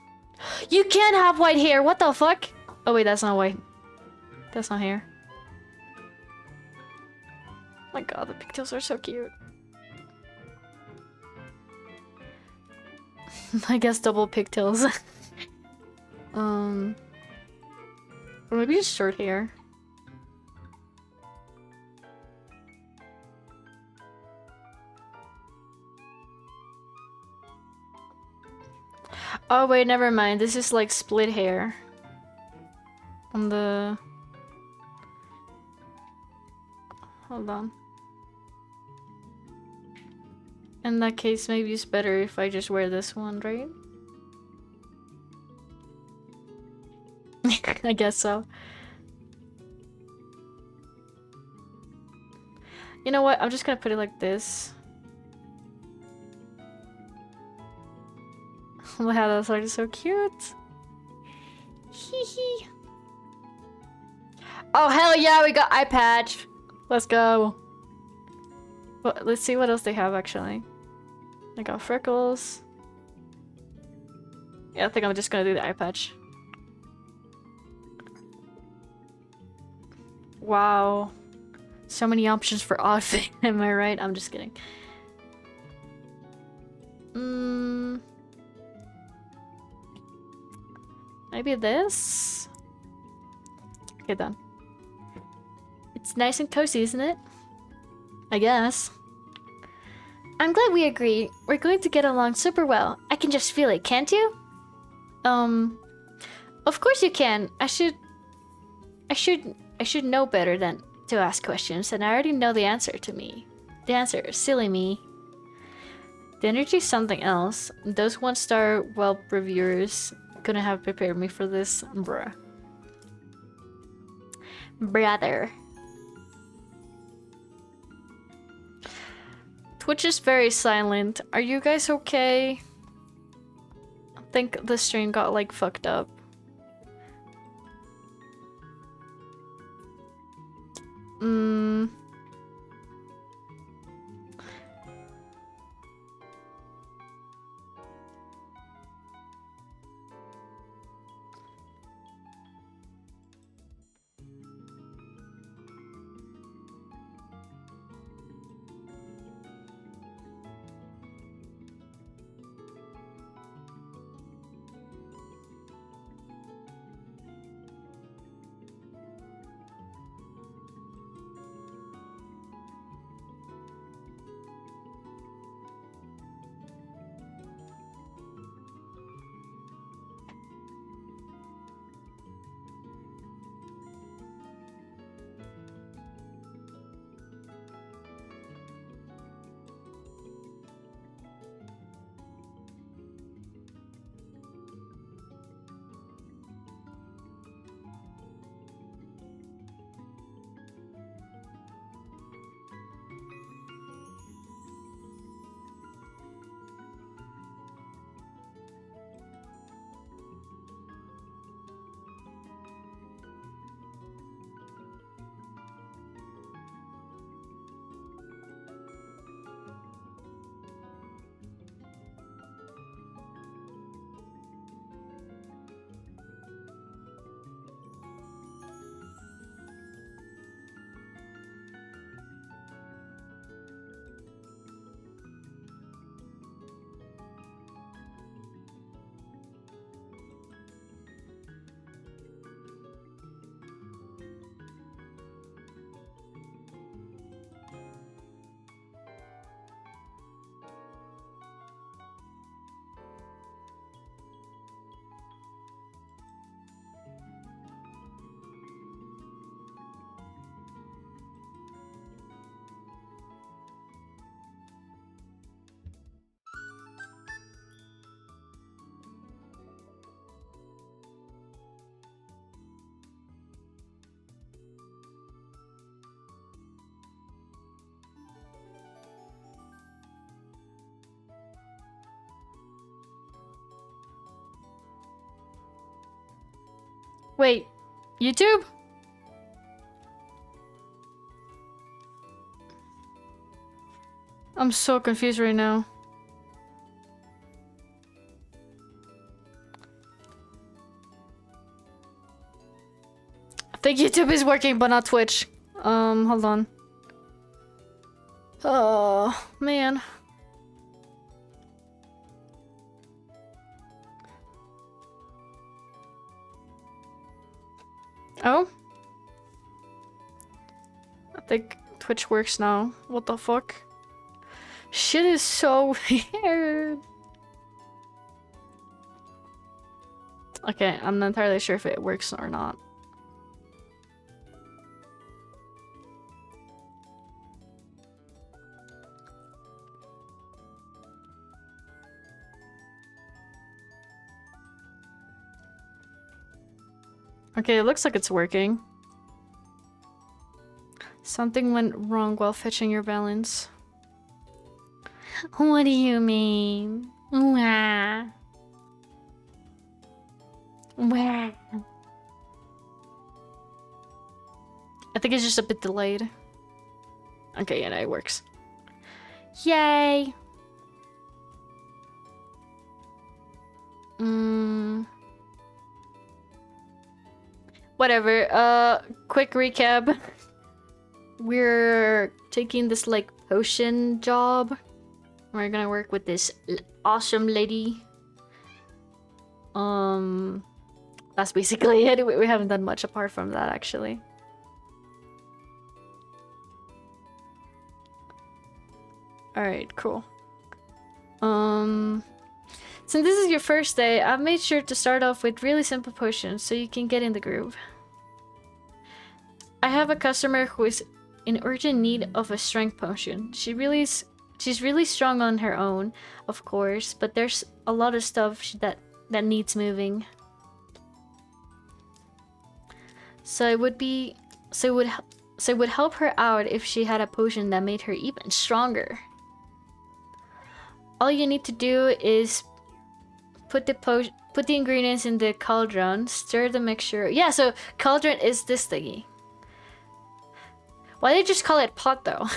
You can't have white hair, what the fuck? Oh wait, that's not white. That's not hair. Oh my god, the pigtails are so cute. I guess double pigtails. Or maybe just short hair. Oh wait, never mind. This is like split hair. On the... Hold on. In that case, maybe it's better if I just wear this one, right? I guess so. You know what? I'm just gonna put it like this. Look how that's like so cute. Hee hee. Oh hell yeah, we got eye patch. Let's go. Well, let's see what else they have actually. I got freckles. Yeah, I think I'm just gonna do the eye patch. Wow. So many options for outfit, am I right? I'm just kidding. Maybe this? Okay, done. It's nice and cozy, isn't it? I guess. I'm glad we agree. We're going to get along super well. I can just feel it, can't you? Of course you can. I should know better than to ask questions, and I already know the answer to me. The answer, silly me. The energy's something else. Those 1-star Whelp reviewers couldn't have prepared me for this, bruh. Brother. Twitch is very silent. Are you guys okay? I think the stream got like fucked up. Wait, YouTube? I'm so confused right now. I think YouTube is working, but not Twitch. Hold on. Oh, man. Oh? I think Twitch works now. What the fuck? Shit is so weird. Okay, I'm not entirely sure if it works or not. Okay, it looks like it's working. Something went wrong while fetching your balance. What do you mean? Wah. Wah. I think it's just a bit delayed. Okay, yeah, no, it works. Yay! Whatever, quick recap. We're taking this, like, potion job. We're gonna work with this awesome lady. That's basically it. We haven't done much apart from that, actually. Alright, cool. Since this is your first day, I've made sure to start off with really simple potions so you can get in the groove. I have a customer who is in urgent need of a strength potion. She's really strong on her own, of course, but there's a lot of stuff that needs moving. So it would help her out if she had a potion that made her even stronger. All you need to do is put the ingredients in the cauldron, stir the mixture. Yeah, so cauldron is this thingy. Why did they just call it pot though?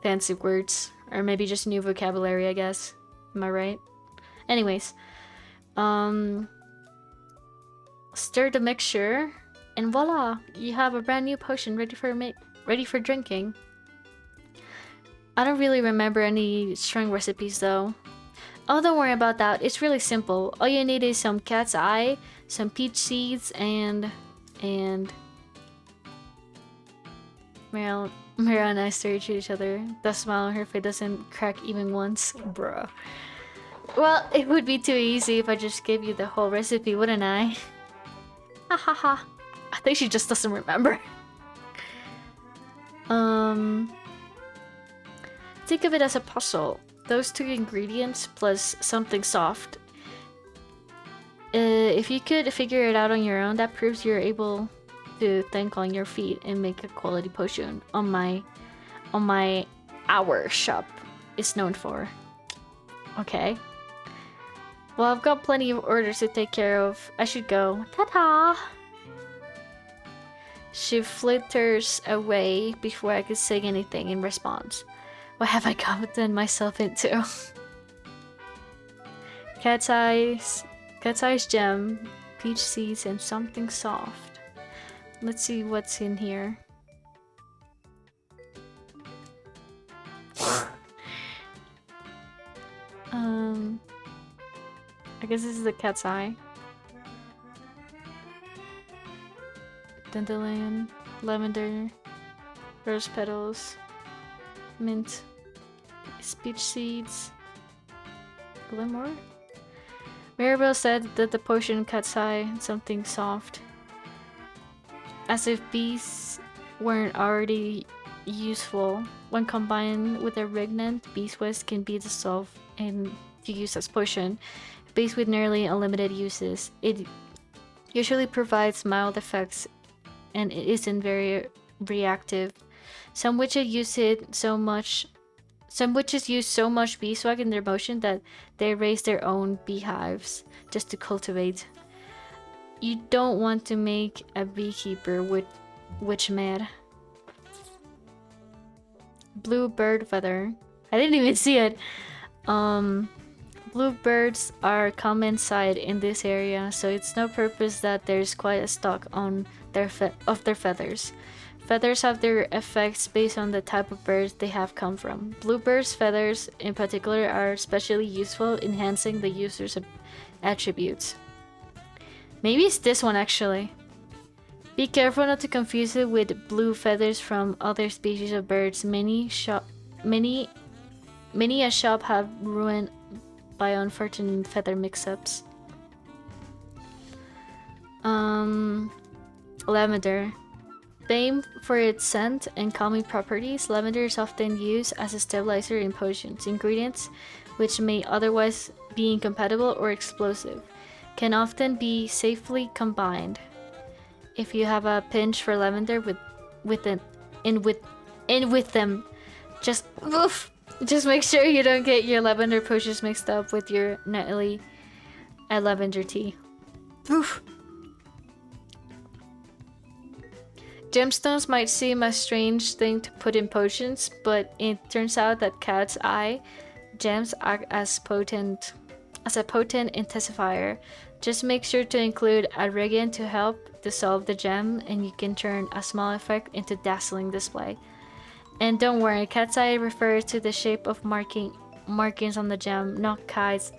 Fancy words, or maybe just new vocabulary, I guess. Am I right? Anyways, stir the mixture, and voila, you have a brand new potion ready for drinking. I don't really remember any strong recipes though. Oh, don't worry about that. It's really simple. All you need is some cat's eye, some peach seeds, and Meryl and I stare at each other. The smile on her face doesn't crack even once. Bruh. Well, it would be too easy if I just gave you the whole recipe, wouldn't I? Ha ha ha. I think she just doesn't remember. Think of it as a puzzle. Those two ingredients plus something soft. If you could figure it out on your own, that proves you're able to think on your feet and make a quality potion on my hour shop is known for. Okay. Well, I've got plenty of orders to take care of. I should go. Ta-ta! She flitters away before I could say anything in response. What have I gotten myself into? Cat's eyes gem, peach seeds, and something soft. Let's see what's in here. I guess this is the cat's eye. Dandelion, lavender, rose petals, mint, peach seeds, glimmer. Mirabelle said that the potion cat's eye something soft. As if bees weren't already useful. When combined with a regnant, beeswax can be dissolved and used as potion. Based with nearly unlimited uses, it usually provides mild effects and it isn't very reactive. Some witches use so much beeswax in their motion that they raise their own beehives just to cultivate. You don't want to make a beekeeper witch mad. Blue bird feather. I didn't even see it. Bluebirds are common sight in this area, so it's no purpose that there's quite a stock on their feathers. Feathers have their effects based on the type of birds they have come from. Bluebirds' feathers in particular are especially useful in enhancing the user's attributes. Maybe it's this one actually. Be careful not to confuse it with blue feathers from other species of birds. Many a shop have ruined by unfortunate feather mix-ups. Lavender. Famed for its scent and calming properties, lavender is often used as a stabilizer in potions. Ingredients which may otherwise be incompatible or explosive can often be safely combined. If you have a pinch for lavender with them, just make sure you don't get your lavender potions mixed up with your nutty lavender tea. Oof. Gemstones might seem a strange thing to put in potions, but it turns out that cat's eye gems act as a potent intensifier. Just make sure to include a regent to help dissolve the gem, and you can turn a small effect into dazzling display. And don't worry, cat's eye refers to the shape of markings on the gem. No cats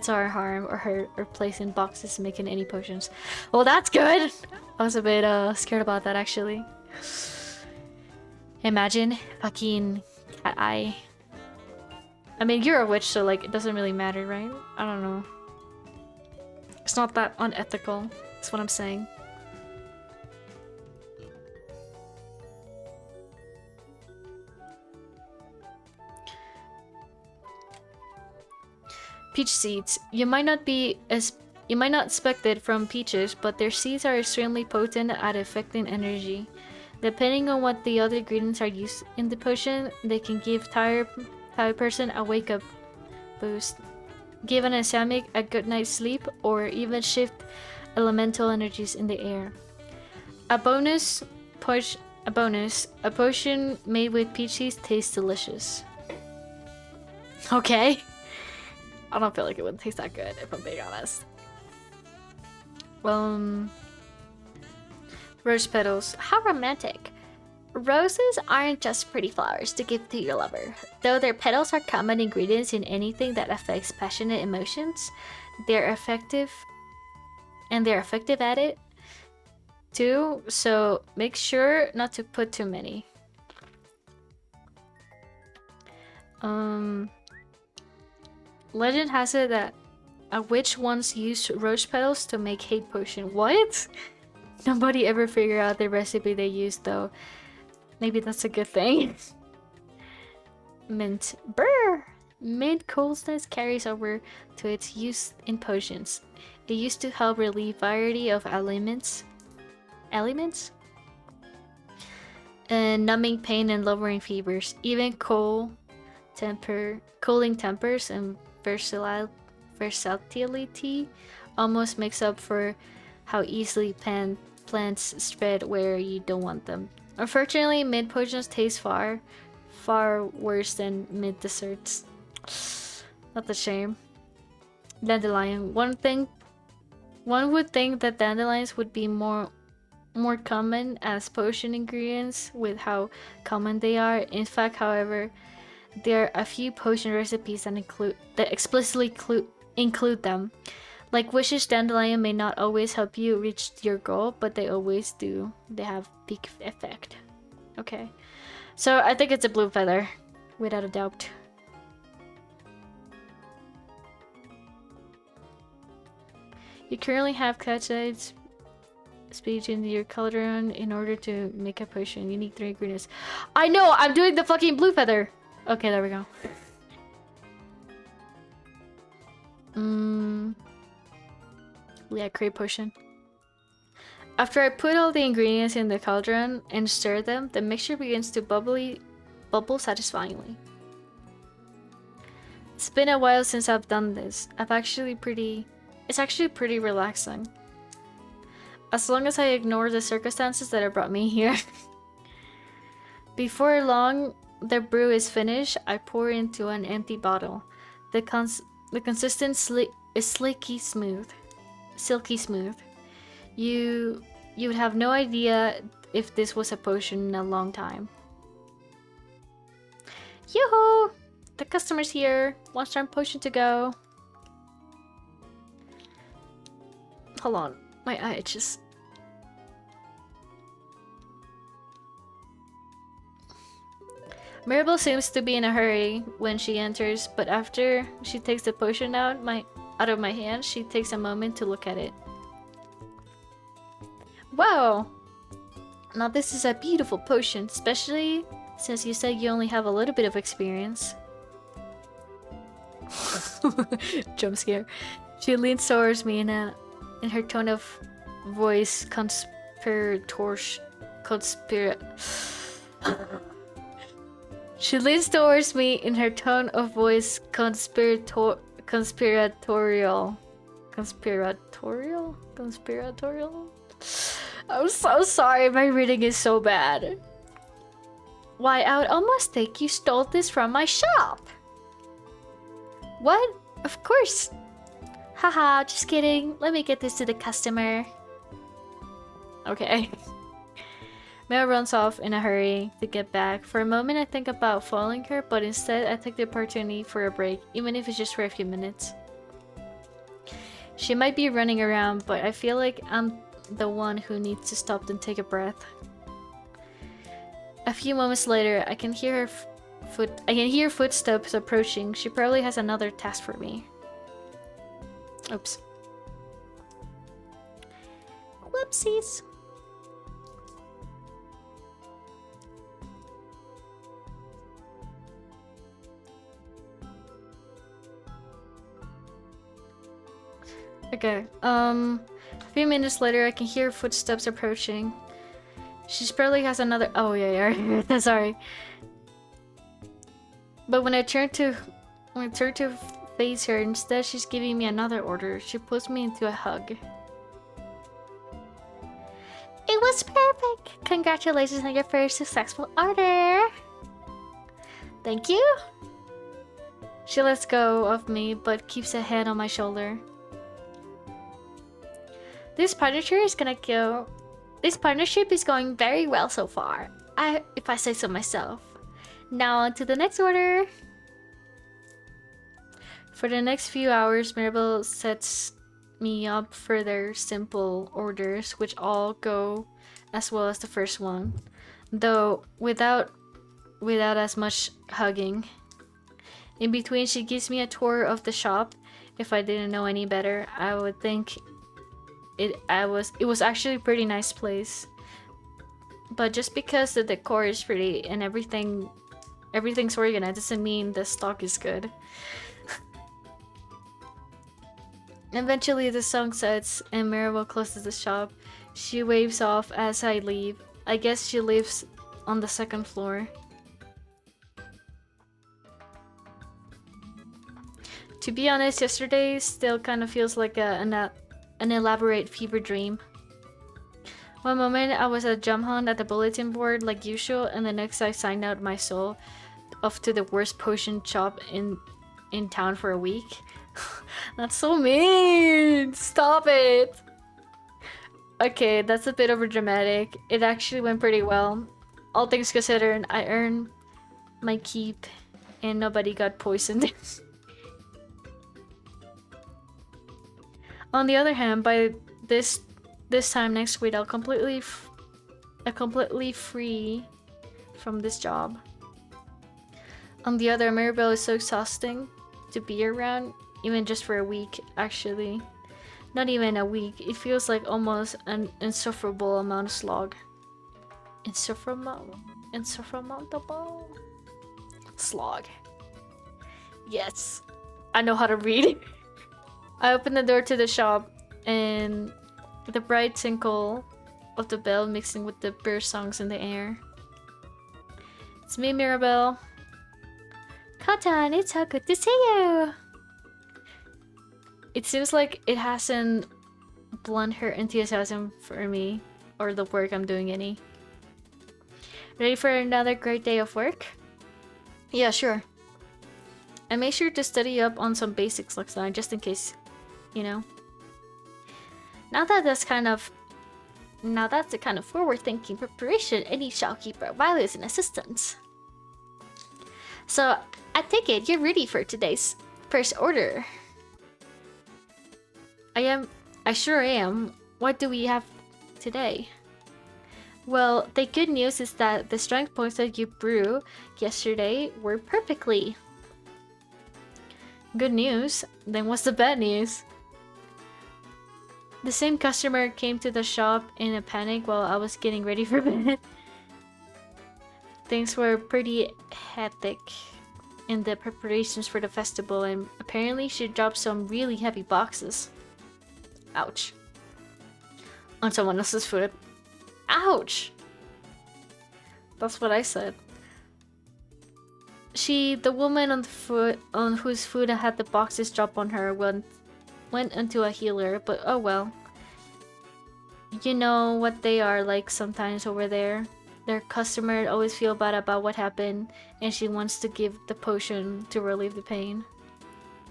are harmed or hurt or placed in boxes making any potions. Well, that's good. I was a bit scared about that actually. Imagine fucking cat eye. I mean, you're a witch, so like it doesn't really matter, right? I don't know. It's not that unethical. That's what I'm saying. Peach seeds. You might not expect it from peaches, but their seeds are extremely potent at affecting energy. Depending on what the other ingredients are used in the potion, they can give tired person a wake-up boost, give an insomniac a good night's sleep, or even shift elemental energies in the air. A potion made with peach seeds tastes delicious. Okay. I don't feel like it would taste that good, if I'm being honest. Rose petals. How romantic. Roses aren't just pretty flowers to give to your lover. Though their petals are common ingredients in anything that affects passionate emotions, they're effective at it too, so make sure not to put too many. Legend has it that a witch once used rose petals to make hate potion. What? Nobody ever figured out the recipe they used though. Maybe that's a good thing. Mint. Brr! Mint coldness carries over to its use in potions. It used to help relieve variety of ailments. And numbing pain and lowering fevers. Even cooling tempers and versatility almost makes up for how easily plants spread where you don't want them. Unfortunately, mint potions taste far worse than mint desserts. That's a shame. Dandelion. One would think that dandelions would be more common as potion ingredients with how common they are. In fact, however, there are a few potion recipes that explicitly include them. Like wishes, dandelion may not always help you reach your goal, but they always do. They have peak effect. Okay. So I think it's a blue feather, without a doubt. You currently have cat's eye speech in your cauldron. In order to make a potion, you need 3 ingredients. I know! I'm doing the fucking blue feather! Okay, there we go. Yeah, create potion. After I put all the ingredients in the cauldron and stir them, the mixture begins to bubble satisfyingly. It's been a while since I've done this. It's actually pretty relaxing. As long as I ignore the circumstances that have brought me here. Before long, the brew is finished. I pour into an empty bottle. The consistency is silky smooth. You would have no idea if this was a potion in a long time. Yoo-hoo! The customer's here. Lunchtime potion to go. Hold on, my eye itches. Mirabelle seems to be in a hurry when she enters, but after she takes the potion out of my hand, she takes a moment to look at it. Wow! Now this is a beautiful potion, especially since you said you only have a little bit of experience. Jump scare. She leans towards me in her tone of voice She leans towards me in her tone of voice conspiratorial. I'm so sorry, my reading is so bad. Why, I would almost think you stole this from my shop. What? Of course. Haha, just kidding. Let me get this to the customer. Okay. Mel runs off in a hurry to get back. For a moment I think about following her, but instead I take the opportunity for a break, even if it's just for a few minutes. She might be running around, but I feel like I'm the one who needs to stop and take a breath. A few moments later, I can hear footsteps approaching. She probably has another task for me. Oops. Whoopsies. Okay, a few minutes later I can hear footsteps approaching. She probably has another— oh yeah, sorry. But when I turn to face her, instead she's giving me another order. She pulls me into a hug. It was perfect! Congratulations on your first successful order! Thank you! She lets go of me, but keeps a hand on my shoulder. This partnership is going very well so far, if I say so myself. Now on to the next order. For the next few hours, Mirabelle sets me up for their simple orders, which all go as well as the first one, though without as much hugging. In between, she gives me a tour of the shop. If I didn't know any better, I would think it was actually a pretty nice place. But just because the decor is pretty and everything's organized doesn't mean the stock is good. Eventually the song sets and Mirabelle closes the shop. She waves off as I leave. I guess she lives on the second floor. To be honest, yesterday still kind of feels like an elaborate fever dream. One moment I was at jump hunt at the bulletin board like usual, and the next I signed out my soul off to the worst potion shop in town for a week. That's so mean! Stop it! Okay, that's a bit over dramatic. It actually went pretty well. All things considered, I earned my keep and nobody got poisoned. On the other hand, by this time next week, I'll completely free from this job. On the other, Mirabelle is so exhausting to be around, even just for a week, actually. Not even a week. It feels like almost an insufferable amount of slog. Insufferable slog. Yes, I know how to read. I open the door to the shop, and the bright tinkle of the bell mixing with the bird songs in the air. It's me, Mirabelle. Cotton, it's so good to see you! It seems like it hasn't blunted her enthusiasm for me, or the work I'm doing any. Ready for another great day of work? Yeah, sure. And make sure to study up on some basics next time, just in case, you know. Now that's the kind of forward-thinking preparation any shopkeeper values an assistant. So, I take it you're ready for today's first order. I sure am. What do we have today? Well, the good news is that the strength points that you brewed yesterday worked perfectly. Good news? Then what's the bad news? The same customer came to the shop in a panic while I was getting ready for bed. Things were pretty hectic. in the preparations for the festival, and apparently she dropped some really heavy boxes. Ouch. On someone else's food. Ouch! That's what I said. The woman on whose food I had the boxes drop on her went into a healer, but oh well. You know what they are like sometimes over there. Their customer always feel bad about what happened, and she wants to give the potion to relieve the pain.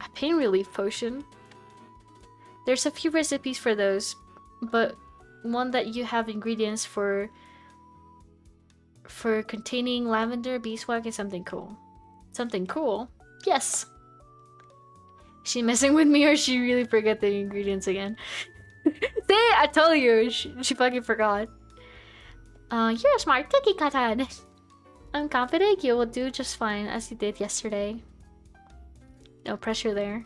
A pain relief potion? There's a few recipes for those, but one that you have ingredients for containing lavender beeswax is something cool. Something cool? Yes! Is she messing with me or she really forget the ingredients again? See, I told you, she fucking forgot. You're a smart cookie, Katan. I'm confident you will do just fine as you did yesterday. No pressure there.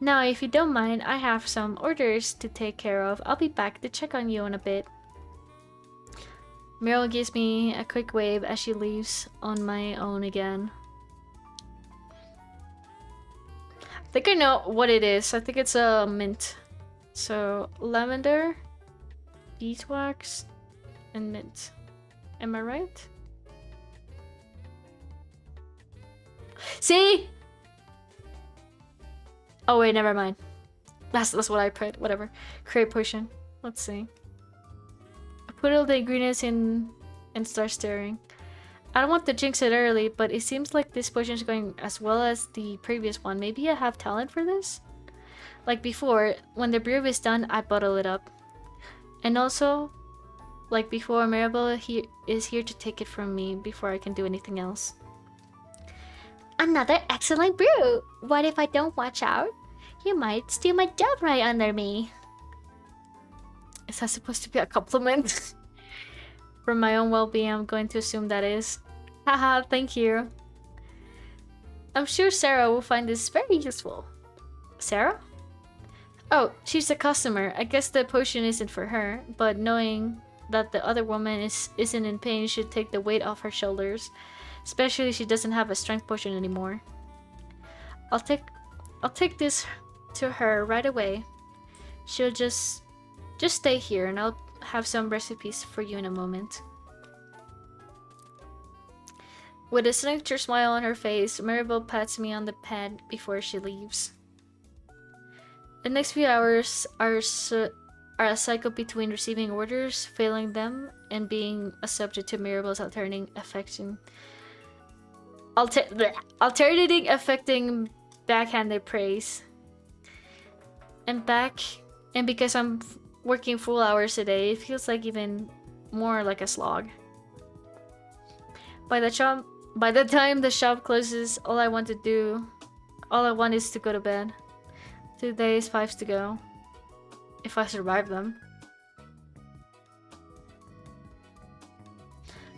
Now, if you don't mind, I have some orders to take care of. I'll be back to check on you in a bit. Meryl gives me a quick wave as she leaves on my own again. I think I know what it is. I think it's a mint. So, lavender, beeswax, and mint. Am I right? See? Oh wait, never mind. That's what I put. Whatever. Create potion. Let's see. I put all the ingredients in and start stirring. I don't want to jinx it early, but it seems like this potion is going as well as the previous one. Maybe I have talent for this? Like before, when the brew is done, I bottle it up. And also, like before, Maribel is here to take it from me before I can do anything else. Another excellent brew! What if I don't watch out? You might steal my job right under me. Is that supposed to be a compliment? For my own well-being, I'm going to assume that is. Haha, thank you. I'm sure Sarah will find this very useful. Sarah? Oh, she's a customer. I guess the potion isn't for her, but knowing that the other woman isn't in pain should take the weight off her shoulders. Especially she doesn't have a strength potion anymore. I'll take this to her right away. She'll just stay here and I'll have some recipes for you in a moment. With a signature smile on her face, Maribel pats me on the head before she leaves. The next few hours are a cycle between receiving orders, failing them, and being a subject to Maribel's alternating affecting backhanded praise. And because I'm working full hours a day, it feels like even more like a slog. By the time the shop closes, all I want is to go to bed. 2 days, 5 to go. If I survive them.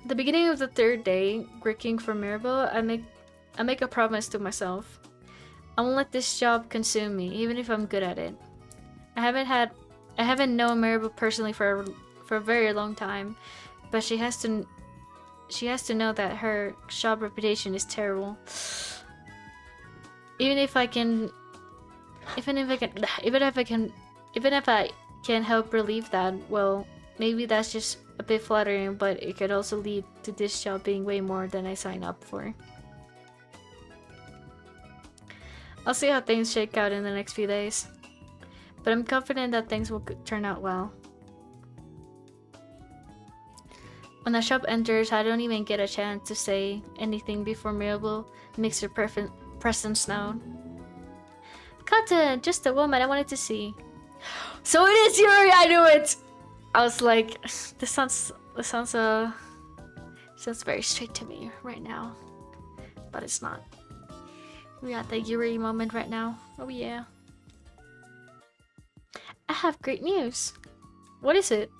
At the beginning of the 3rd day, working for Maribel, I make a promise to myself. I won't let this job consume me, even if I'm good at it. I haven't known Maribel personally for a very long time, but she has to know that her shop reputation is terrible. Even if I can help relieve that, well, maybe that's just a bit flattering, but it could also lead to this job being way more than I signed up for. I'll see how things shake out in the next few days, but I'm confident that things will turn out well. When the shop enters, I don't even get a chance to say anything before Maribel makes her presence known. Cotton, just a woman I wanted to see. So it is Yuri, I knew it! I was like, this sounds very straight to me right now. But it's not. We got the Yuri moment right now. Oh yeah. I have great news. What is it?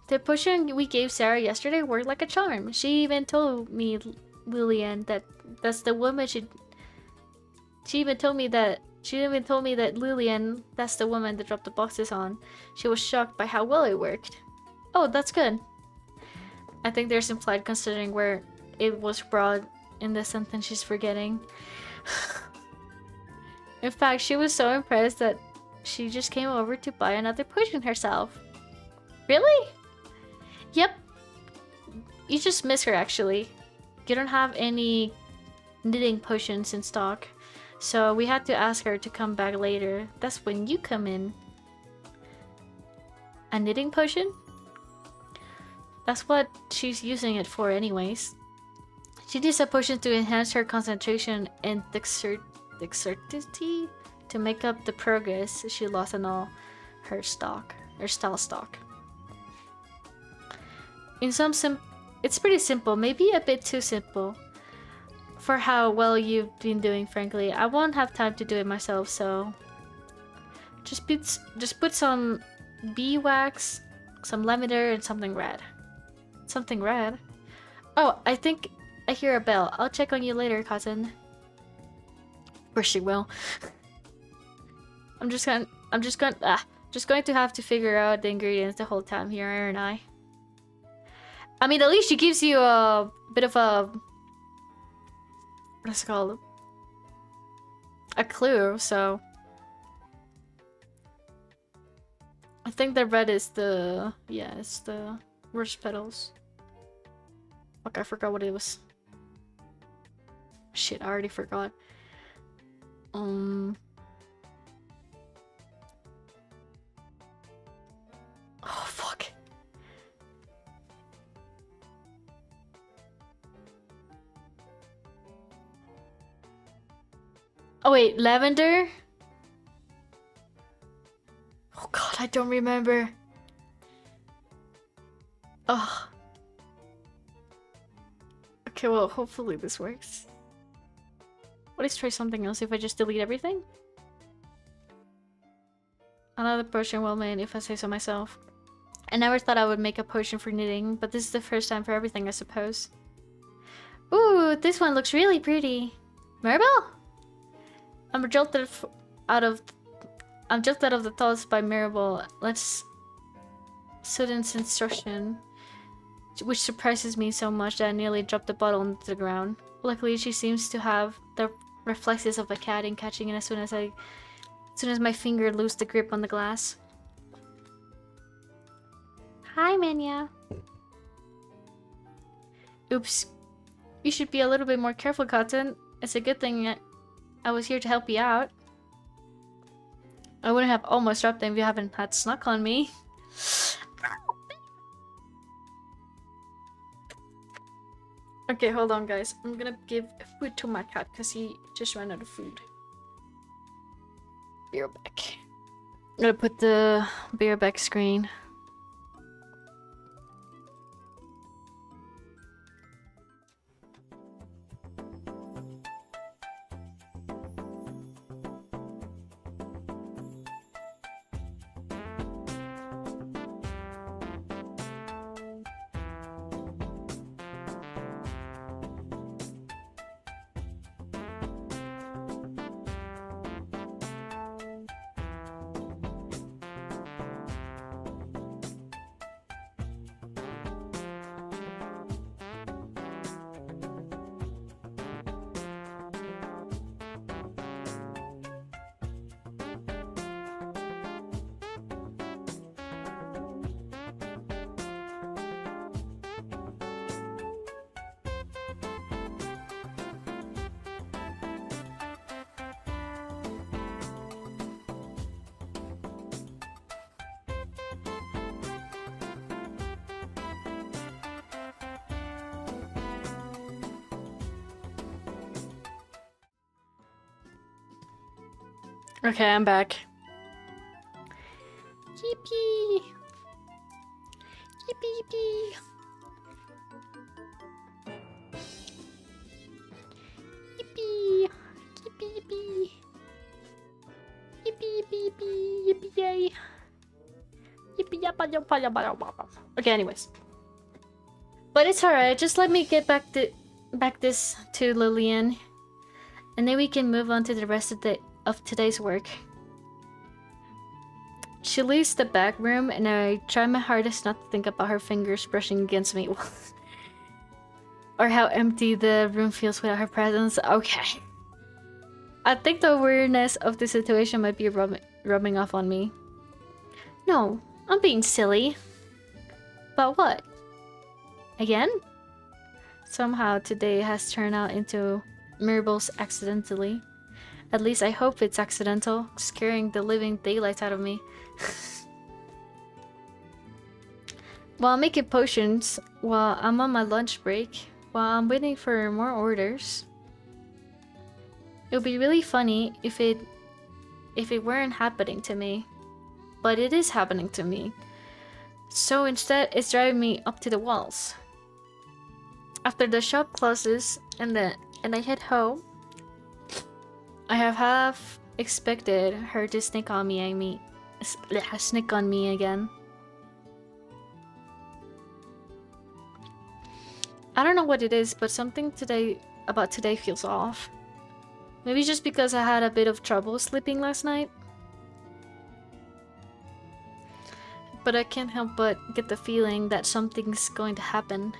The potion we gave Sarah yesterday worked like a charm. She even told me, Lillian, that's the woman she even told me that Lillian, that's the woman that dropped the boxes on. She was shocked by how well it worked. Oh, that's good. I think there's implied considering where it was brought in the sentence she's forgetting. In fact, she was so impressed that she just came over to buy another potion herself. Really? Yep. You just miss her, actually. You don't have any knitting potions in stock, so we had to ask her to come back later. That's when you come in. A knitting potion? That's what she's using it for anyways. She needs a potion to enhance her concentration and dexterity to make up the progress she lost in all her stock, or style stock. In some it's pretty simple, maybe a bit too simple for how well you've been doing, frankly. I won't have time to do it myself, so just put some beeswax, some lavender, and something red. Something red? Oh, I think I hear a bell. I'll check on you later, cousin. Of course she will. I'm just going to have to figure out the ingredients the whole time here, aren't I? I mean, at least she gives you a bit of a... what's it called? A clue, so... I think the red is the... yeah, it's the rose petals. Fuck, I forgot what it was. Shit, I already forgot. Oh, fuck. Oh wait, lavender? Oh god, I don't remember. Oh. Okay, well, hopefully this works. Let's try something else if I just delete everything. Another potion well made, if I say so myself. I never thought I would make a potion for knitting, but this is the first time for everything, I suppose. Ooh, this one looks really pretty. Marble? I'm jolted out of the thoughts by Marble. Let's Sudan's instruction, which surprises me so much that I nearly dropped the bottle onto the ground. Luckily, she seems to have the reflexes of a cat in catching it as soon as my finger loosed the grip on the glass. Hi, Menya. Oops. You should be a little bit more careful, Cotton. It's a good thing I was here to help you out. I wouldn't have almost dropped them if you haven't had snuck on me. Okay, hold on, guys. I'm gonna give food to my cat because he just ran out of food. Be right back. I'm gonna put the beer back screen. Okay, I'm back. Yippee! Yippee yippee! Yippee! Yippee yippee! Yippee yippee yippee! Yippee yay! Yippee yappa yappa yappa yappa. Okay, anyways. But it's alright, just let me get back this to Lillian. And then we can move on to the rest of today's work. She leaves the back room and I try my hardest not to think about her fingers brushing against me. Or how empty the room feels without her presence. Okay. I think the weirdness of the situation might be rubbing off on me. No, I'm being silly. But what? Again? Somehow today has turned out into Mirabel's accidentally. At least I hope it's accidental, scaring the living daylights out of me. While making potions, while I'm on my lunch break, while I'm waiting for more orders. It would be really funny if it weren't happening to me. But it is happening to me. So instead, it's driving me up to the walls. After the shop closes and I head home, I have half expected her to sneak on me again. I don't know what it is, but something about today feels off. Maybe just because I had a bit of trouble sleeping last night. But I can't help but get the feeling that something's going to happen.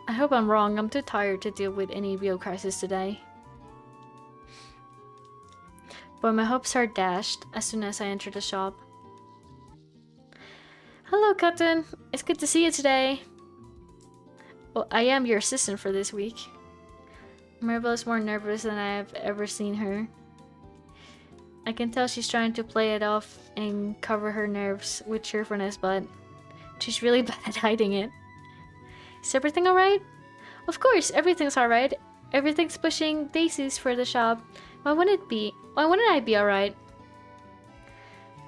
I hope I'm wrong. I'm too tired to deal with any real crisis today. But my hopes are dashed as soon as I enter the shop. Hello, Cotton. It's good to see you today. Well, I am your assistant for this week. Mirabel is more nervous than I have ever seen her. I can tell she's trying to play it off and cover her nerves with cheerfulness, but she's really bad at hiding it. Is everything alright? Of course, everything's alright. Everything's pushing daisies for the shop. Why wouldn't it be? Why wouldn't I be alright?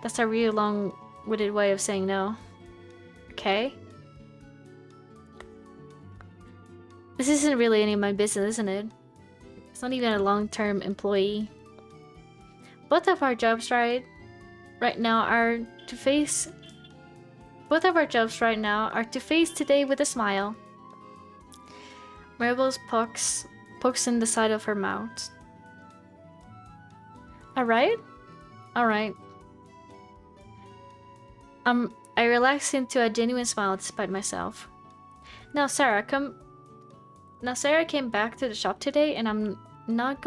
That's a really long-winded way of saying no. Okay. This isn't really any of my business, isn't it? It's not even a long-term employee. Both of our jobs right now are to face today with a smile. Maribel's pokes in the side of her mouth. Alright? Alright. I relax into a genuine smile despite myself. Now Sarah came back to the shop today and I'm not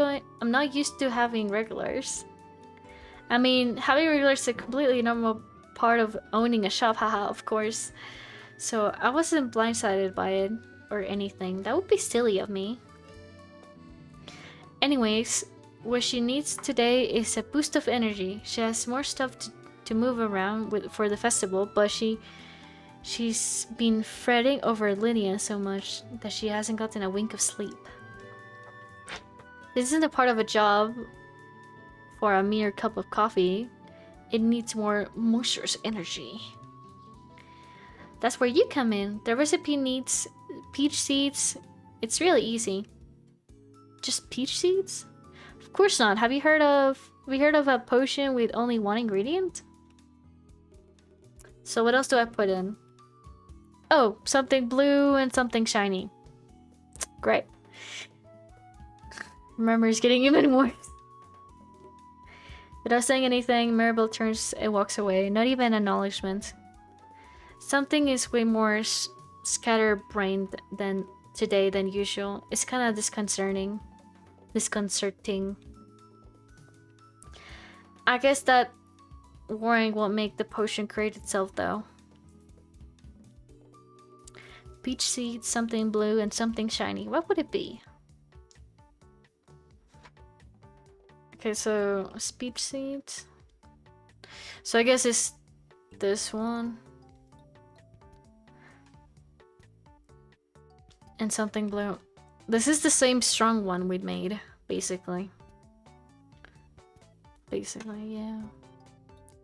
used to having regulars. I mean, having regulars is a completely normal part of owning a shop, haha, of course. So I wasn't blindsided by it or anything. That would be silly of me. Anyways, what she needs today is a boost of energy. She has more stuff to move around for the festival, but she's been fretting over Lydia so much that she hasn't gotten a wink of sleep. This isn't a part of a job for a mere cup of coffee. It needs more moisturous energy. That's where you come in. The recipe needs peach seeds. It's really easy. Just peach seeds? Of course not. Have you heard of a potion with only one ingredient? So what else do I put in? Oh, something blue and something shiny. Great. Remember, it's getting even worse. Without saying anything, Maribel turns and walks away. Not even acknowledgement. Something is way more scatterbrained today than usual. It's kind of disconcerting. I guess that worrying won't make the potion create itself, though. Peach seeds, something blue, and something shiny. What would it be? Okay, so peach seeds. So I guess it's this one. And something blue. This is the same strong one we'd made, basically. Basically, yeah.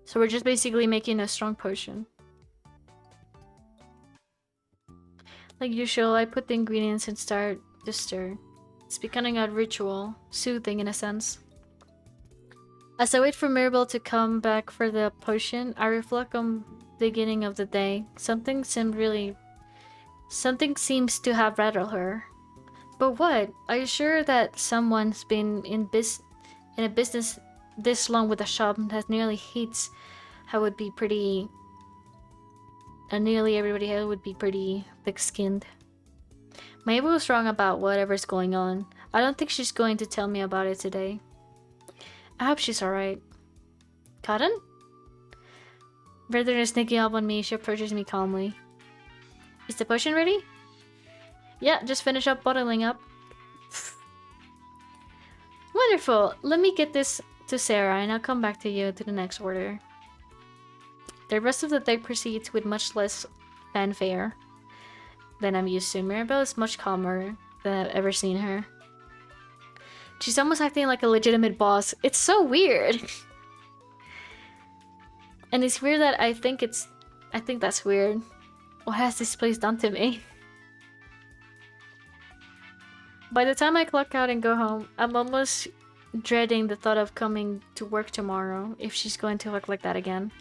So we're just basically making a strong potion. Like usual, I put the ingredients and start to stir. It's becoming a ritual, soothing in a sense. As I wait for Mirabel to come back for the potion, I reflect on the beginning of the day. Something seems to have rattled her. But what? Are you sure that someone's been in a business this long with a shop that nearly hates how it would be pretty... And nearly everybody here would be pretty thick-skinned. Mabel was wrong about whatever's going on. I don't think she's going to tell me about it today. I hope she's alright. Cotton? Rather than sneaking up on me, she approaches me calmly. Is the potion ready? Yeah, just finish up bottling up. Wonderful! Let me get this to Sarah and I'll come back to you to the next order. The rest of the day proceeds with much less fanfare than I'm used to. Mirabelle is much calmer than I've ever seen her. She's almost acting like a legitimate boss. It's so weird. And it's weird that I think that's weird. What has this place done to me? By the time I clock out and go home, I'm almost dreading the thought of coming to work tomorrow if she's going to look like that again.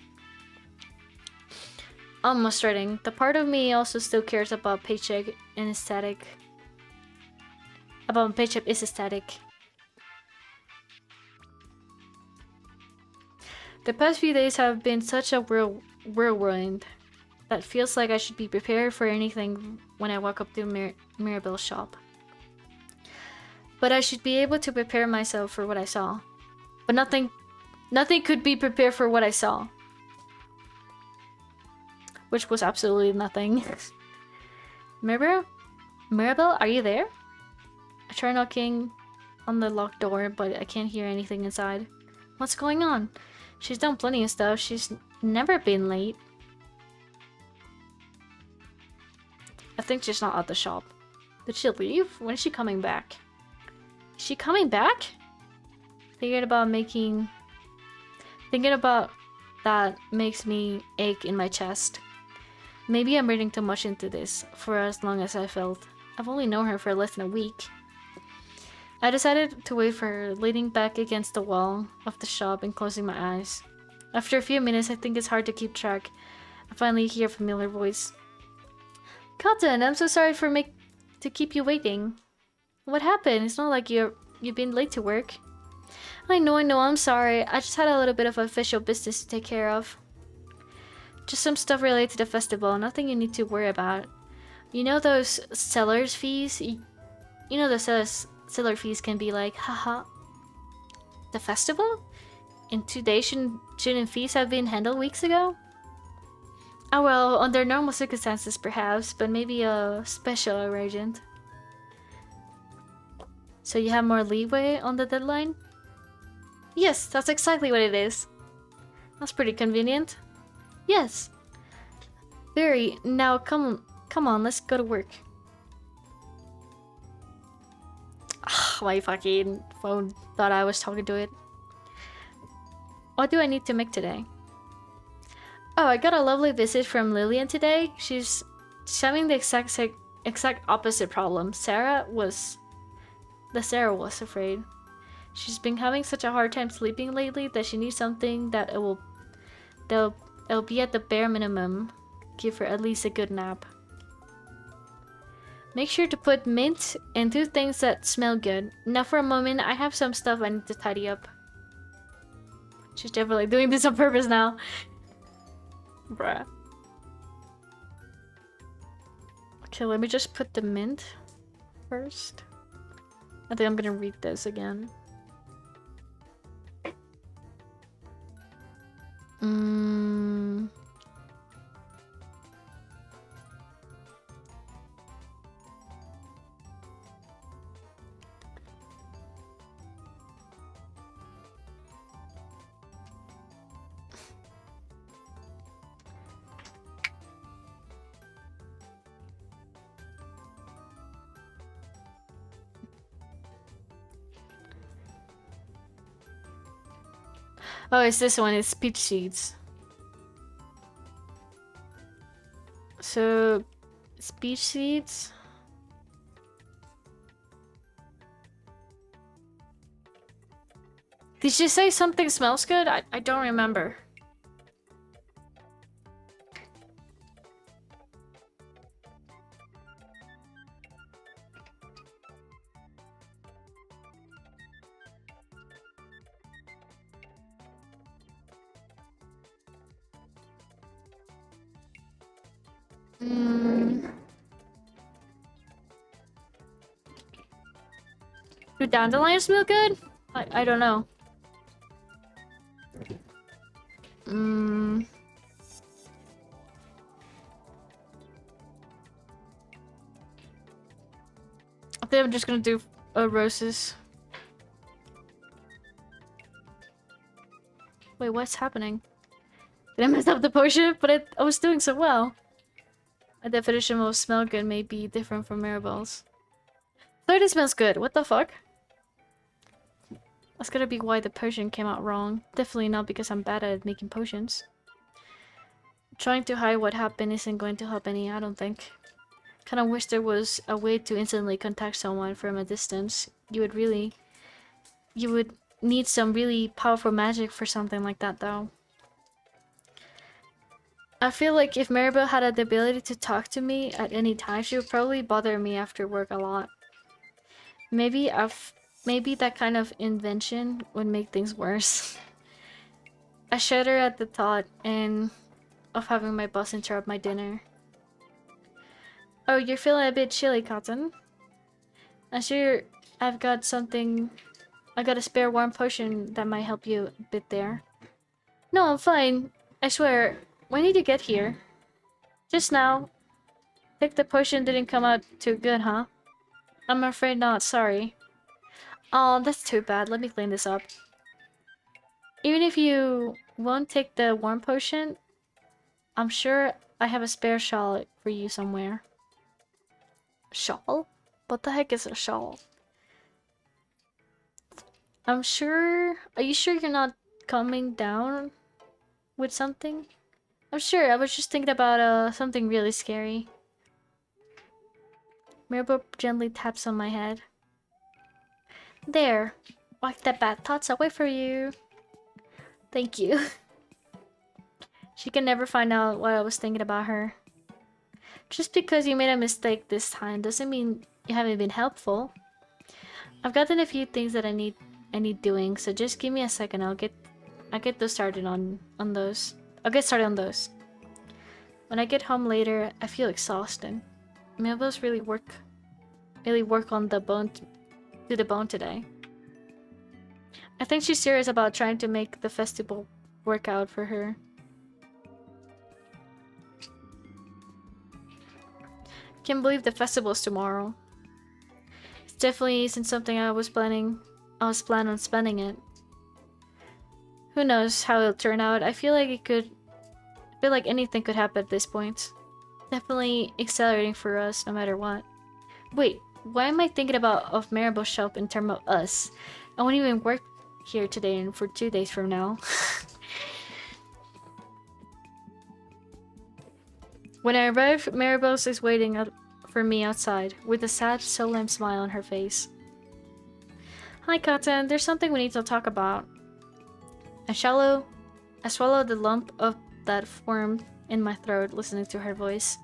Almost dreading. The part of me also still cares about paycheck and aesthetic. About paycheck is aesthetic. The past few days have been such a whirlwind that feels like I should be prepared for anything when I walk up to Mirabelle's shop. But I should be able to prepare myself for what I saw. But nothing could be prepared for what I saw. Which was absolutely nothing. Mirabelle, are you there? I try knocking on the locked door, but I can't hear anything inside. What's going on? She's done plenty of stuff. She's never been late. I think she's not at the shop. Did she leave? When is she coming back? Is she coming back? Thinking about that makes me ache in my chest. Maybe I'm reading too much into this for as long as I felt. I've only known her for less than a week. I decided to wait for her, leaning back against the wall of the shop and closing my eyes. After a few minutes, I think it's hard to keep track. I finally hear a familiar voice. Cotton, I'm so sorry to keep you waiting. What happened? It's not like you've been late to work. I know, I'm sorry. I just had a little bit of official business to take care of. Just some stuff related to the festival, nothing you need to worry about. You know those seller's fees? You know the seller fees can be like, haha. The festival? In 2 days, shouldn't fees have been handled weeks ago? Oh well, under normal circumstances perhaps, but maybe a special arrangement. So you have more leeway on the deadline? Yes, that's exactly what it is. That's pretty convenient. Yes. Very. Now come on, let's go to work. My fucking phone thought I was talking to it. What do I need to make today? Oh, I got a lovely visit from Lillian today. She's having the exact opposite problem. Sarah was afraid. She's been having such a hard time sleeping lately that she needs something that'll be at the bare minimum. Give her at least a good nap. Make sure to put mint and do things that smell good. Now for a moment, I have some stuff I need to tidy up. She's definitely doing this on purpose now. Bruh. Okay, let me just put the mint first. I think I'm gonna read this again. Oh, it's this one. It's peach seeds. So, it's peach seeds. Did she say something smells good? I don't remember. Do dandelions smell good? I don't know. I think I'm just gonna do roses. Wait, what's happening? Did I mess up the potion? But I was doing so well. A definition of smell good may be different from Mirabelle's. 30 smells good. What the fuck? That's gotta be why the potion came out wrong. Definitely not because I'm bad at making potions. Trying to hide what happened isn't going to help any, I don't think. Kinda wish there was a way to instantly contact someone from a distance. You would need some really powerful magic for something like that though. I feel like if Maribel had the ability to talk to me at any time, she would probably bother me after work a lot. Maybe that kind of invention would make things worse. I shudder at the thought of having my boss interrupt my dinner. Oh, you're feeling a bit chilly, Cotton. I'm sure I got a spare warm potion that might help you a bit there. No, I'm fine. I swear. When did you get here? Just now. Think the potion didn't come out too good, huh? I'm afraid not, sorry. Oh, that's too bad. Let me clean this up. Even if you won't take the warm potion, I'm sure I have a spare shawl for you somewhere. Shawl? What the heck is a shawl? Are you sure you're not coming down with something? I'm sure, I was just thinking about something really scary. Mirabel gently taps on my head. There, wipe the bad thoughts away for you. Thank you. She can never find out what I was thinking about her. Just because you made a mistake this time doesn't mean you haven't been helpful. I've gotten a few things that I need doing, so just give me a second. I'll get those started on those. I'll get started on those. When I get home later, I feel exhausted. Mirabel's really work on the bone to the bone today. I think she's serious about trying to make the festival work out for her. Can't believe the festival's tomorrow. It definitely isn't something I was planning on spending it. Who knows how it'll turn out? I feel like anything could happen at this point. Definitely accelerating for us no matter what. Wait, why am I thinking of Maribel's shop in terms of us? I won't even work here today and for 2 days from now. When I arrive, Maribel is waiting for me outside with a sad, solemn smile on her face. Hi, Cotton. There's something we need to talk about. I swallowed the lump of that formed in my throat, listening to her voice.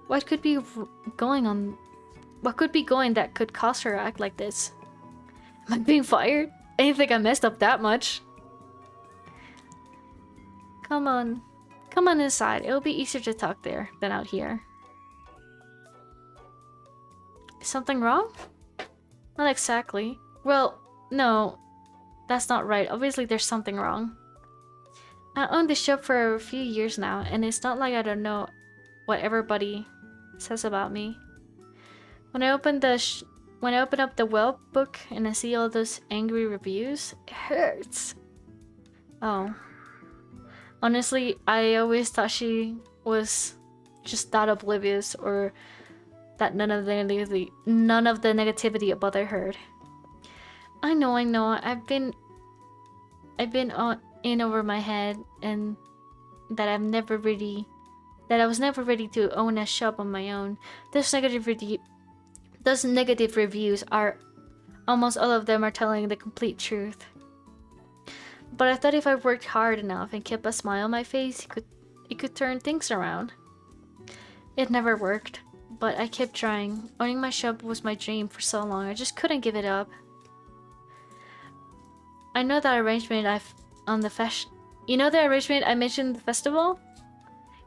What could be going that could cause her to act like this? Am I being fired? I didn't think I messed up that much. Come on inside. It'll be easier to talk there than out here. Is something wrong? Not exactly. Well, no. That's not right. Obviously there's something wrong. I own this shop for a few years now, and it's not like I don't know what everybody says about me. When I open up the web book and I see all those angry reviews, it hurts. Oh. Honestly, I always thought she was just that oblivious, or that none of the negativity bothered her. I know. I've been in over my head, and that I was never ready to own a shop on my own. Those negative reviews are almost all of them are telling the complete truth. But I thought if I worked hard enough and kept a smile on my face, it could turn things around. It never worked, but I kept trying. Owning my shop was my dream for so long. I just couldn't give it up. I know that arrangement You know the arrangement I mentioned in the festival?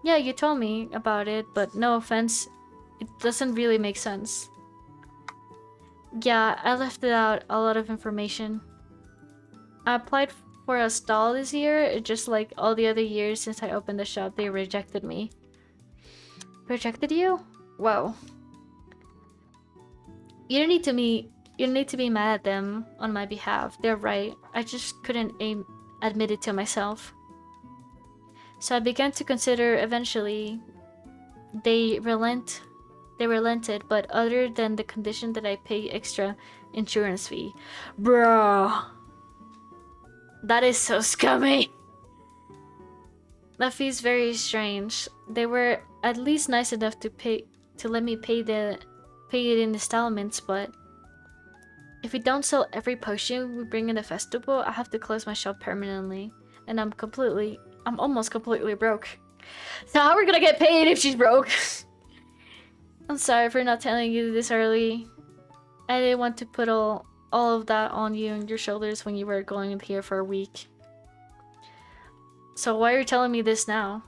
Yeah, you told me about it, but no offense, it doesn't really make sense. Yeah, I left out a lot of information. I applied for a stall this year, just like all the other years since I opened the shop, they rejected me. Rejected you? Whoa. You don't need to be mad at them on my behalf. They're right. I just couldn't admit it to myself. So I began to consider eventually. They relented, but other than the condition that I pay extra insurance fee. Bro. That is so scummy. That fee's very strange. They were at least nice enough to let me pay it in installments, but if we don't sell every potion we bring in the festival, I have to close my shop permanently. And I'm almost completely broke. So how are we gonna get paid if she's broke? I'm sorry for not telling you this early. I didn't want to put all of that on you and your shoulders when you were going here for a week. So why are you telling me this now?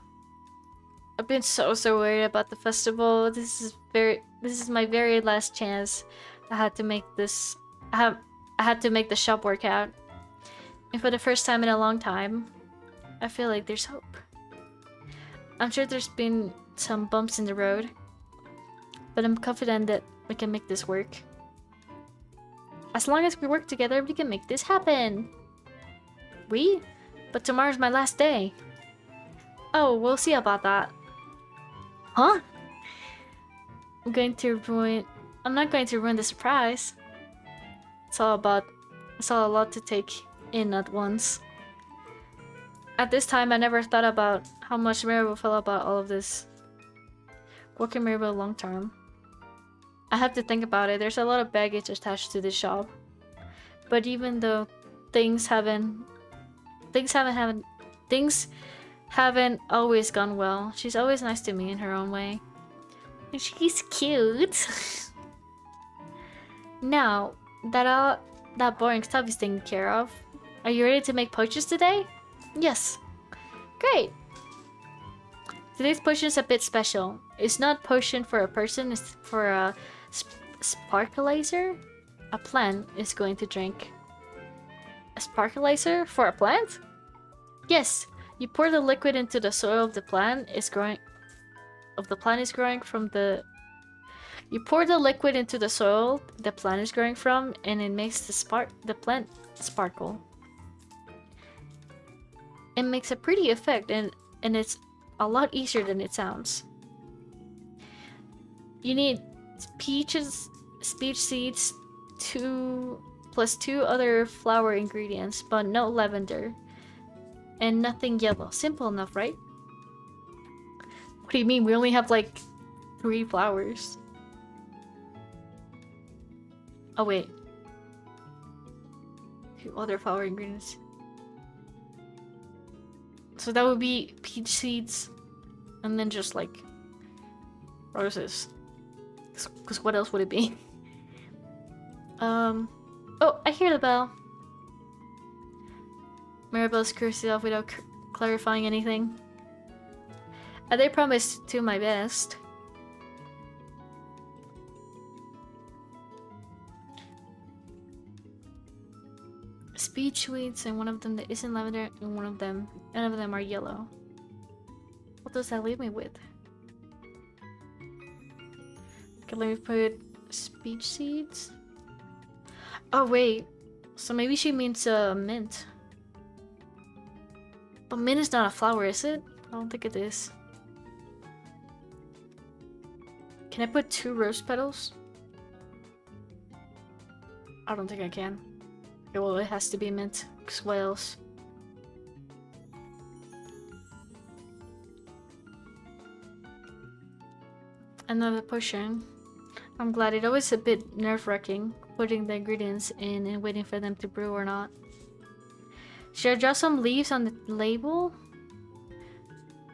I've been so worried about the festival. This is my very last chance. I had to make the shop work out. And for the first time in a long time, I feel like there's hope. I'm sure there's been some bumps in the road, but I'm confident that we can make this work. As long as we work together, we can make this happen. But tomorrow's my last day. Oh, we'll see about that. Huh? I'm not going to ruin the surprise. It's all a lot to take in at once. At this time, I never thought about how much Mary will feel about all of this. Working Mary long term. I have to think about it. There's a lot of baggage attached to this shop. But even though things haven't always gone well, she's always nice to me in her own way. And she's cute. Now that that boring stuff is taken care of, are you ready to make potions today? Yes. Great. Today's potion is a bit special. It's not potion for a person, it's for a sparkleizer. A plant is going to drink. A sparkleizer for a plant? Yes. You pour the liquid into the soil of the plant is growing from the... You pour the liquid into the soil the plant is growing from, and it makes the plant sparkle. It makes a pretty effect, and it's a lot easier than it sounds. You need speech seeds, 2 plus 2 other flower ingredients, but no lavender. And nothing yellow. Simple enough, right? What do you mean? We only have like 3 flowers. Oh wait. 2 other flower ingredients. So that would be peach seeds. And then just like roses. Because what else would it be? Oh, I hear the bell. Maribel screws it off without clarifying anything. I did promise to my best. Speech weeds, and one of them that isn't lavender, and none of them are yellow. What does that leave me with? Okay, let me put speech seeds. Oh wait, so maybe she means mint. But mint is not a flower, is it? I don't think it is. Can I put 2 rose petals? I don't think I can. Okay, well, it has to be mint. Cause what else? Another potion. I'm glad. It's always a bit nerve-wracking putting the ingredients in and waiting for them to brew or not. Should I draw some leaves on the label?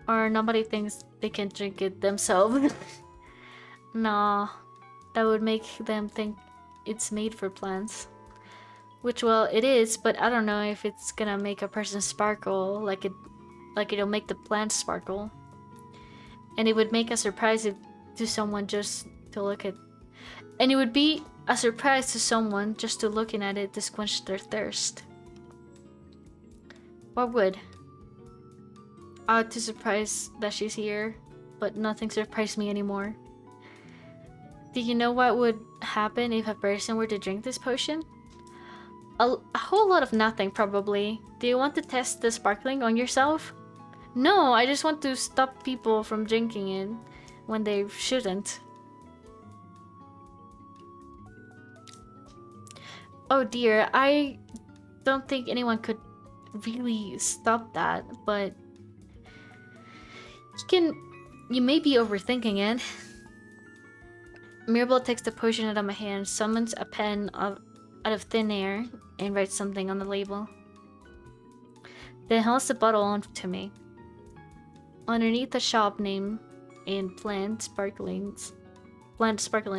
Or nobody thinks they can drink it themselves? Nah, that would make them think it's made for plants. Which, well, it is, but I don't know if it's gonna make a person sparkle like it'll make the plant sparkle. And it would make a surprise to someone just to look at. And it would be a surprise to someone just to looking at it to quench their thirst. What would? Odd to surprise that she's here, but nothing surprised me anymore. Do you know what would happen if a person were to drink this potion? A whole lot of nothing, probably. Do you want to test the sparkling on yourself? No, I just want to stop people from drinking it when they shouldn't. Oh dear, I don't think anyone could really stop that, but you may be overthinking it. Mirabel takes the potion out of my hand, summons a pen out of thin air, and writes something on the label. Then holds the bottle on to me. Underneath the shop name in bland sparkling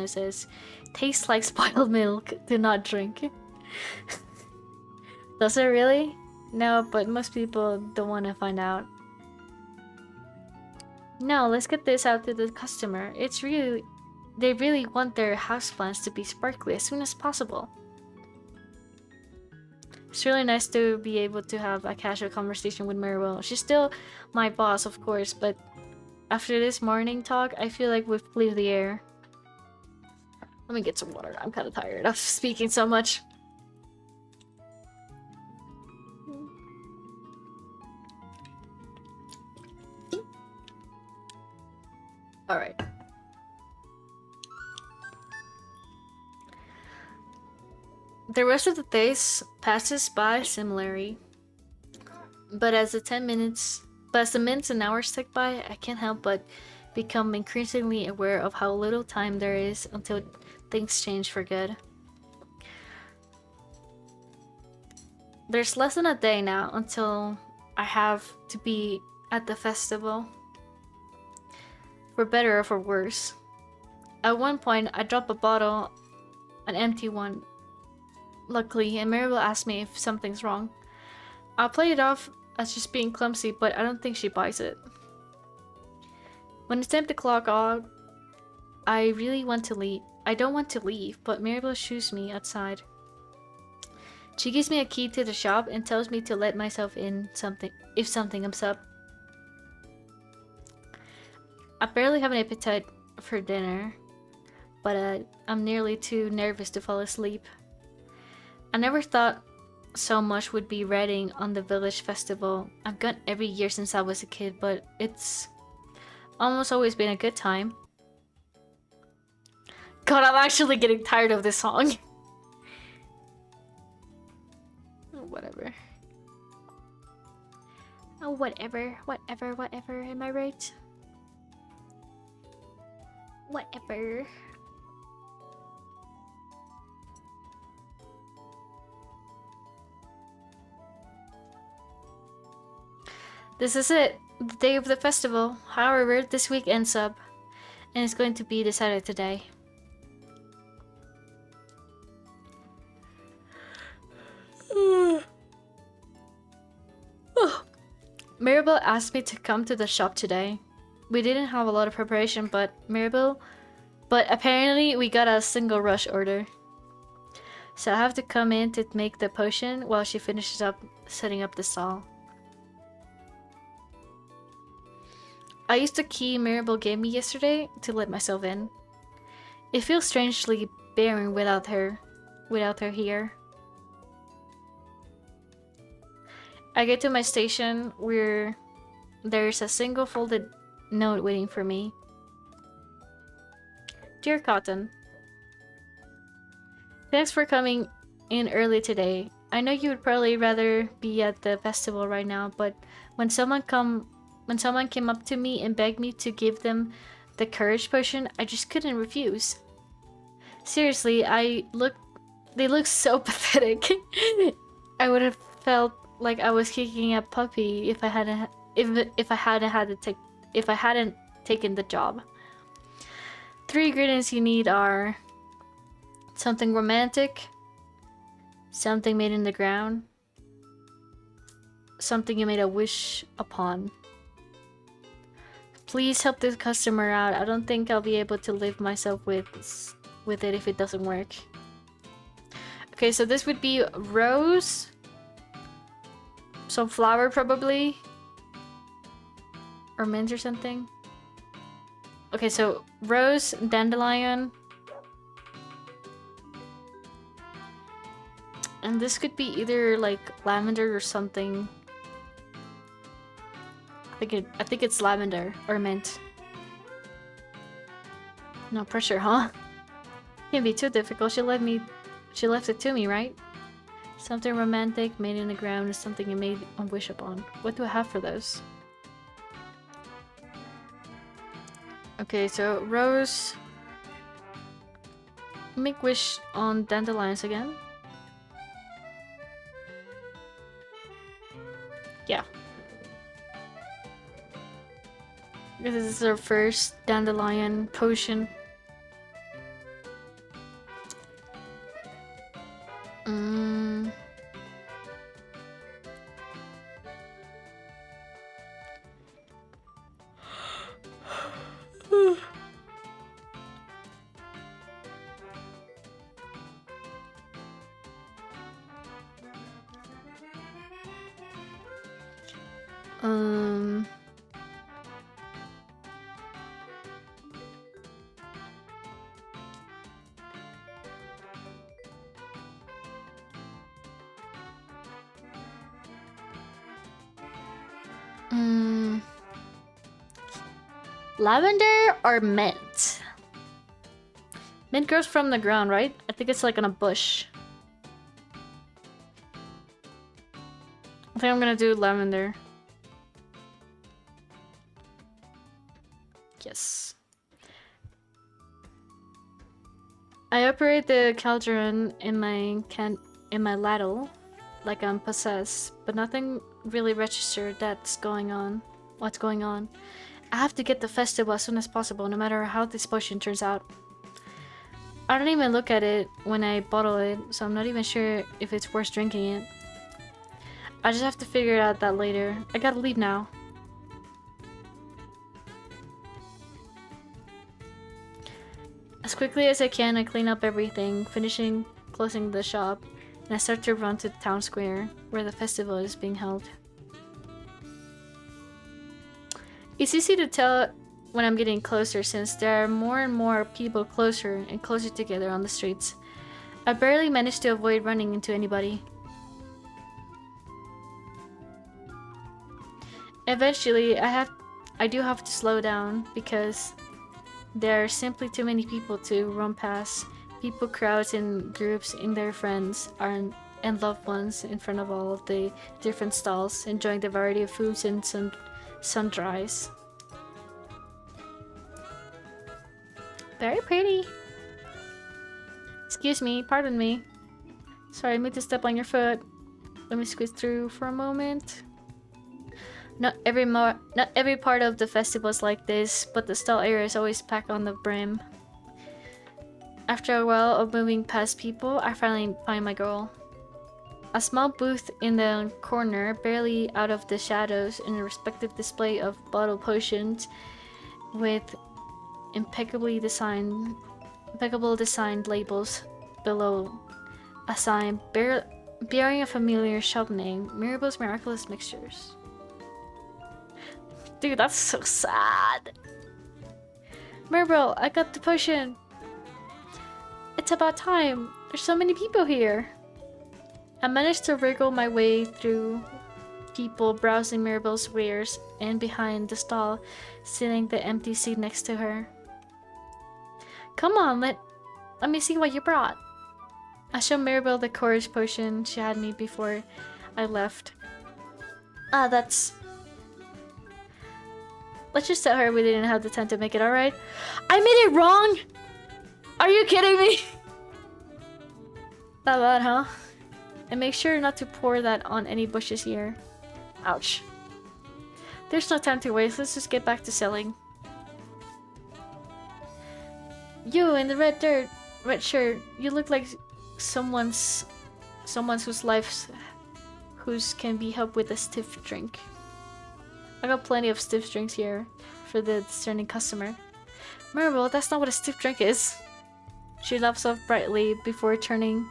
says, "Tastes like spoiled milk. Do not drink." Does it really? No, but most people don't want to find out. No, let's get this out to the customer. They really want their houseplants to be sparkly as soon as possible. It's really nice to be able to have a casual conversation with Mirabel. She's still my boss, of course, but after this morning talk, I feel like we've cleared the air. Let me get some water. I'm kind of tired of speaking so much. Alright. The rest of the days passes by similarly. But as the minutes and hours tick by, I can't help but become increasingly aware of how little time there is until things change for good. There's less than a day now until I have to be at the festival. For better or for worse. At one point, I dropped a bottle, an empty one, luckily, and Mirabel asked me if something's wrong. I'll play it off as just being clumsy, but I don't think she buys it. When it's time to clock out, I really want to leave. I don't want to leave, but Mirabel shoos me outside. She gives me a key to the shop and tells me to let myself in if something comes up. I barely have an appetite for dinner, but I'm nearly too nervous to fall asleep. I never thought so much would be riding on the village festival. I've gone every year since I was a kid, but it's almost always been a good time. God, I'm actually getting tired of this song. Oh, whatever. Oh, whatever, am I right? Whatever. This is it, the day of the festival. However, this week ends up, and it's going to be decided today. Mirabel asked me to come to the shop today. We didn't have a lot of preparation, but apparently we got a single rush order. So I have to come in to make the potion while she finishes up setting up the stall. I used the key Mirabel gave me yesterday to let myself in. It feels strangely barren without her here. I get to my station where there's a single folded note waiting for me. Dear Cotton, thanks for coming in early today. I know you would probably rather be at the festival right now, but when someone came up to me and begged me to give them the courage potion, I just couldn't refuse. Seriously, they look so pathetic. I would have felt like I was kicking a puppy if I hadn't taken the job. 3 ingredients you need are something romantic, something made in the ground, something you made a wish upon. Please help this customer out. I don't think I'll be able to live myself with it if it doesn't work. Okay, so this would be rose. Some flower probably. Or mint or something. Okay, so rose, dandelion. And this could be either like lavender or something. I think it's lavender or mint. No pressure, huh? Can't be too difficult. She left it to me, right? Something romantic made in the ground is something you made a wish upon. What do I have for those? Okay, so rose. Make wish on dandelions again. Yeah. This is our first dandelion potion. Lavender or mint? Mint grows from the ground, right? I think it's like on a bush. I think I'm gonna do lavender. Yes. I operate the cauldron in my ladle like I'm possessed, but nothing really registered what's going on. I have to get the festival as soon as possible, no matter how this potion turns out. I don't even look at it when I bottle it, so I'm not even sure if it's worth drinking it. I just have to figure out that later. I gotta leave now. As quickly as I can, I clean up everything, closing the shop, and I start to run to the town square, where the festival is being held. It's easy to tell when I'm getting closer, since there are more and more people closer and closer together on the streets. I barely manage to avoid running into anybody. Eventually, I do have to slow down, because there are simply too many people to run past. People crowd in groups in their friends and loved ones in front of all of the different stalls, enjoying the variety of foods and sundries. Very pretty. Excuse me, pardon me. Sorry, I meant to step on your foot. Let me squeeze through for a moment. Not every part of the festival is like this, but the stall area is always packed on the brim. After a while of moving past people, I finally find my goal. A small booth in the corner, barely out of the shadows, in a respective display of bottle potions with impeccable designed labels below. A sign bearing a familiar shop name, Mirabelle's Miraculous Mixtures. Dude, that's so sad. Mirabelle, I got the potion. It's about time. There's so many people here. I managed to wriggle my way through people browsing Mirabelle's wares, and behind the stall, sitting the empty seat next to her. Come on, let me see what you brought. I showed Mirabelle the courage potion she had me before I left. That's... Let's just tell her we didn't have the time to make it, alright? I made it wrong! Are you kidding me? Not bad, huh? And make sure not to pour that on any bushes here. Ouch. There's no time to waste, let's just get back to selling. You in the red shirt, you look like someone's whose life can be helped with a stiff drink. I got plenty of stiff drinks here for the discerning customer. Mirabelle, that's not what a stiff drink is. She laughs off brightly before turning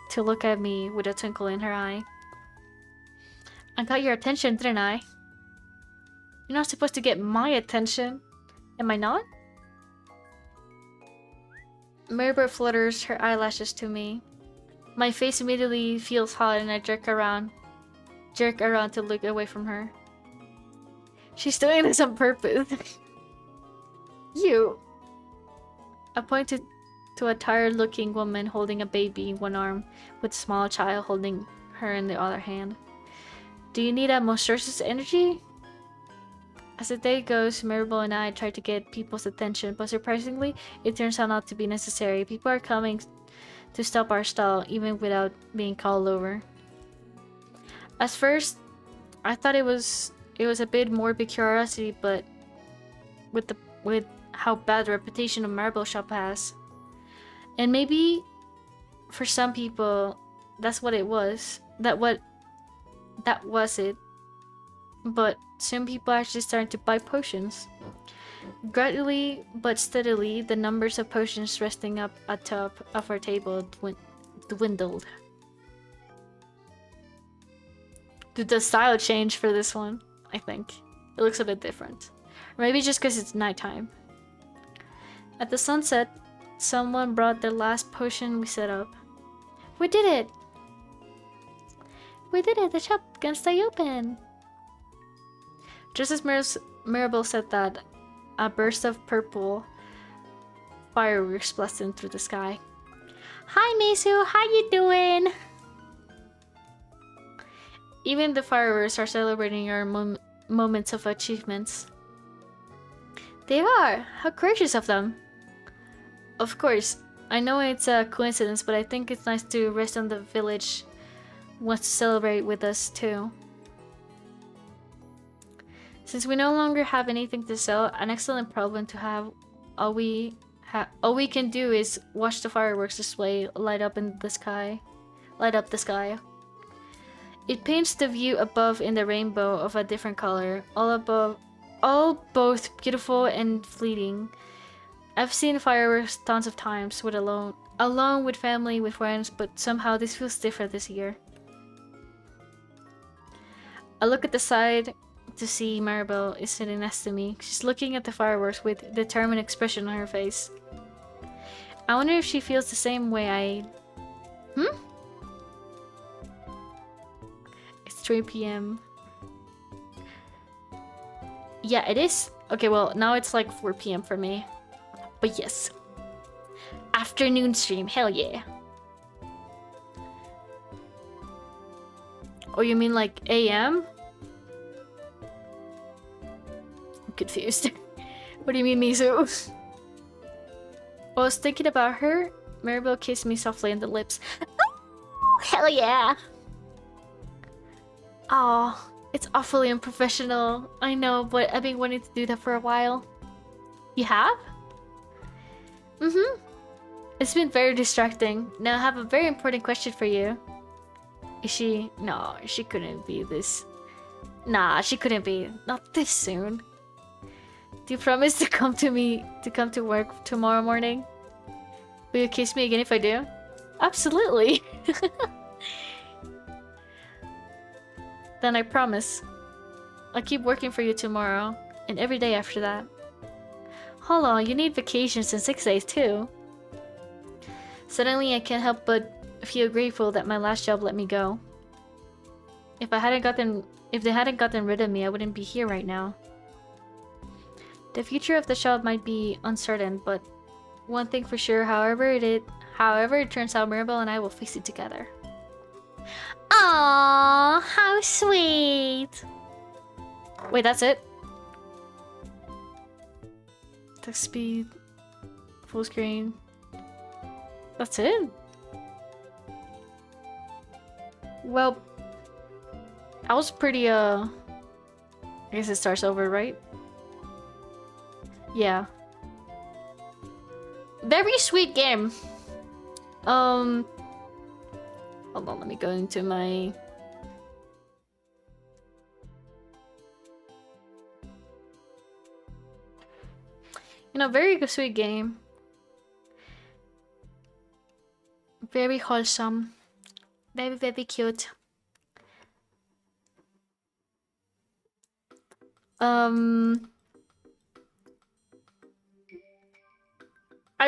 to look at me with a twinkle in her eye. I got your attention, didn't I? You're not supposed to get my attention. Am I not? Marybird flutters her eyelashes to me. My face immediately feels hot and I jerk around to look away from her. She's doing this on purpose. You. I pointed to a tired-looking woman holding a baby in one arm, with a small child holding her in the other hand. Do you need a monstrous energy? As the day goes, Maribel and I try to get people's attention, but surprisingly, it turns out not to be necessary. People are coming to stop our stall, even without being called over. At first, I thought it was a bit morbid curiosity, but with how bad the reputation of Marble Shop has. And maybe for some people that's what it was. That was it. But some people actually started to buy potions. Gradually but steadily, the numbers of potions resting up atop of our table dwindled. Did the style change for this one? I think. It looks a bit different. Or maybe just because it's nighttime. At the sunset, someone brought the last potion we set up. We did it! We did it! The shop can stay open! Just as Maribel said that, a burst of purple fireworks blasted through the sky. Hi Misu, how you doing? Even the fireworks are celebrating our moments of achievements. They are! How gracious of them! Of course, I know it's a coincidence, but I think it's nice to rest on the village wants to celebrate with us too. Since we no longer have anything to sell, an excellent problem to have. All we can do is watch the fireworks display light up the sky. It paints the view above in the rainbow of a different color, all both beautiful and fleeting. I've seen fireworks tons of times alone with family, with friends, but somehow this feels different this year. I look at the side to see Maribel is sitting next to me. She's looking at the fireworks with a determined expression on her face. I wonder if she feels the same way I... It's 3 p.m. Yeah, it is. Okay, well, now it's like 4 p.m. for me. But yes. Afternoon stream, hell yeah. Oh, you mean like AM? I'm confused. What do you mean, Mizu? While I was thinking about her, Maribel kissed me softly on the lips. Oh, hell yeah! Aw, it's awfully unprofessional. I know, but I've been wanting to do that for a while. You have? Mm-hmm. It's been very distracting. Now I have a very important question for you. Is she... No, she couldn't be this... Nah, she couldn't be. Not this soon. Do you promise to come to work tomorrow morning? Will you kiss me again if I do? Absolutely! Then I promise. I'll keep working for you tomorrow, and every day after that. Hold on, you need vacations in 6 days too. Suddenly I can't help but feel grateful that my last job let me go. If they hadn't gotten rid of me, I wouldn't be here right now. The future of the shop might be uncertain, but one thing for sure, however it turns out, Maribel and I will face it together. Aww, how sweet! Wait, that's it? Text speed, full screen. That's it? Well, I was pretty, I guess it starts over, right? Yeah. Very sweet game. Hold on, let me go into my... very sweet game. Very wholesome. Very, very cute. I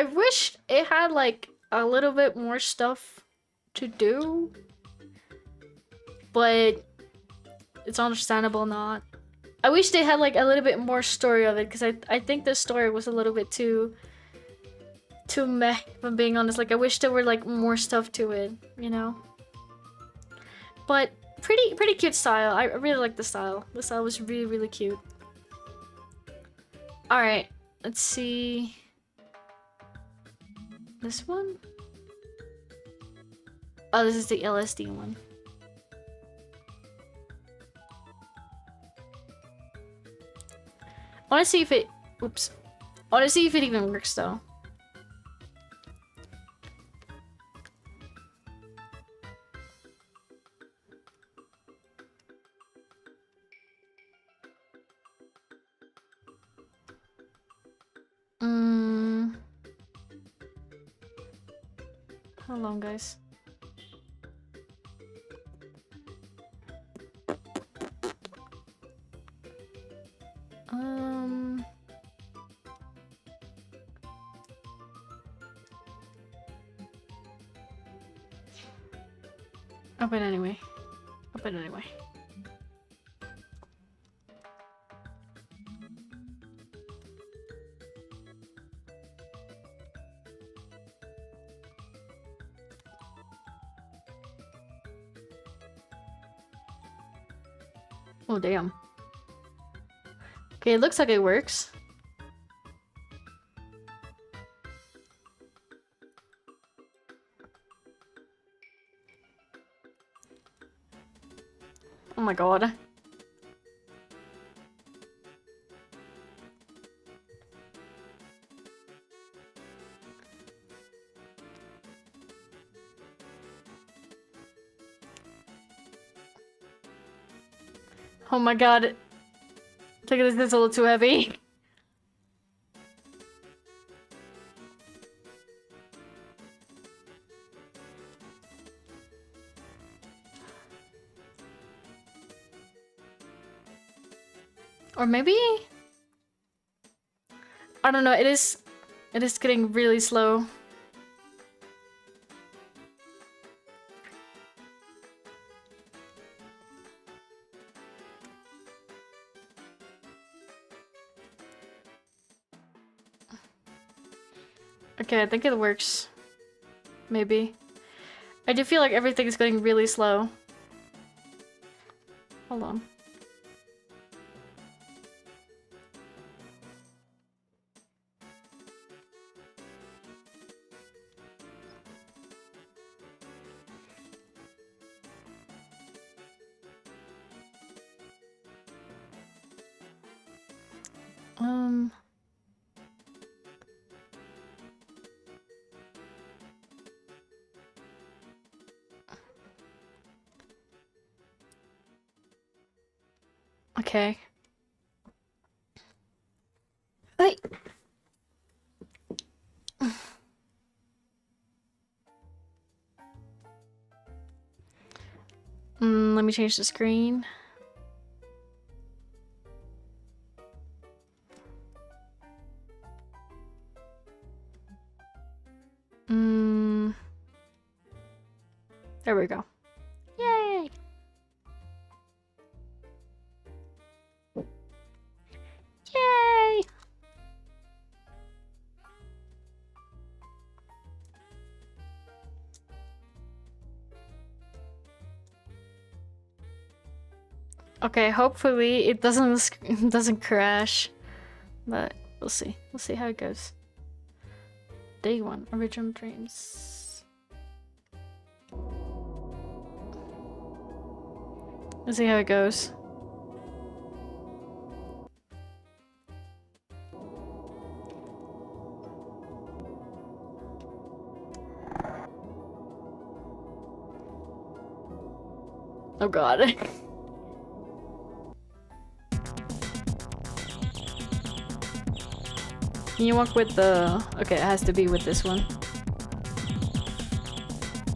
wish it had like a little bit more stuff to do, but it's understandable not. I wish they had like a little bit more story of it, because I think the story was a little bit too meh, if I'm being honest. Like I wish there were like more stuff to it, you know? But pretty cute style. I really like the style. The style was really, really cute. Alright, let's see. This one? Oh, this is the LSD one. I wanna see if it... Oops. I wanna see if it even works though. Hold on, guys. Open anyway. Open anyway. Oh, damn. Okay, it looks like it works. Oh my god. Oh my god. Look at this, it's a little too heavy. Or maybe... I don't know, it is getting really slow. Okay, I think it works. Maybe. I do feel like everything is getting really slow. Hold on. Okay. Wait. Let me change the screen. There we go. Yay! Yay! Okay, hopefully it doesn't crash, but we'll see. We'll see how it goes. Day 1, original dreams. Let's see how it goes. Oh god. Can you walk with the... Okay, it has to be with this one.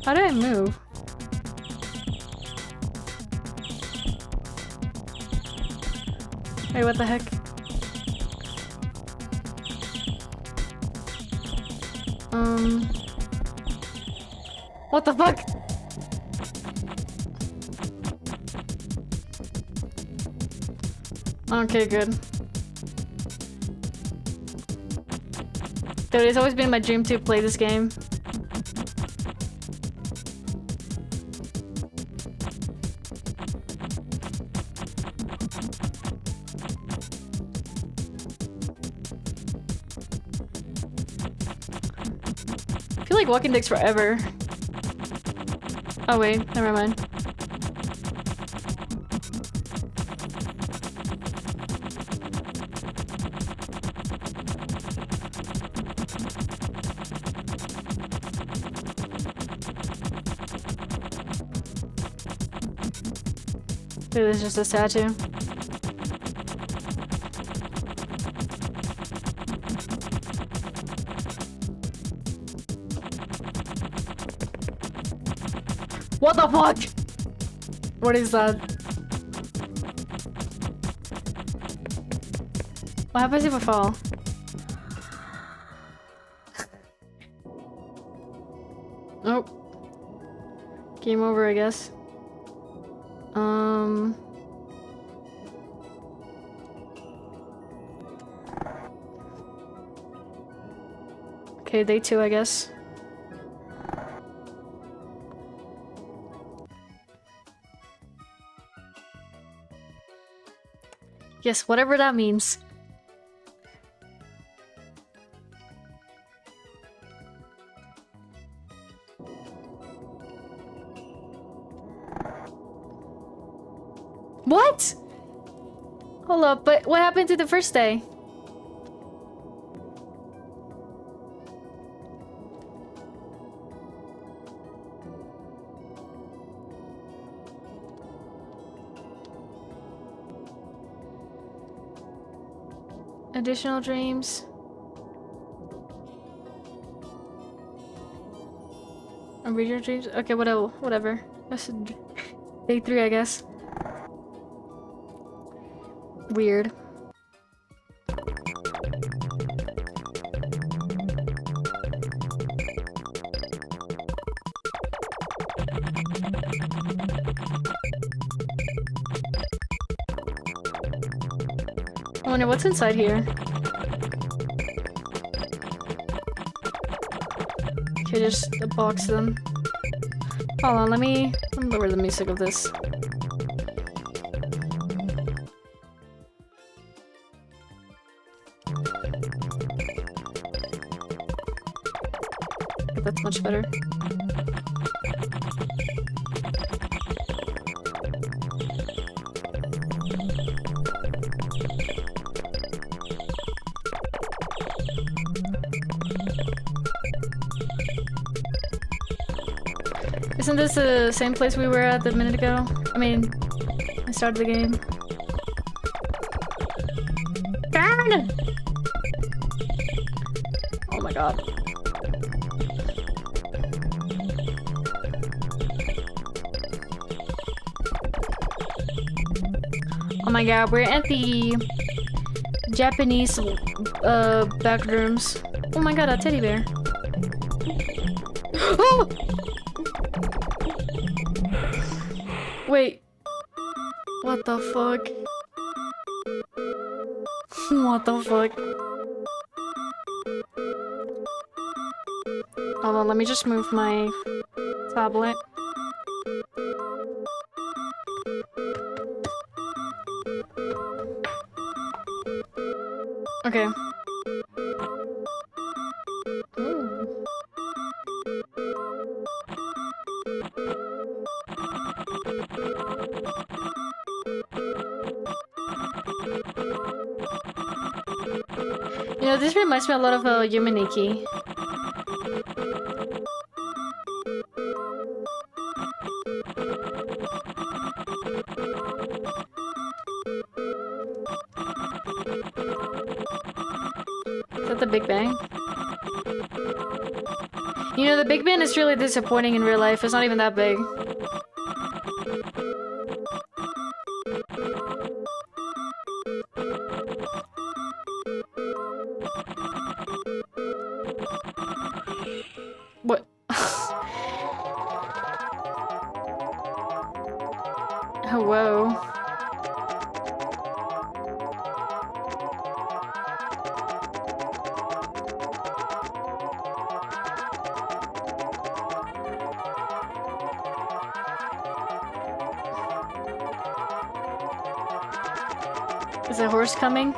How do I move? Wait, what the heck? What the fuck? Okay, good. Dude, it's always been my dream to play this game. I feel like walking takes forever. Oh wait, never mind. Dude, it's just a statue. What the fuck? What is that? What happens if I fall? Nope. Game over, I guess. Okay, day 2, I guess. Yes, whatever that means. What? Hold up, but what happened to the first day? Additional dreams. Original dreams? Okay, whatever. That's day 3, I guess. Weird. I wonder what's inside here. Okay, just a box then. Hold on, let me lower the music of this. Okay, that's much better. Isn't this the same place we were at a minute ago? I mean, I started the game. Darn! Oh my god. Oh my god, we're at the Japanese back rooms. Oh my god, a teddy bear. Oh! Wait. What the fuck? What the fuck? Hold on, let me just move my tablet. Okay. Ooh. You know, this reminds me a lot of Yumaniki. Is that the Big Bang? You know, the Big Bang is really disappointing in real life. It's not even that big. Oh, whoa. Is a horse coming?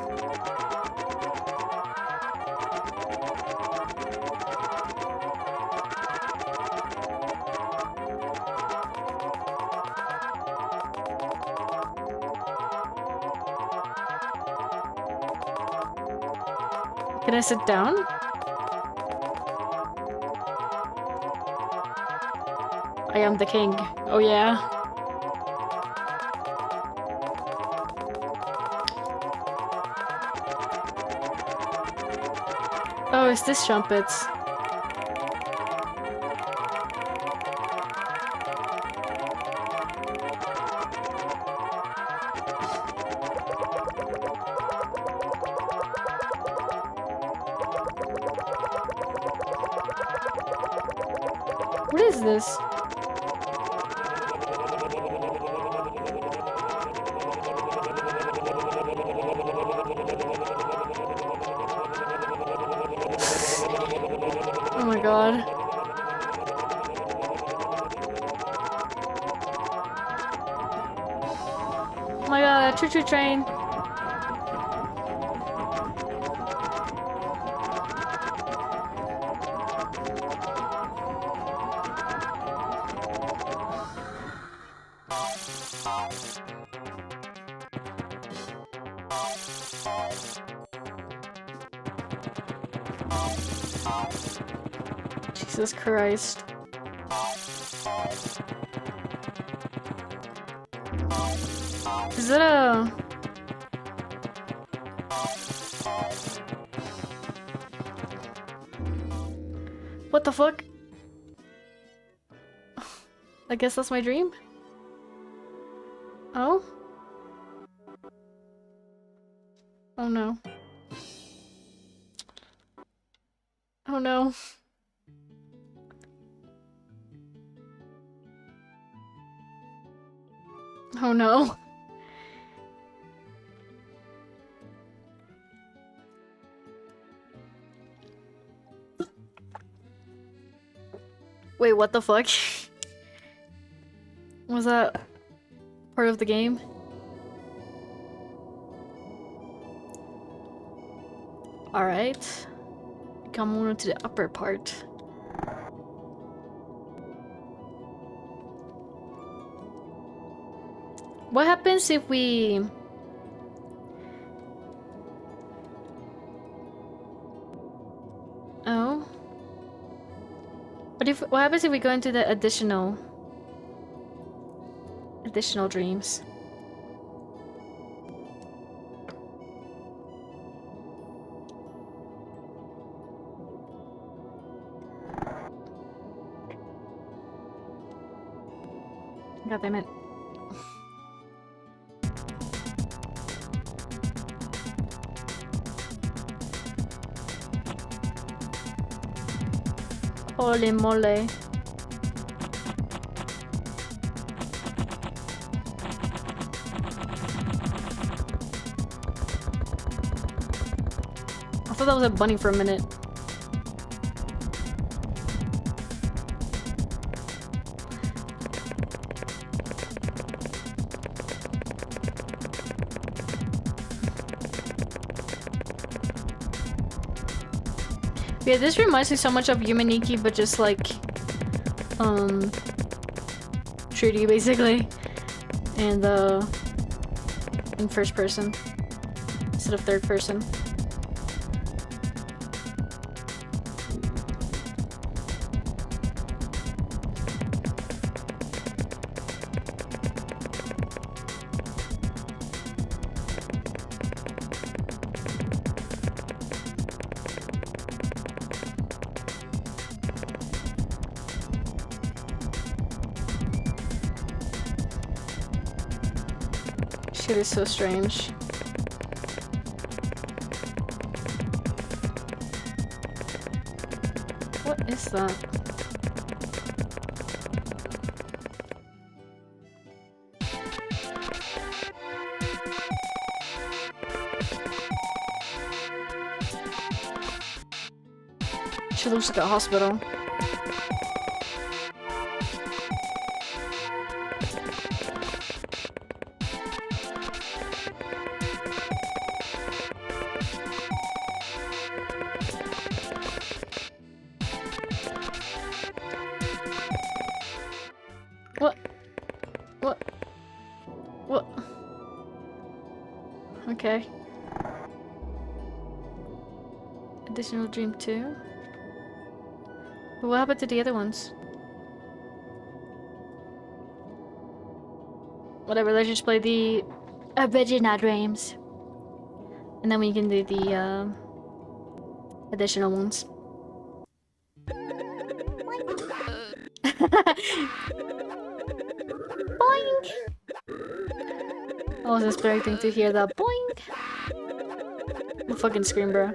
Can I sit down? I am the king. Oh yeah. Oh, it's this trumpets. What is this? Oh my god. Oh my god, a choo-choo train. Jesus Christ. Is it a... What the fuck? I guess that's my dream? Oh? Oh no. Oh no. Oh no. Wait, what the fuck? Was that part of the game? Alright. Come on to the upper part. What happens if we... Oh? What happens if we go into the additional dreams? God damn it. Holy moly. I thought that was a bunny for a minute. Yeah, this reminds me so much of Yumaniki, but just like, 3D basically, and in first person instead of third person. Shit is so strange. What is that? She looks like a hospital. What? What? What? Okay. Additional dream 2? But what happened to the other ones? Whatever, let's just play the original dreams. And then we can do the additional ones. Boink! I was expecting to hear that boink. I'll fucking scream, bro.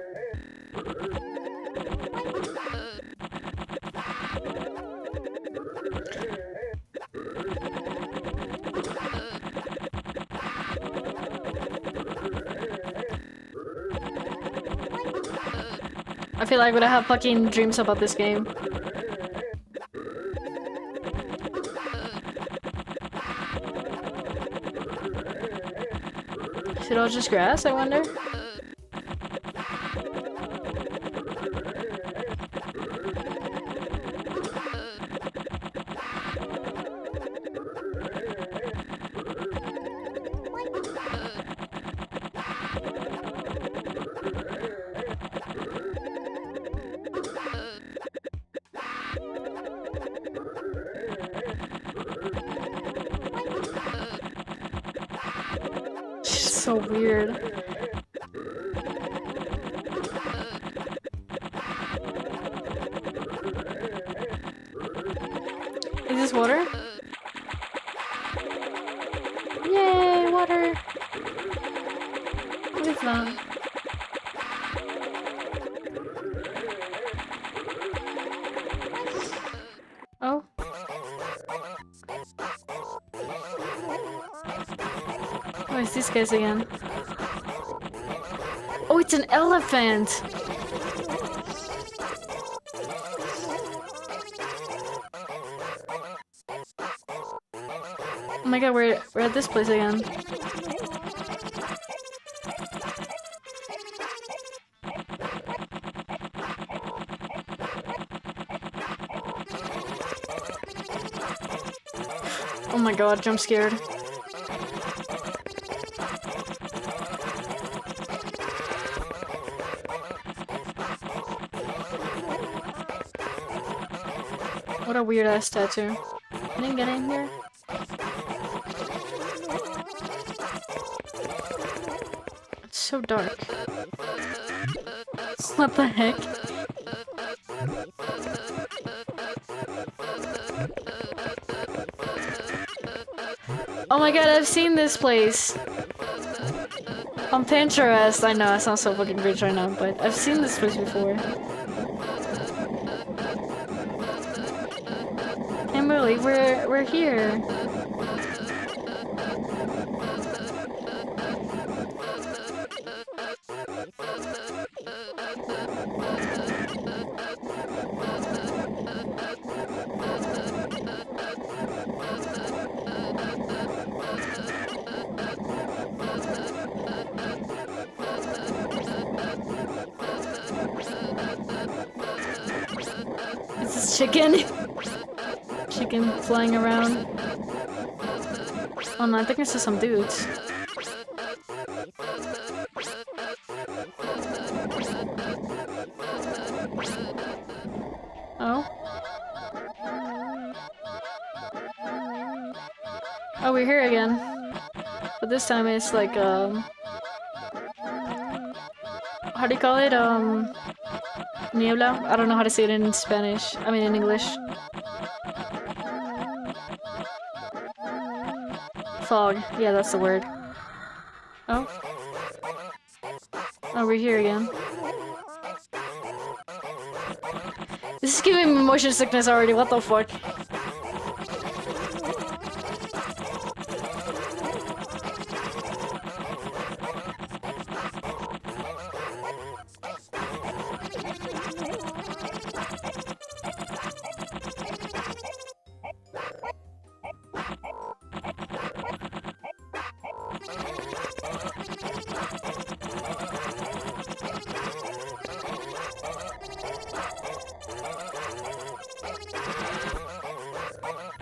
I feel like I'm gonna have fucking dreams about this game. Is it all just grass, I wonder? So weird. Is this water? Yay, water! What is that? Oh. Oh, it's these guys again. Oh, it's an elephant! Oh my god, we're at this place again. Oh my god, jump scared. What a weird ass tattoo. Can I get in here? It's so dark. What the heck? Oh my god, I've seen this place! On Pinterest! I know, I sound so fucking rich right now, but I've seen this place before. Can't believe we're here. Is this chicken? Chicken flying around. Oh no, I think it's just some dudes. Oh? Oh, we're here again. But this time it's like, how do you call it? Niebla? I don't know how to say it in Spanish. I mean in English. Fog. Yeah, that's the word. Oh? Oh, we're here again. This is giving me motion sickness already, what the fuck?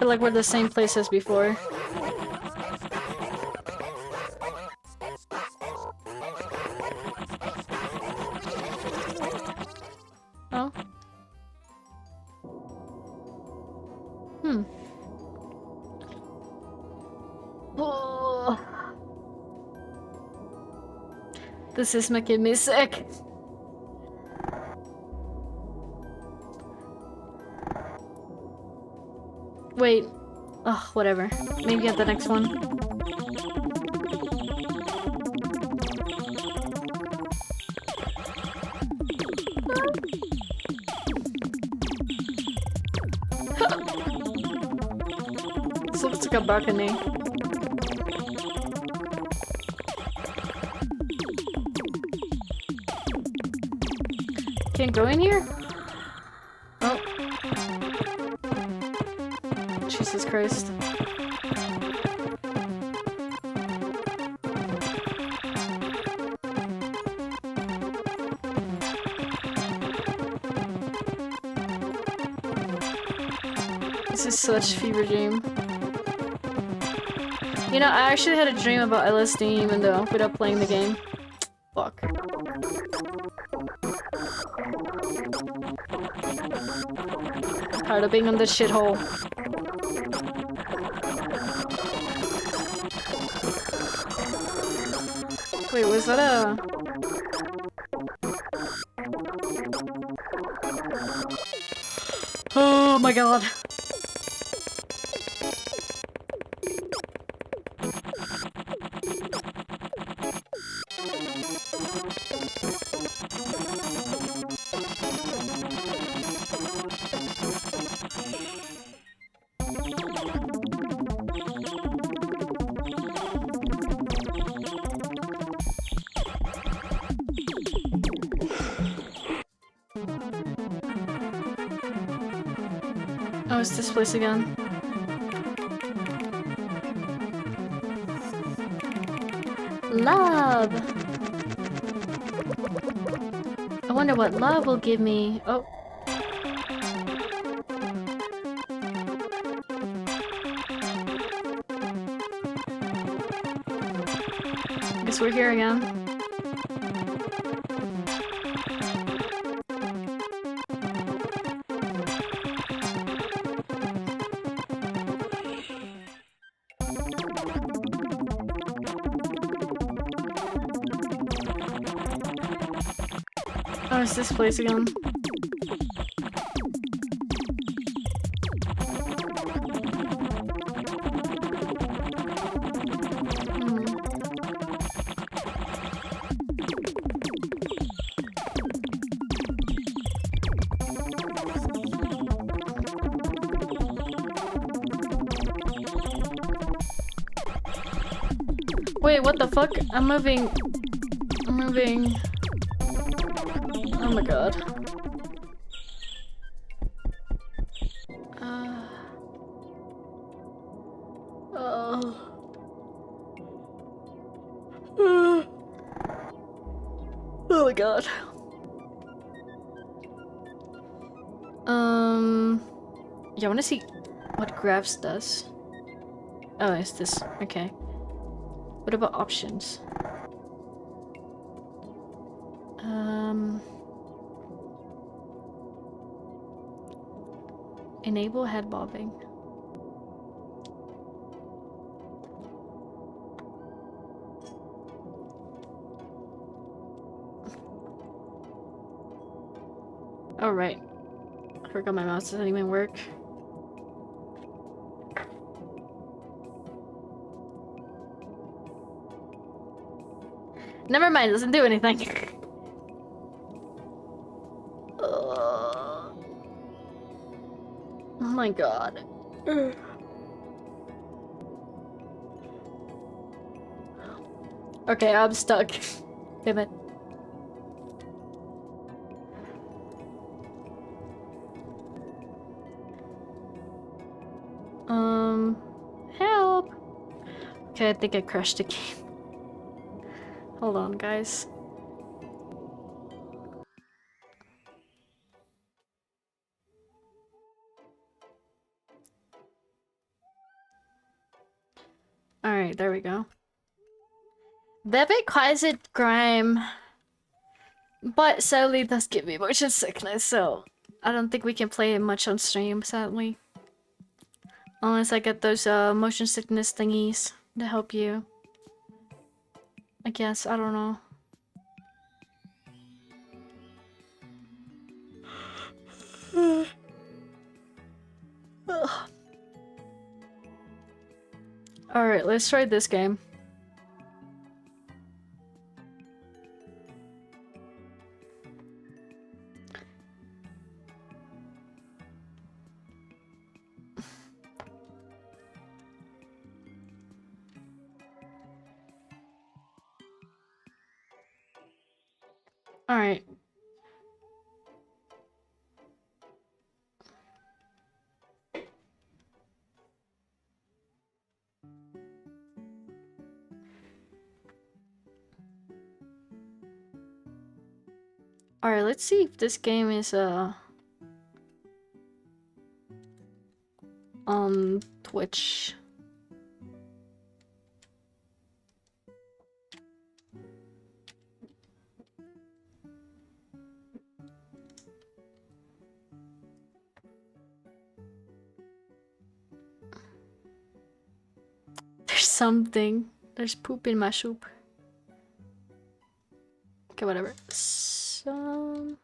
feel like we're the same place as before. Oh. Hmm. Oh. This is making me sick. Wait. Ugh, whatever. Maybe at the next one. This looks like a balcony. Can't go in here? Oh. Jesus Christ. This is such fever dream. You know, I actually had a dream about LSD even though without playing the game. Fuck. Tired of being on this shithole. Wait, was that a... Oh my god. Oh, it's this place again. Love! I wonder what love will give me. Oh. Guess we're here again. Oh, it's this place again. Wait, what the fuck? I'm moving. I'm moving. Oh my god. Oh my god. Yeah, I wanna see what graphs does. Oh, it's this. Okay. What about options? Enable head bobbing. Oh, right. I forgot my mouse doesn't even work. Never mind, it doesn't do anything. Oh my god. Okay, I'm stuck. Damn it. Help! Okay, I think I crashed the game. Hold on, guys. Alright, there we go. The bit quiet grime, but sadly does give me motion sickness, so I don't think we can play it much on stream, sadly. Unless I get those motion sickness thingies to help you. I guess, I don't know. Alright, let's try this game. Alright. Alright, let's see if this game is on Twitch. There's something. There's poop in my soup. Okay, whatever. So...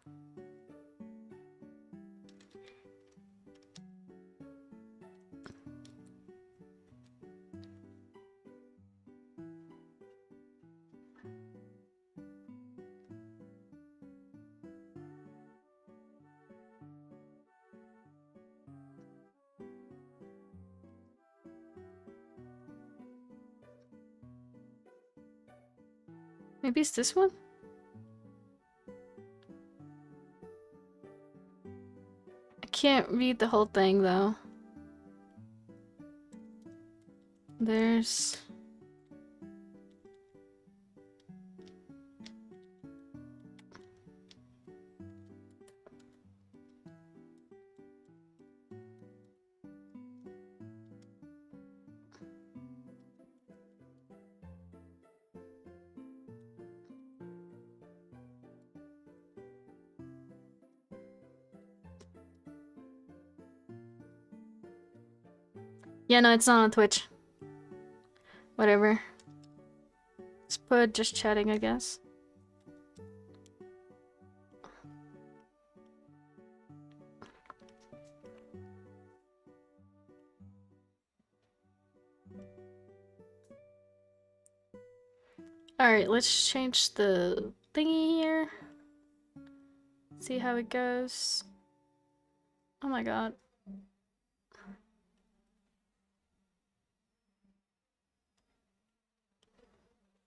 maybe it's this one? I can't read the whole thing though. There's... yeah, no, it's not on Twitch. Whatever. Let's put just chatting, I guess. Alright, let's change the thingy here. See how it goes. Oh my god.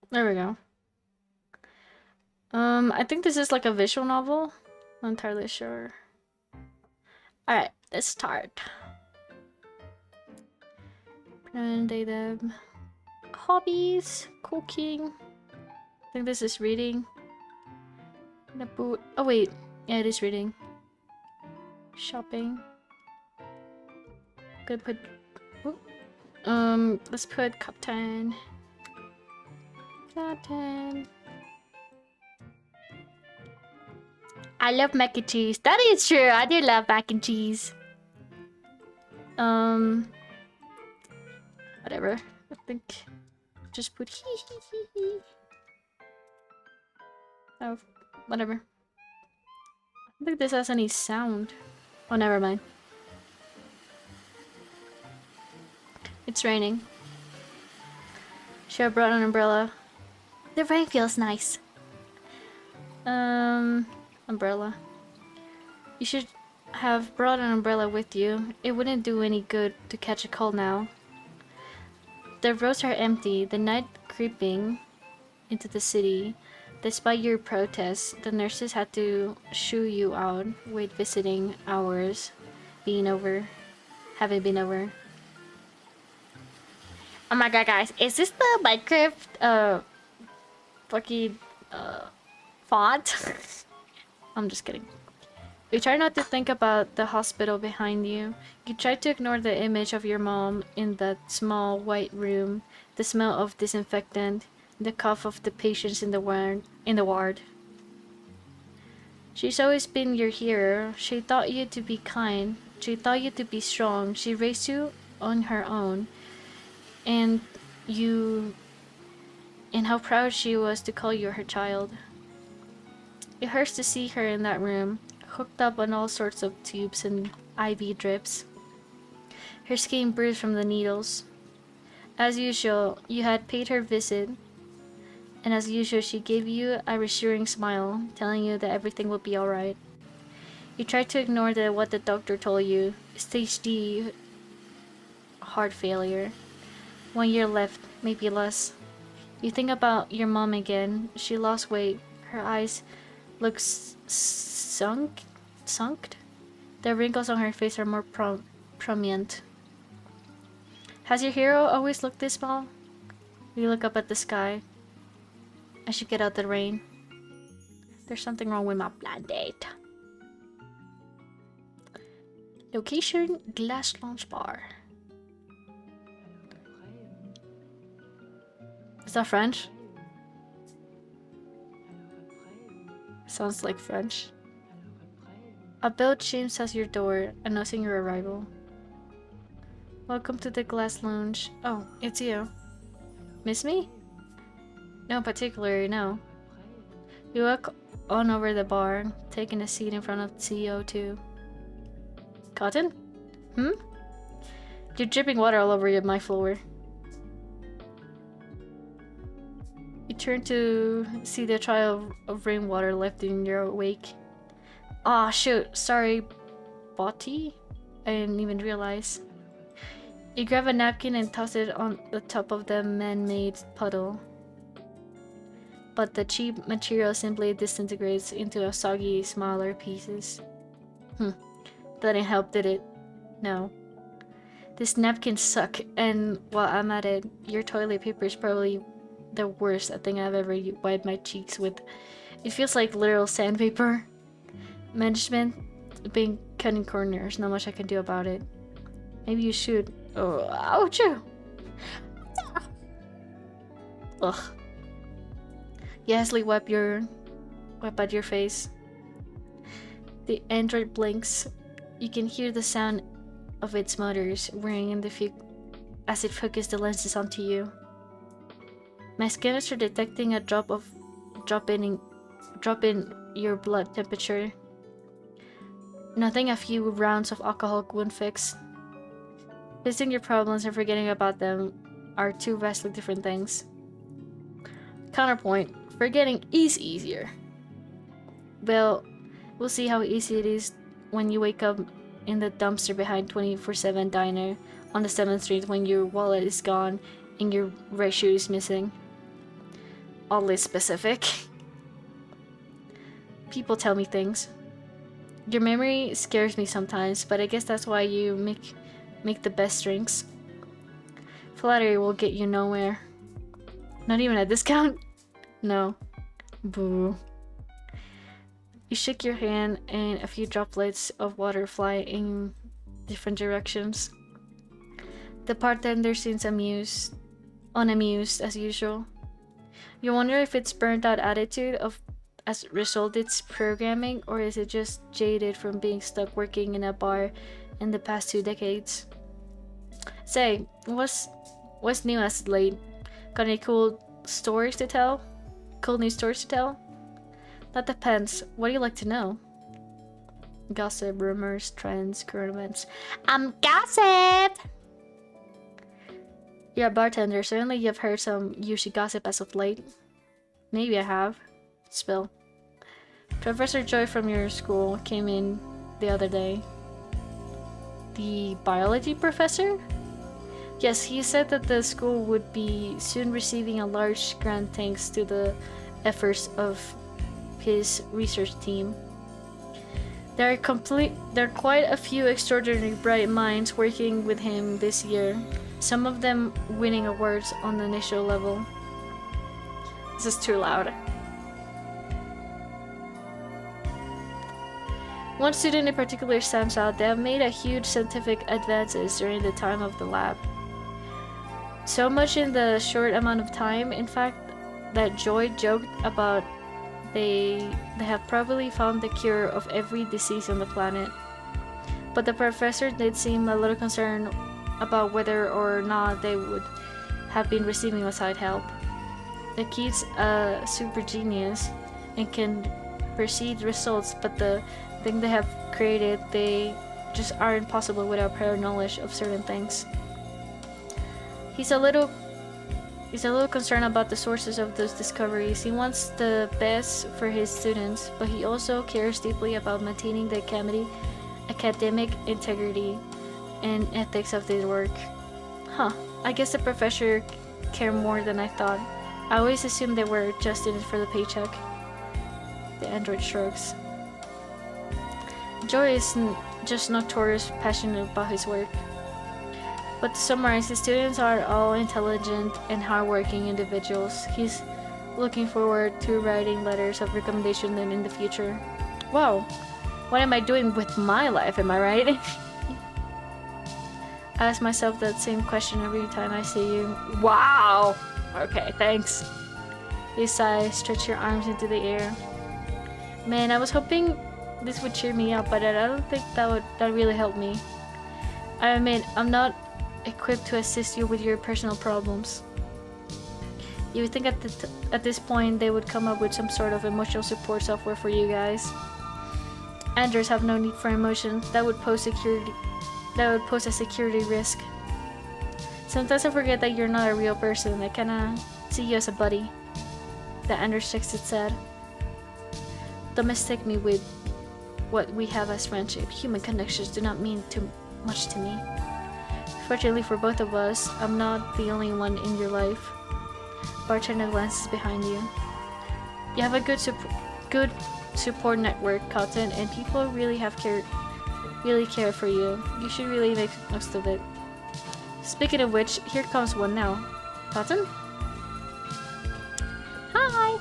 There we go. I think this is like a visual novel. Not entirely sure. Alright, let's start. Inundated. Hobbies, cooking. I think this is reading. The boot. Oh wait, yeah, it is reading. Shopping. Could put. Ooh. Let's put Captain. Captain. I love mac and cheese. That is true. I do love mac and cheese. Whatever. I think just put hee. Oh, whatever. I don't think this has any sound. Oh, never mind. It's raining. Should have brought an umbrella. The rain feels nice. Umbrella. You should have brought an umbrella with you. It wouldn't do any good to catch a cold now. The roads are empty, the night creeping into the city. Despite your protests, the nurses had to shoo you out with visiting hours having been over. Oh my god, guys, is this the Minecraft fucking font? I'm just kidding. You try not to think about the hospital behind you. You try to ignore the image of your mom in that small white room, the smell of disinfectant, the cough of the patients in the ward. She's always been your hero. She taught you to be kind. She taught you to be strong. She raised you on her own. And how proud she was to call you her child. It hurts to see her in that room, hooked up on all sorts of tubes and IV drips. Her skin bruised from the needles. As usual, you had paid her visit, and as usual, she gave you a reassuring smile, telling you that everything would be alright. You tried to ignore what the doctor told you. Stage D heart failure. 1 year left, maybe less. You think about your mom again. She lost weight. Her eyes look sunk. The wrinkles on her face are more prominent. Has your hero always looked this small? You look up at the sky as you get out the rain. There's something wrong with my blind date. Location, Glass Lounge Bar. Is that French? Sounds like French. A bell chimes at your door, announcing your arrival. Welcome to the Glass Lounge. Oh, it's you. Miss me? No particularly, no. You walk on over the bar, taking a seat in front of CO2. Cotton? You're dripping water all over my floor. You turn to see the trail of rainwater left in your wake. Aw, shoot, sorry, Botty? I didn't even realize. You grab a napkin and toss it on the top of the man-made puddle. But the cheap material simply disintegrates into a soggy, smaller pieces. That didn't help, did it? No. This napkin suck, and while I'm at it, your toilet paper is probably the worst thing I've ever wiped my cheeks with. It feels like literal sandpaper. Management been cutting corners, not much I can do about it. Maybe you should. Oh, ouch! Ugh. You hastily wipe at your face. The android blinks. You can hear the sound of its motors whirring in the as it focuses the lenses onto you. My scanners are detecting a drop in your blood temperature. Nothing a few rounds of alcohol won't fix. Facing your problems and forgetting about them are two vastly different things. Counterpoint, forgetting is easier. Well, we'll see how easy it is when you wake up in the dumpster behind 24/7 diner on the 7th Street when your wallet is gone and your right shoe is missing. Oddly specific. People tell me things. Your memory scares me sometimes, but I guess that's why you make the best drinks. Flattery will get you nowhere. Not even a discount? No. Boo. You shake your hand and a few droplets of water fly in different directions. The bartender seems unamused as usual. You wonder if it's burnt out attitude as a result its programming, or is it just jaded from being stuck working in a bar in the past 2 decades. Say, what's new as of late? Got any cool stories to tell? Cool news stories to tell? That depends. What do you like to know? Gossip, rumors, trends, current events. I'm gossip! You're a bartender. Certainly you've heard some Yushi gossip as of late. Maybe I have. Spill. Professor Joy from your school came in the other day. The biology professor? Yes, he said that the school would be soon receiving a large grant thanks to the efforts of his research team. There are quite a few extraordinarily bright minds working with him this year, some of them winning awards on the initial level. This is too loud. One student in particular stands out. They have made a huge scientific advances during the time of the lab. So much in the short amount of time, in fact, that Joy joked about they have probably found the cure of every disease on the planet. But the professor did seem a little concerned about whether or not they would have been receiving outside help. The kid's a super genius and can perceive results, but the thing they have created, they just aren't possible without prior knowledge of certain things. He's a little concerned about the sources of those discoveries. He wants the best for his students, but he also cares deeply about maintaining the academic integrity and ethics of their work. Huh, I guess the professor cared more than I thought. I always assumed they were just in it for the paycheck. The android shrugs. Joy is just notorious passionate about his work. But to summarize, his students are all intelligent and hardworking individuals. He's looking forward to writing letters of recommendation then in the future. Wow, what am I doing with my life, am I right? I ask myself that same question every time I see you. Wow! Okay, thanks. You sigh, stretch your arms into the air. Man, I was hoping this would cheer me up, but I don't think that really help me. I admit, I'm not equipped to assist you with your personal problems. You would think at this point they would come up with some sort of emotional support software for you guys. Androids have no need for emotion. That would pose a security risk. Sometimes I forget that you're not a real person. I kinda see you as a buddy. The Android shakes its head. Don't mistake me with what we have as friendship. Human connections do not mean too much to me. Fortunately for both of us, I'm not the only one in your life. Bartender glances behind you. You have a good support network, Cotton, and people really care for you. You should really make most of it. Speaking of which, here comes one now. Cotton? Hi!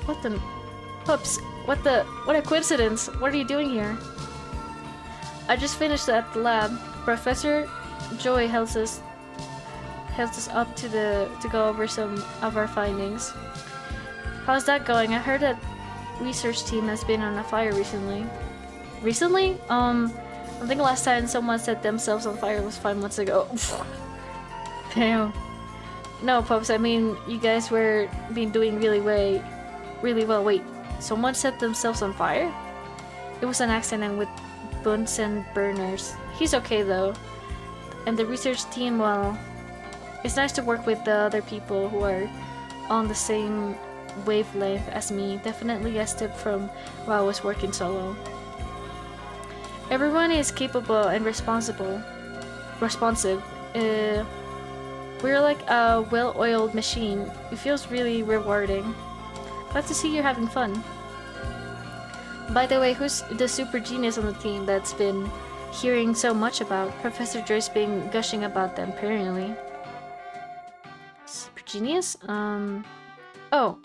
What the... Pups, what a coincidence. What are you doing here? I just finished at the lab. Professor Joy helps us up to go over some of our findings. How's that going? I heard that research team has been on a fire recently. Recently? I think last time someone set themselves on fire was 5 months ago. Damn. No, Pups, I mean, you guys were doing really well. Wait, someone set themselves on fire? It was an accident with Bunsen burners. He's okay though. And the research team, well, it's nice to work with the other people who are on the same wavelength as me. Definitely a step from while I was working solo. Everyone is capable and responsive. We're like a well-oiled machine. It feels really rewarding. Glad to see you're having fun. By the way, who's the super genius on the team that's been hearing so much about? Professor Joy's been gushing about them, apparently. Super genius? Oh.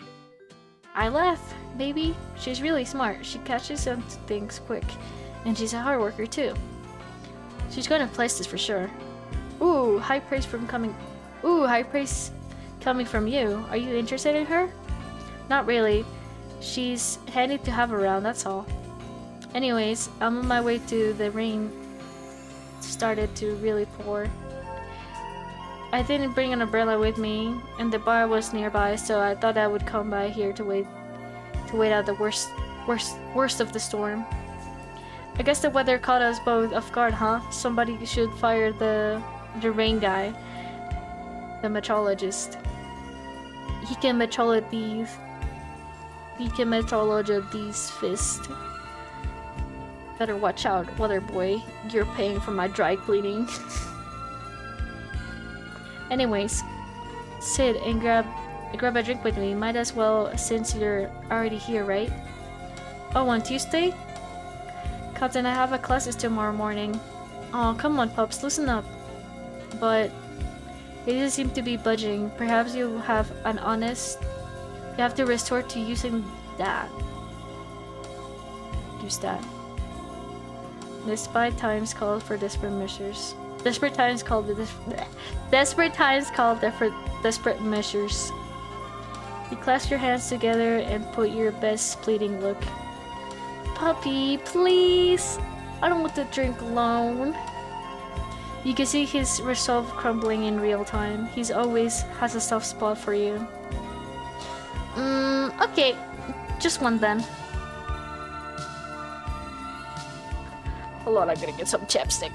I laugh, maybe? She's really smart. She catches on to things quick. And she's a hard worker, too. She's gonna places for sure. Ooh, high praise coming from you. Are you interested in her? Not really. She's handy to have around, that's all. Anyways, I'm on my way to the rain. Started to really pour. I didn't bring an umbrella with me, and the bar was nearby, so I thought I would come by here to wait out the worst of the storm. I guess the weather caught us both off guard, huh? Somebody should fire the rain guy, the meteorologist. He can meteorologize these fists. Better watch out, weather boy. You're paying for my dry cleaning. Anyways, sit and grab a drink with me. Might as well since you're already here, right? Oh, on Tuesday? Captain, I have a classes tomorrow morning. Oh, come on, pups, loosen up. But it doesn't seem to be budging. Perhaps you have to resort to using that. use that. Despite times called for desperate measures. Desperate times called desperate times called for desperate measures. You clasp your hands together and put your best pleading look. Puppy, please! I don't want to drink alone. You can see his resolve crumbling in real time. He's always has a soft spot for you. Okay. Just one then. Hold on, I'm gonna get some chapstick.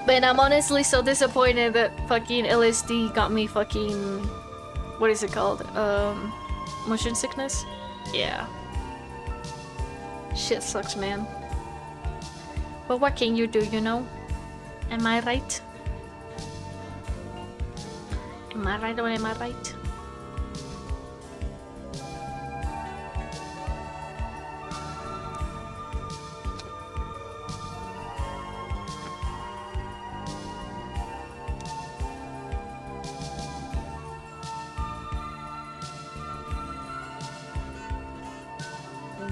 Man, I'm honestly so disappointed that fucking LSD got me fucking... What is it called? Motion sickness? Yeah. Shit sucks, man. But what can you do, you know? Am I right? Am I right or am I right?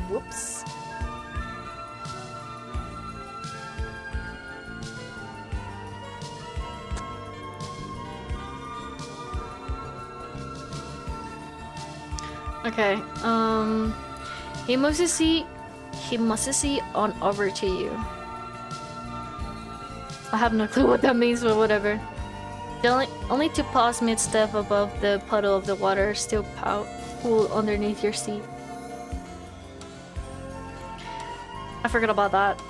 Whoops. Okay, he must see on over to you. I have no clue what that means, but whatever. Only to pause mid-step above the puddle of the water still pool underneath your seat. I forgot about that.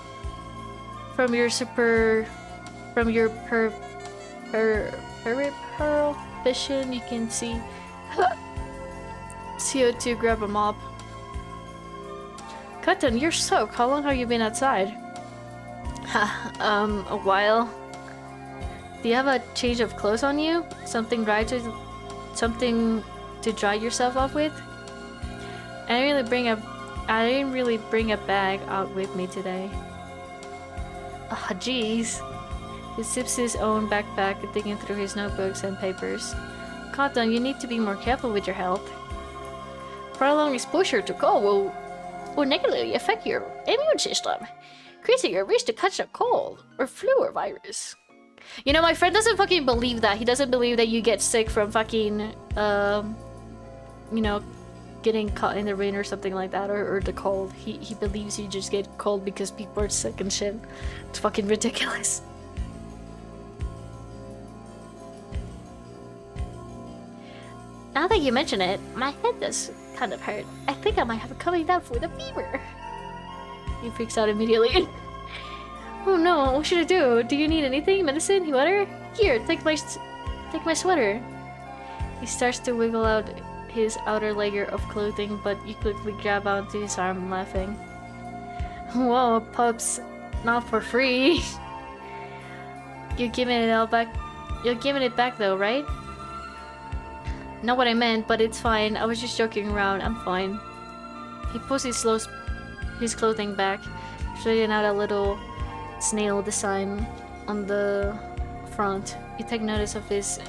From your peripheral vision, you can see CO2 grab a mop. Cotton, you're soaked. How long have you been outside? A while. Do you have a change of clothes on you? Something to dry yourself off with? I didn't really bring a bag out with me today. Ah, jeez. He zips his own backpack, digging through his notebooks and papers. Cotton, you need to be more careful with your health. Prolonged exposure to cold will negatively affect your immune system, increasing your risk to catch a cold or flu or virus. You know, my friend doesn't fucking believe that. He doesn't believe that you get sick from fucking, you know, getting caught in the rain or something like that, or the cold. He believes you just get cold because people are sick and shit. It's fucking ridiculous. Now that you mention it, my head does kind of hurt. I think I might have it coming down with a fever. He freaks out immediately. Oh no, what should I do? Do you need anything? Medicine? Water? Here, take my sweater. He starts to wiggle out his outer layer of clothing, but you quickly grab onto his arm, laughing. Whoa, pups, not for free. You're giving it all back. You're giving it back though, right? Not what I meant, but it's fine. I was just joking around. I'm fine. He pulls his clothing back, straightening out a little snail design on the front. You take notice of his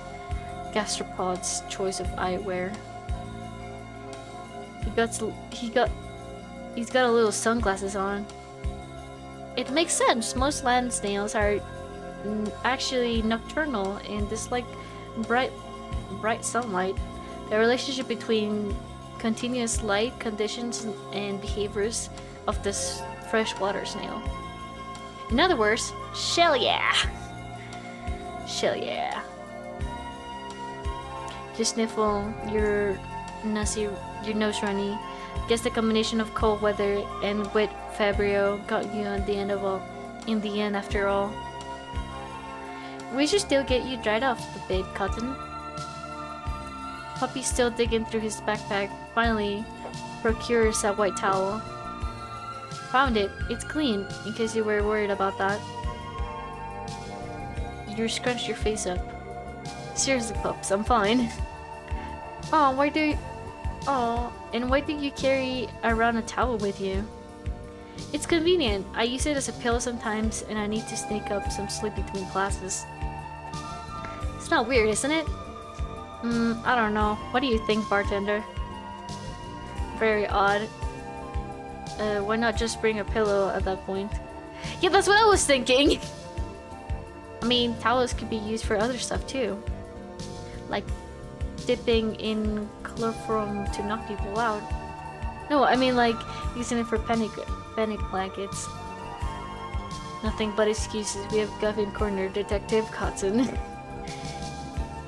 gastropod's choice of eyewear. He's got a little sunglasses on. It makes sense. Most land snails are actually nocturnal and dislike bright sunlight. The relationship between continuous light conditions and behaviors of this freshwater snail. In other words, shell yeah! Shell yeah. You sniffle, your nose runny. Guess the combination of cold weather and wet Fabio got you in the end after all. We should still get you dried off, babe, Cotton. Puppy's still digging through his backpack, finally procures a white towel. Found it. It's clean, in case you were worried about that. You scrunch your face up. Seriously, pups, I'm fine. Oh, why do? Oh, and why do you carry around a towel with you? It's convenient. I use it as a pillow sometimes, and I need to sneak up some sleep between classes. It's not weird, isn't it? I don't know. What do you think, bartender? Very odd. Why not just bring a pillow at that point? Yeah, that's what I was thinking! I mean, towels could be used for other stuff too. Like dipping in chloroform to knock people out. No, I mean like using it for panic blankets. Nothing but excuses. We have Guffin Corner, Detective Cotton.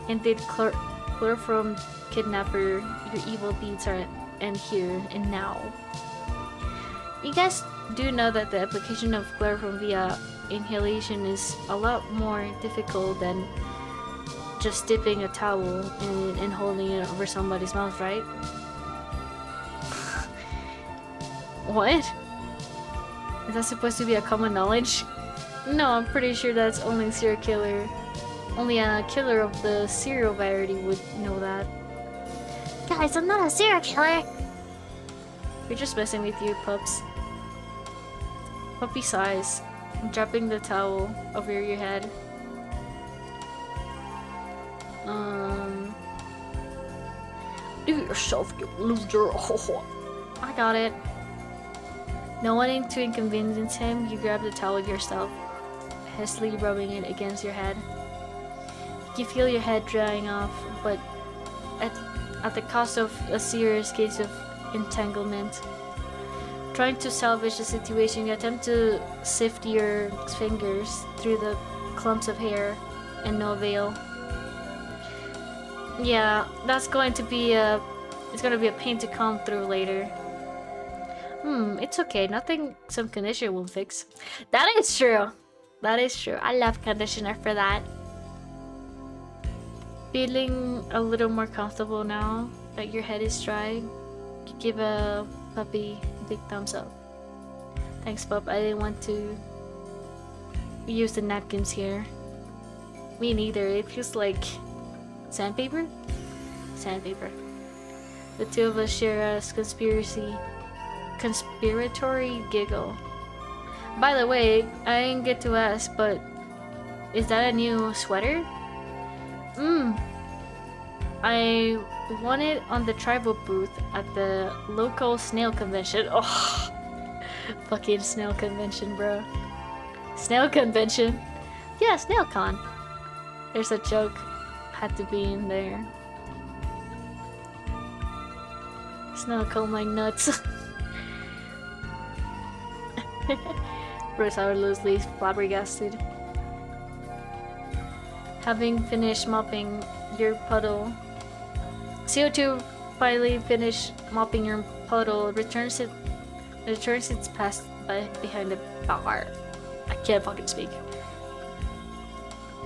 And did chloroform kidnapper, your evil deeds are end here and now. You guys do know that the application of chloroform via inhalation is a lot more difficult than just dipping a towel and holding it over somebody's mouth, right? What? Is that supposed to be a common knowledge? No, I'm pretty sure that's only serial killer. Only a killer of the serial variety would know that. Guys, I'm not a serial killer! We're just messing with you, pups. Puppy size. Dropping the towel over your head. Do it yourself, you loser. I got it. Not wanting to inconvenience him, you grab the towel yourself, hastily rubbing it against your head. You feel your head drying off, but at the cost of a serious case of entanglement. Trying to salvage the situation, you attempt to sift your fingers through the clumps of hair, and no avail. Yeah, that's going to be it's going to be a pain to comb through later. It's okay. Nothing some conditioner will fix. That is true. That is true. I love conditioner for that. Feeling a little more comfortable now that your head is dry, you give a puppy a big thumbs up. Thanks, pup. I didn't want to use the napkins here. Me neither. It feels like sandpaper? Sandpaper. The two of us share a conspiratory giggle. By the way, I didn't get to ask, but is that a new sweater? I won it on the tribal booth at the local snail convention. Oh, fucking snail convention, bro. Snail convention? Yeah, snail con. There's a joke. Had to be in there. Snail comb like nuts. Bruce loosely flabbergasted. Having finished mopping your puddle, CO2 finally finished mopping your puddle, returns its past behind the bar. I can't fucking speak.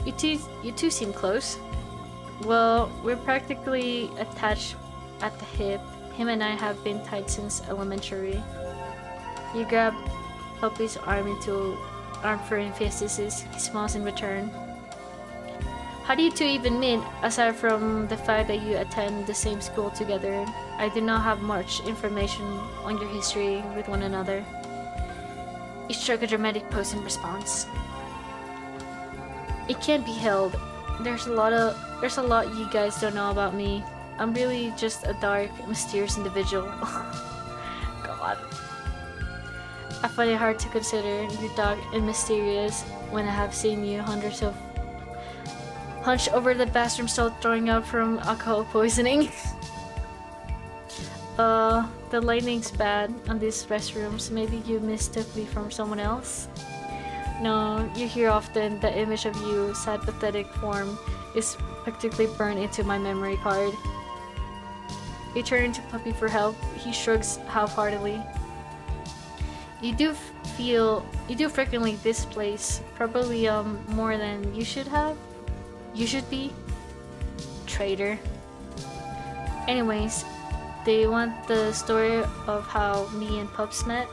You two seem close. Well, we're practically attached at the hip. Him and I have been tight since elementary. You grab Puppy's arm for emphasis. He smiles in return. How do you two even meet, aside from the fact that you attend the same school together? I do not have much information on your history with one another. You struck a dramatic pose in response. It can't be held. There's a lot you guys don't know about me. I'm really just a dark, mysterious individual. God. I find it hard to consider you dark and mysterious when I have seen you hunched over the bathroom stall throwing up from alcohol poisoning. The lighting's bad on these restrooms. Maybe you mistook me from someone else? No, you hear often. The image of you, sad pathetic form, is practically burned into my memory card. You turn to Puppy for help. He shrugs half-heartedly. You do frequently this place, probably more than you should have. You should be. Traitor. Anyways, do you want the story of how me and Pups met?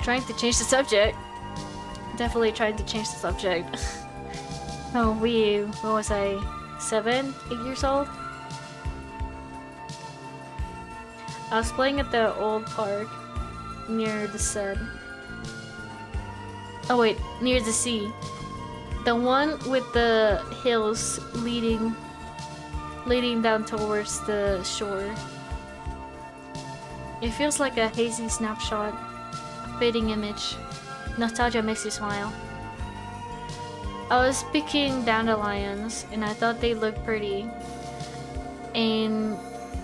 Trying to change the subject. Definitely trying to change the subject. Oh, what was I? 7, 8 years old? I was playing at the old park near the said. Oh wait, near the sea. The one with the hills leading down towards the shore. It feels like a hazy snapshot, a fading image. Nostalgia makes you smile. I was picking dandelions and I thought they looked pretty. And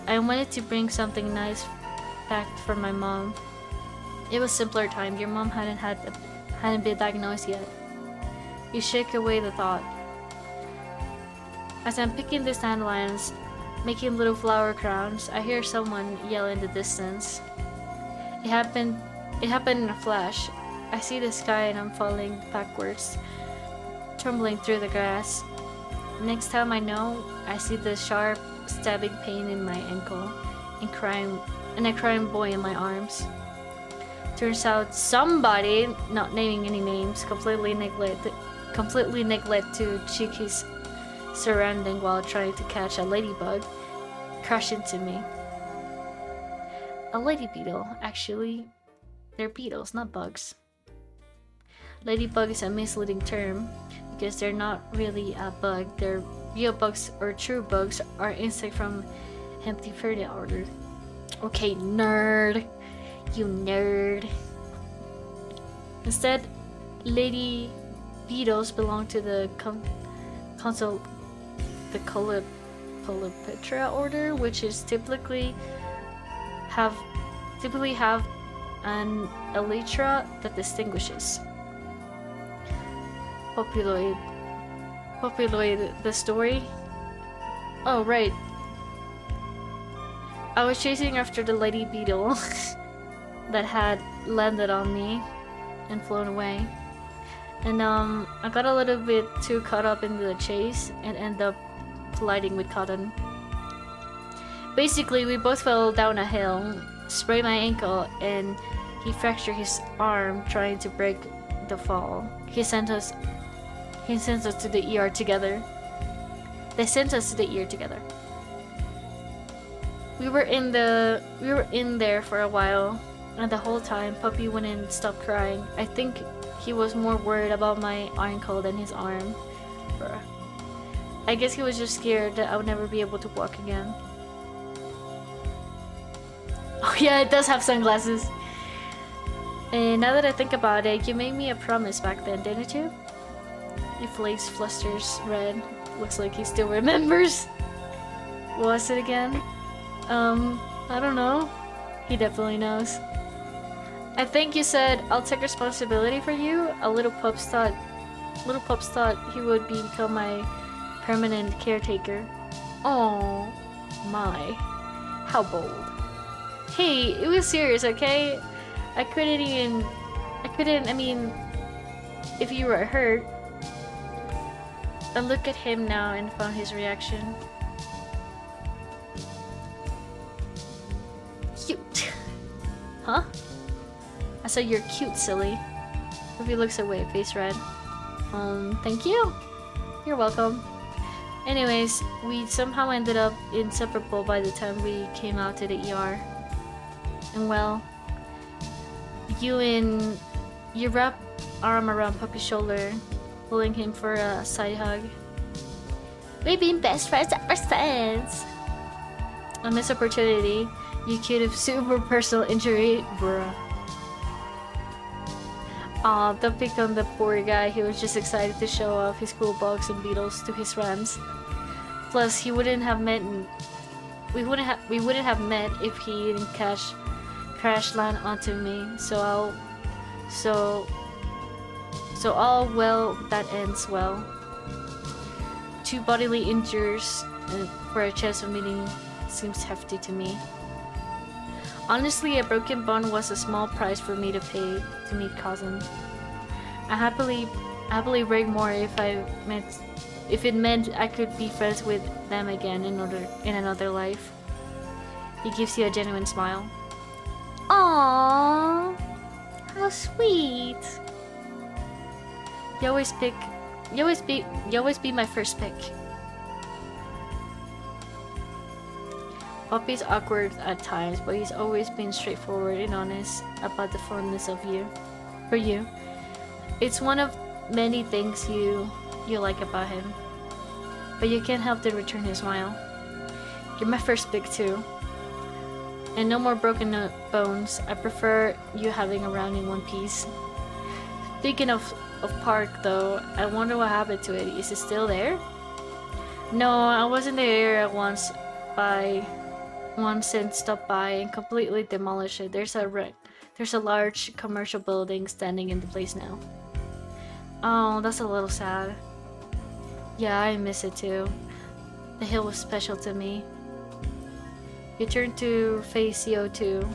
I wanted to bring something nice back for my mom. It was simpler time. Your mom hadn't been diagnosed yet. You shake away the thought. As I'm picking these dandelions, making little flower crowns, I hear someone yell in the distance. It happened in a flash. I see the sky and I'm falling backwards, trembling through the grass. Next time I know, I see the sharp, stabbing pain in my ankle and a crying boy in my arms. Turns out somebody, not naming any names, completely neglect to check his surrounding while trying to catch a ladybug, crashed into me. A lady beetle, actually. They're beetles, not bugs. Ladybug is a misleading term because they're not really a bug. They're real bugs, or true bugs are insects from Hemiptera order. Okay, nerd. You nerd. Instead, lady beetles belong to the Colleptra order, which is typically have an elytra that distinguishes. Populoid the story. Oh right. I was chasing after the lady beetle that had landed on me and flown away. And I got a little bit too caught up in the chase and ended up colliding with Cotton. Basically, we both fell down a hill, sprained my ankle, and he fractured his arm trying to break the fall. He sent us to the ER together. They sent us to the ER together. We were in there for a while, and the whole time Puppy wouldn't stop crying. I think he was more worried about my ankle than his arm. Bruh. I guess he was just scared that I would never be able to walk again. Oh yeah, it does have sunglasses. And now that I think about it, you made me a promise back then, didn't you? Your face flusters red. Looks like he still remembers. What was it again? I don't know. He definitely knows. I think you said, I'll take responsibility for you. Little pups thought he would become my permanent caretaker. Oh my. How bold. Hey, it was serious, okay? I mean, if you were hurt. I look at him now and found his reaction. Cute. Huh? I said you're cute, silly. If he looks away, face red. Thank you. You're welcome. Anyways, we somehow ended up inseparable by the time we came out to the ER. And well, you wrap arm around Puppy's shoulder, pulling him for a side hug. We've been best friends ever since. On this opportunity, you cued a super personal injury, bruh. Aw, don't pick on the poor guy. He was just excited to show off his cool bugs and beetles to his friends. Plus, we wouldn't have met if he didn't crash land onto me. So all well that ends well. 2 bodily injuries for a chance of meeting seems hefty to me. Honestly, a broken bone was a small price for me to pay to meet Cousin. I happily break more if it meant I could be friends with them again in another life. He gives you a genuine smile. Aww, how sweet. You always be my first pick. Poppy's awkward at times, but he's always been straightforward and honest about the fondness of you. For you. It's one of many things you like about him. But you can't help to return his smile. You're my first big two. And no more broken bones. I prefer you having around in one piece. Speaking of park though, I wonder what happened to it. Is it still there? No, I was in the area once and stopped by and completely demolished it. There's a large commercial building standing in the place now. Oh, that's a little sad. Yeah, I miss it too. The hill was special to me. You turn to face CO2.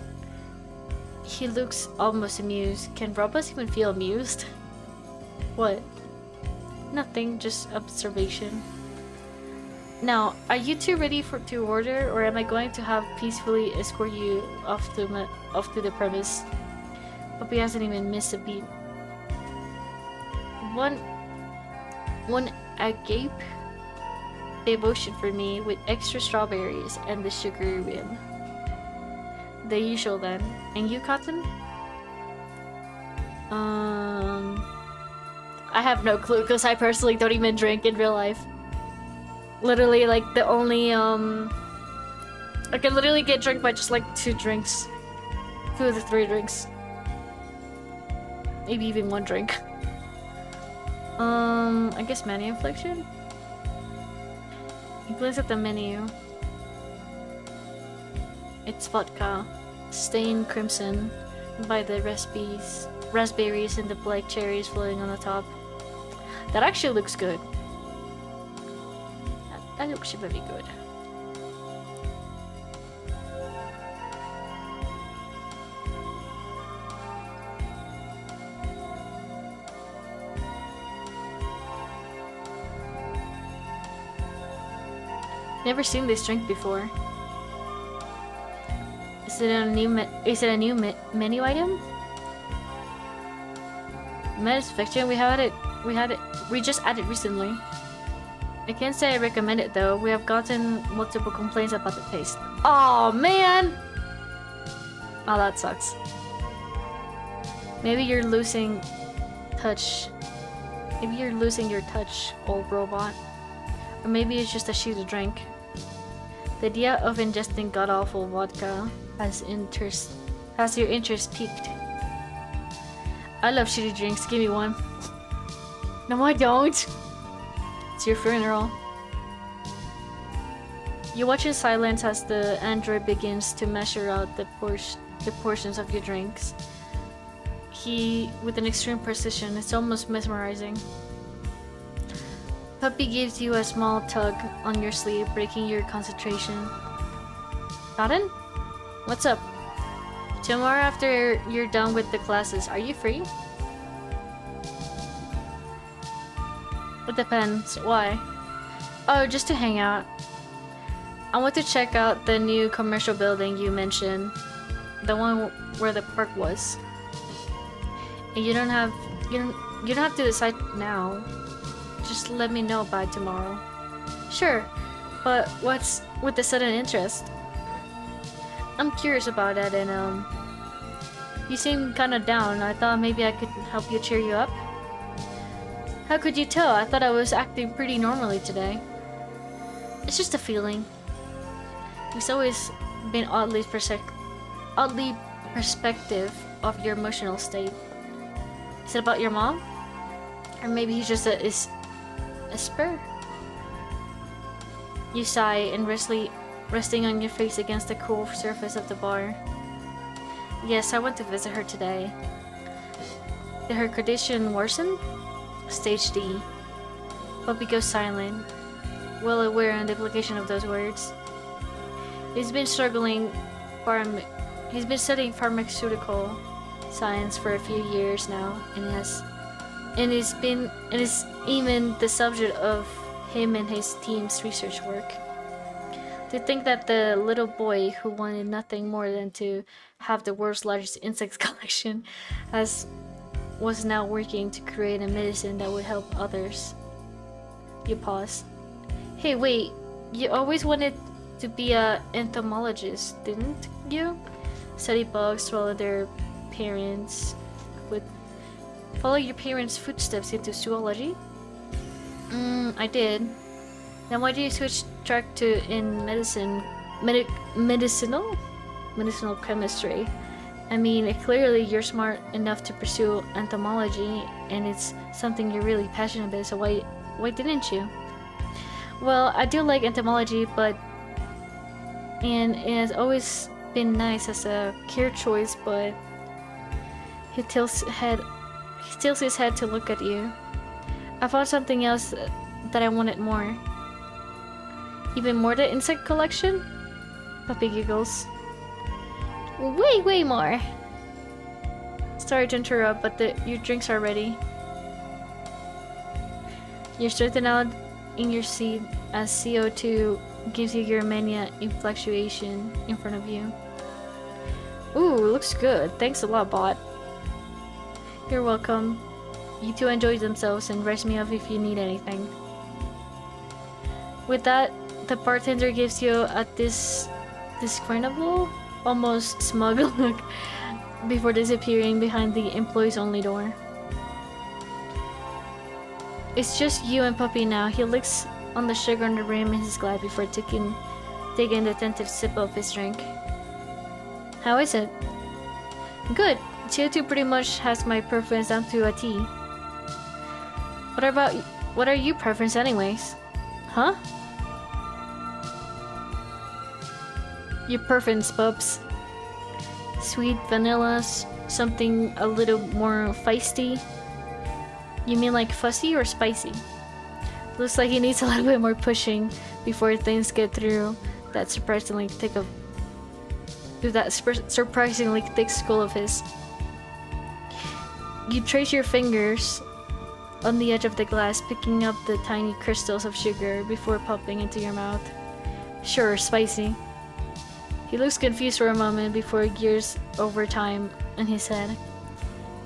He looks almost amused. Can robots even feel amused? What? Nothing, just observation. Now, are you two ready to order, or am I going to have peacefully escort you off to the premise? Poppy hasn't even missed a beat. One agape devotion for me with extra strawberries and the sugary rim. The usual then. And you, Cotton? I have no clue because I personally don't even drink in real life. Literally, like the only I can literally get drunk by just like 2 drinks. 2 of the 3 drinks. Maybe even 1 drink. I guess menu inflection? You glance at the menu. It's vodka, stained crimson by the raspberries and the black cherries floating on the top. That actually looks good. That looks really good. Never seen this drink before. Is it a new menu item? Satisfaction. We just added recently. I can't say I recommend it though. We have gotten multiple complaints about the taste. Oh man! Oh, that sucks. Maybe you're losing touch. Maybe you're losing your touch, old robot. Or maybe it's just a shitty drink. The idea of ingesting god-awful vodka has your interest piqued. I love shitty drinks. Give me one. No, I don't. It's your funeral. You watch in silence as the android begins to measure out the portions of your drinks. With an extreme precision, it's almost mesmerizing. Puppy gives you a small tug on your sleeve, breaking your concentration. Cotton? What's up? Tomorrow after you're done with the classes, are you free? It depends. Why? Oh, just to hang out. I want to check out the new commercial building you mentioned. The one where the park was. And you don't have to decide now. Just let me know by tomorrow. Sure, but what's with the sudden interest? I'm curious about it, and you seem kinda down. I thought maybe I could help you cheer you up. How could you tell? I thought I was acting pretty normally today. It's just a feeling. You've always been oddly perspective of your emotional state. Is it about your mom? Or maybe he's just a spur? You sigh and resting on your face against the cool surface of the bar. Yes, I went to visit her today. Did her condition worsen? Stage D. Puppy goes silent, well aware of the implication of those words. He's been studying pharmaceutical science for a few years now, and is even the subject of him and his team's research work. To think that the little boy who wanted nothing more than to have the world's largest insects collection was now working to create a medicine that would help others. You pause. Hey, wait, you always wanted to be a entomologist, didn't you? Study bugs, follow their parents, with follow your parents' footsteps into zoology. I did. Then why did you switch track to in medicinal chemistry? I mean, clearly you're smart enough to pursue entomology, and it's something you're really passionate about. So why didn't you? Well, I do like entomology, and it has always been nice as a career choice. But he tilts his head to look at you. I found something else that I wanted more. Even more than insect collection? Puppy giggles. Way more. Sorry to interrupt, but your drinks are ready. You're straightened out in your seat as CO2 gives you your mania in fluctuation in front of you. Ooh, looks good. Thanks a lot, bot. You're welcome. You two enjoy themselves and rest me up if you need anything. With that, the bartender gives you a discernible, almost smug look before disappearing behind the employees only door. It's just you and Puppy now. He licks on the sugar on the rim in his glass before taking an attentive sip of his drink. How is it? Good. CO2 pretty much has my preference down to a T. What are your preference anyways? Huh? Your preference, Bubs. Sweet, vanilla, something a little more feisty? You mean like fussy or spicy? Looks like he needs a little bit more pushing before things get through that surprisingly thick skull of his. You trace your fingers on the edge of the glass, picking up the tiny crystals of sugar before popping into your mouth. Sure, spicy. He looks confused for a moment before it gears over time in his head.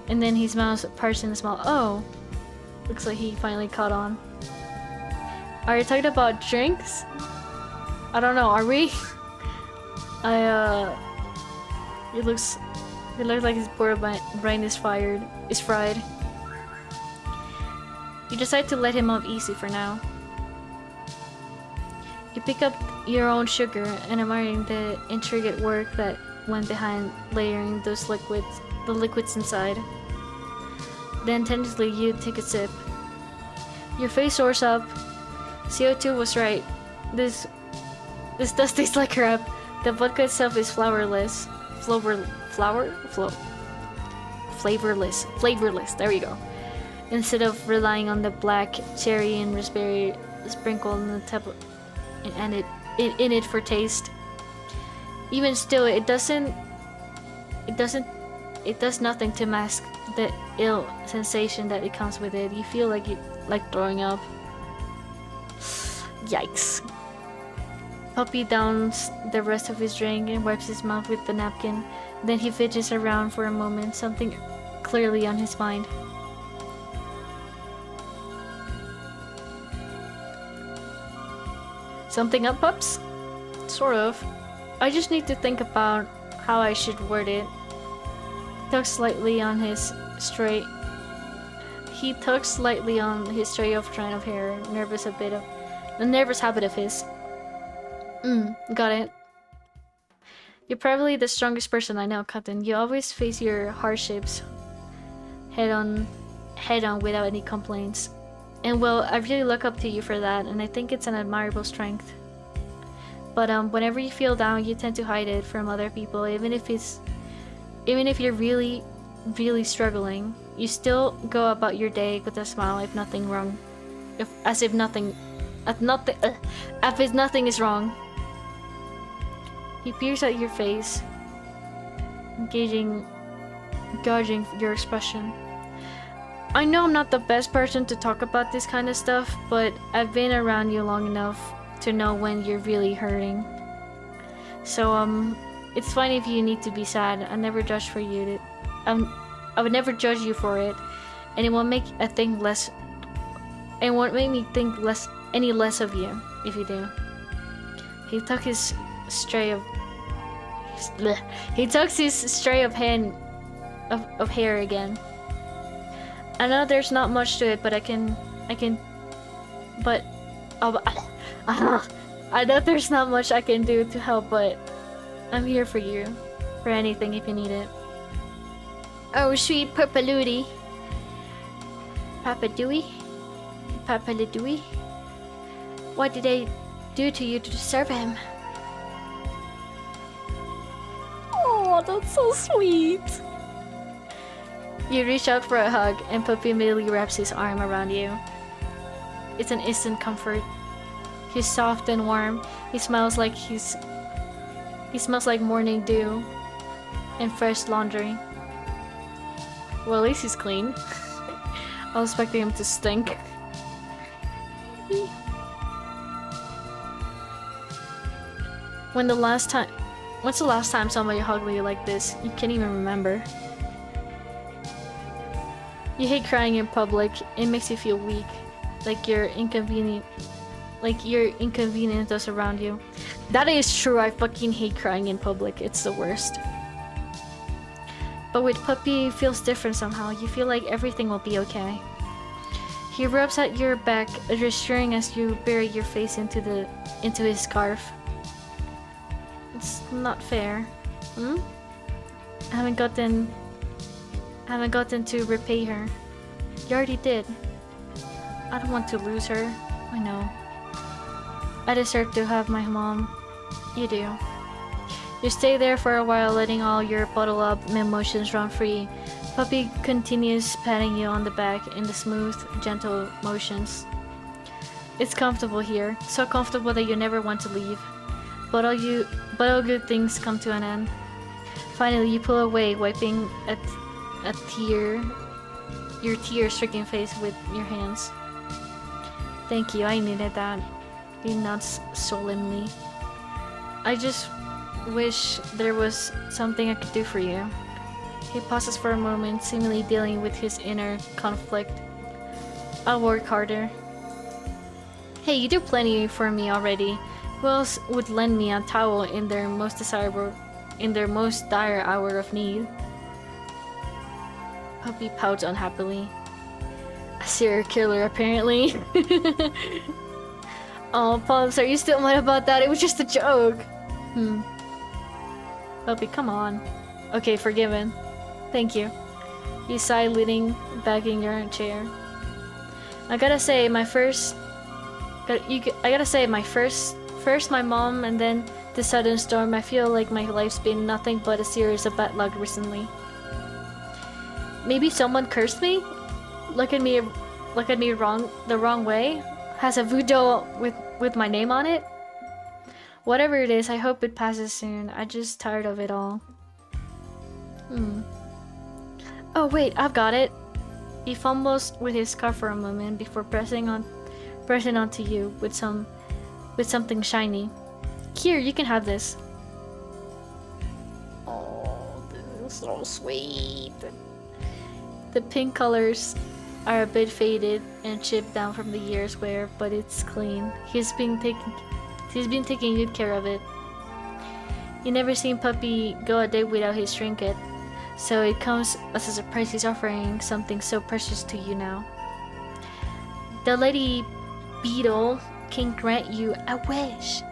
And then his mouth parts in a smile. Oh! Looks like he finally caught on. Are you talking about drinks? I don't know, are we? It looks like his brain is fried. You decide to let him off easy for now. You pick up your own sugar and admiring the intricate work that went behind layering the liquids inside. Then tentatively you take a sip. Your face soars up. CO2 was right. This does taste like crap. The vodka itself is flavorless. Flavorless. There we go. Instead of relying on the black cherry and raspberry sprinkled on the top and in it for taste. Even still, it does nothing to mask the ill sensation that it comes with it. You feel like throwing up. Yikes. Puppy downs the rest of his drink and wipes his mouth with the napkin. Then he fidgets around for a moment, something clearly on his mind. Something up, pups? Sort of. I just need to think about how I should word it. He tugs slightly on his stray of strand of hair, a nervous habit of his. Got it. You're probably the strongest person I know, Captain. You always face your hardships head on without any complaints. And well, I really look up to you for that, and I think it's an admirable strength. But whenever you feel down, you tend to hide it from other people, even if you're really, really struggling. You still go about your day with a smile if nothing is wrong. He peers at your face, gauging your expression. I know I'm not the best person to talk about this kind of stuff, but I've been around you long enough to know when you're really hurting. So it's fine if you need to be sad. I never judge for you. I would never judge you for it, and it won't make me think less any less of you if you do. He took his stray of he took his stray of hair again. I know there's not much to it, but I know there's not much I can do to help, but I'm here for you. For anything if you need it. Oh, sweet Papa Ludi. Papa Dewey? Papa Ledewey? What did I do to you to deserve him? Oh, that's so sweet. You reach out for a hug, and Puppy immediately wraps his arm around you. It's an instant comfort. He's soft and warm. He smells like morning dew and fresh laundry. Well, at least he's clean. I was expecting him to stink. When's the last time somebody hugged you like this? You can't even remember. You hate crying in public. It makes you feel weak, like you're inconvenient those around you. That is true. I fucking hate crying in public. It's the worst. But with Puppy, it feels different somehow. You feel like everything will be okay. He rubs at your back, reassuring as you bury your face into his scarf. It's not fair. I haven't gotten to repay her. You already did. I don't want to lose her. I know. I deserve to have my mom. You do. You stay there for a while, letting all your bottled up emotions run free. Puppy continues patting you on the back in the smooth, gentle motions. It's comfortable here, so comfortable that you never want to leave. But all good things come to an end. Finally, you pull away, wiping your tear-stricken face with your hands. Thank you, I needed that. He nods solemnly. I just wish there was something I could do for you. He pauses for a moment, seemingly dealing with his inner conflict. I'll work harder. Hey, you do plenty for me already. Who else would lend me a towel in their most dire hour of need? Puppy pouts unhappily. A serial killer, apparently. Oh, Pops, are you still mad about that? It was just a joke. Puppy, come on. Okay, forgiven. Thank you. You sigh, leaning back in your chair. I gotta say, first my mom, and then the sudden storm. I feel like my life's been nothing but a series of bad luck recently. Maybe someone cursed me? Look at me the wrong way? Has a voodoo with my name on it? Whatever it is, I hope it passes soon. I'm just tired of it all. Oh wait, I've got it. He fumbles with his scarf for a moment before pressing onto you with something shiny. Here, you can have this. Oh, this is so sweet. The pink colors are a bit faded and chipped down from the year's wear, but it's clean. He's been taking good care of it. You never seen Puppy go a day without his trinket, so it comes as a surprise he's offering something so precious to you now. The Lady Beetle can grant you a wish.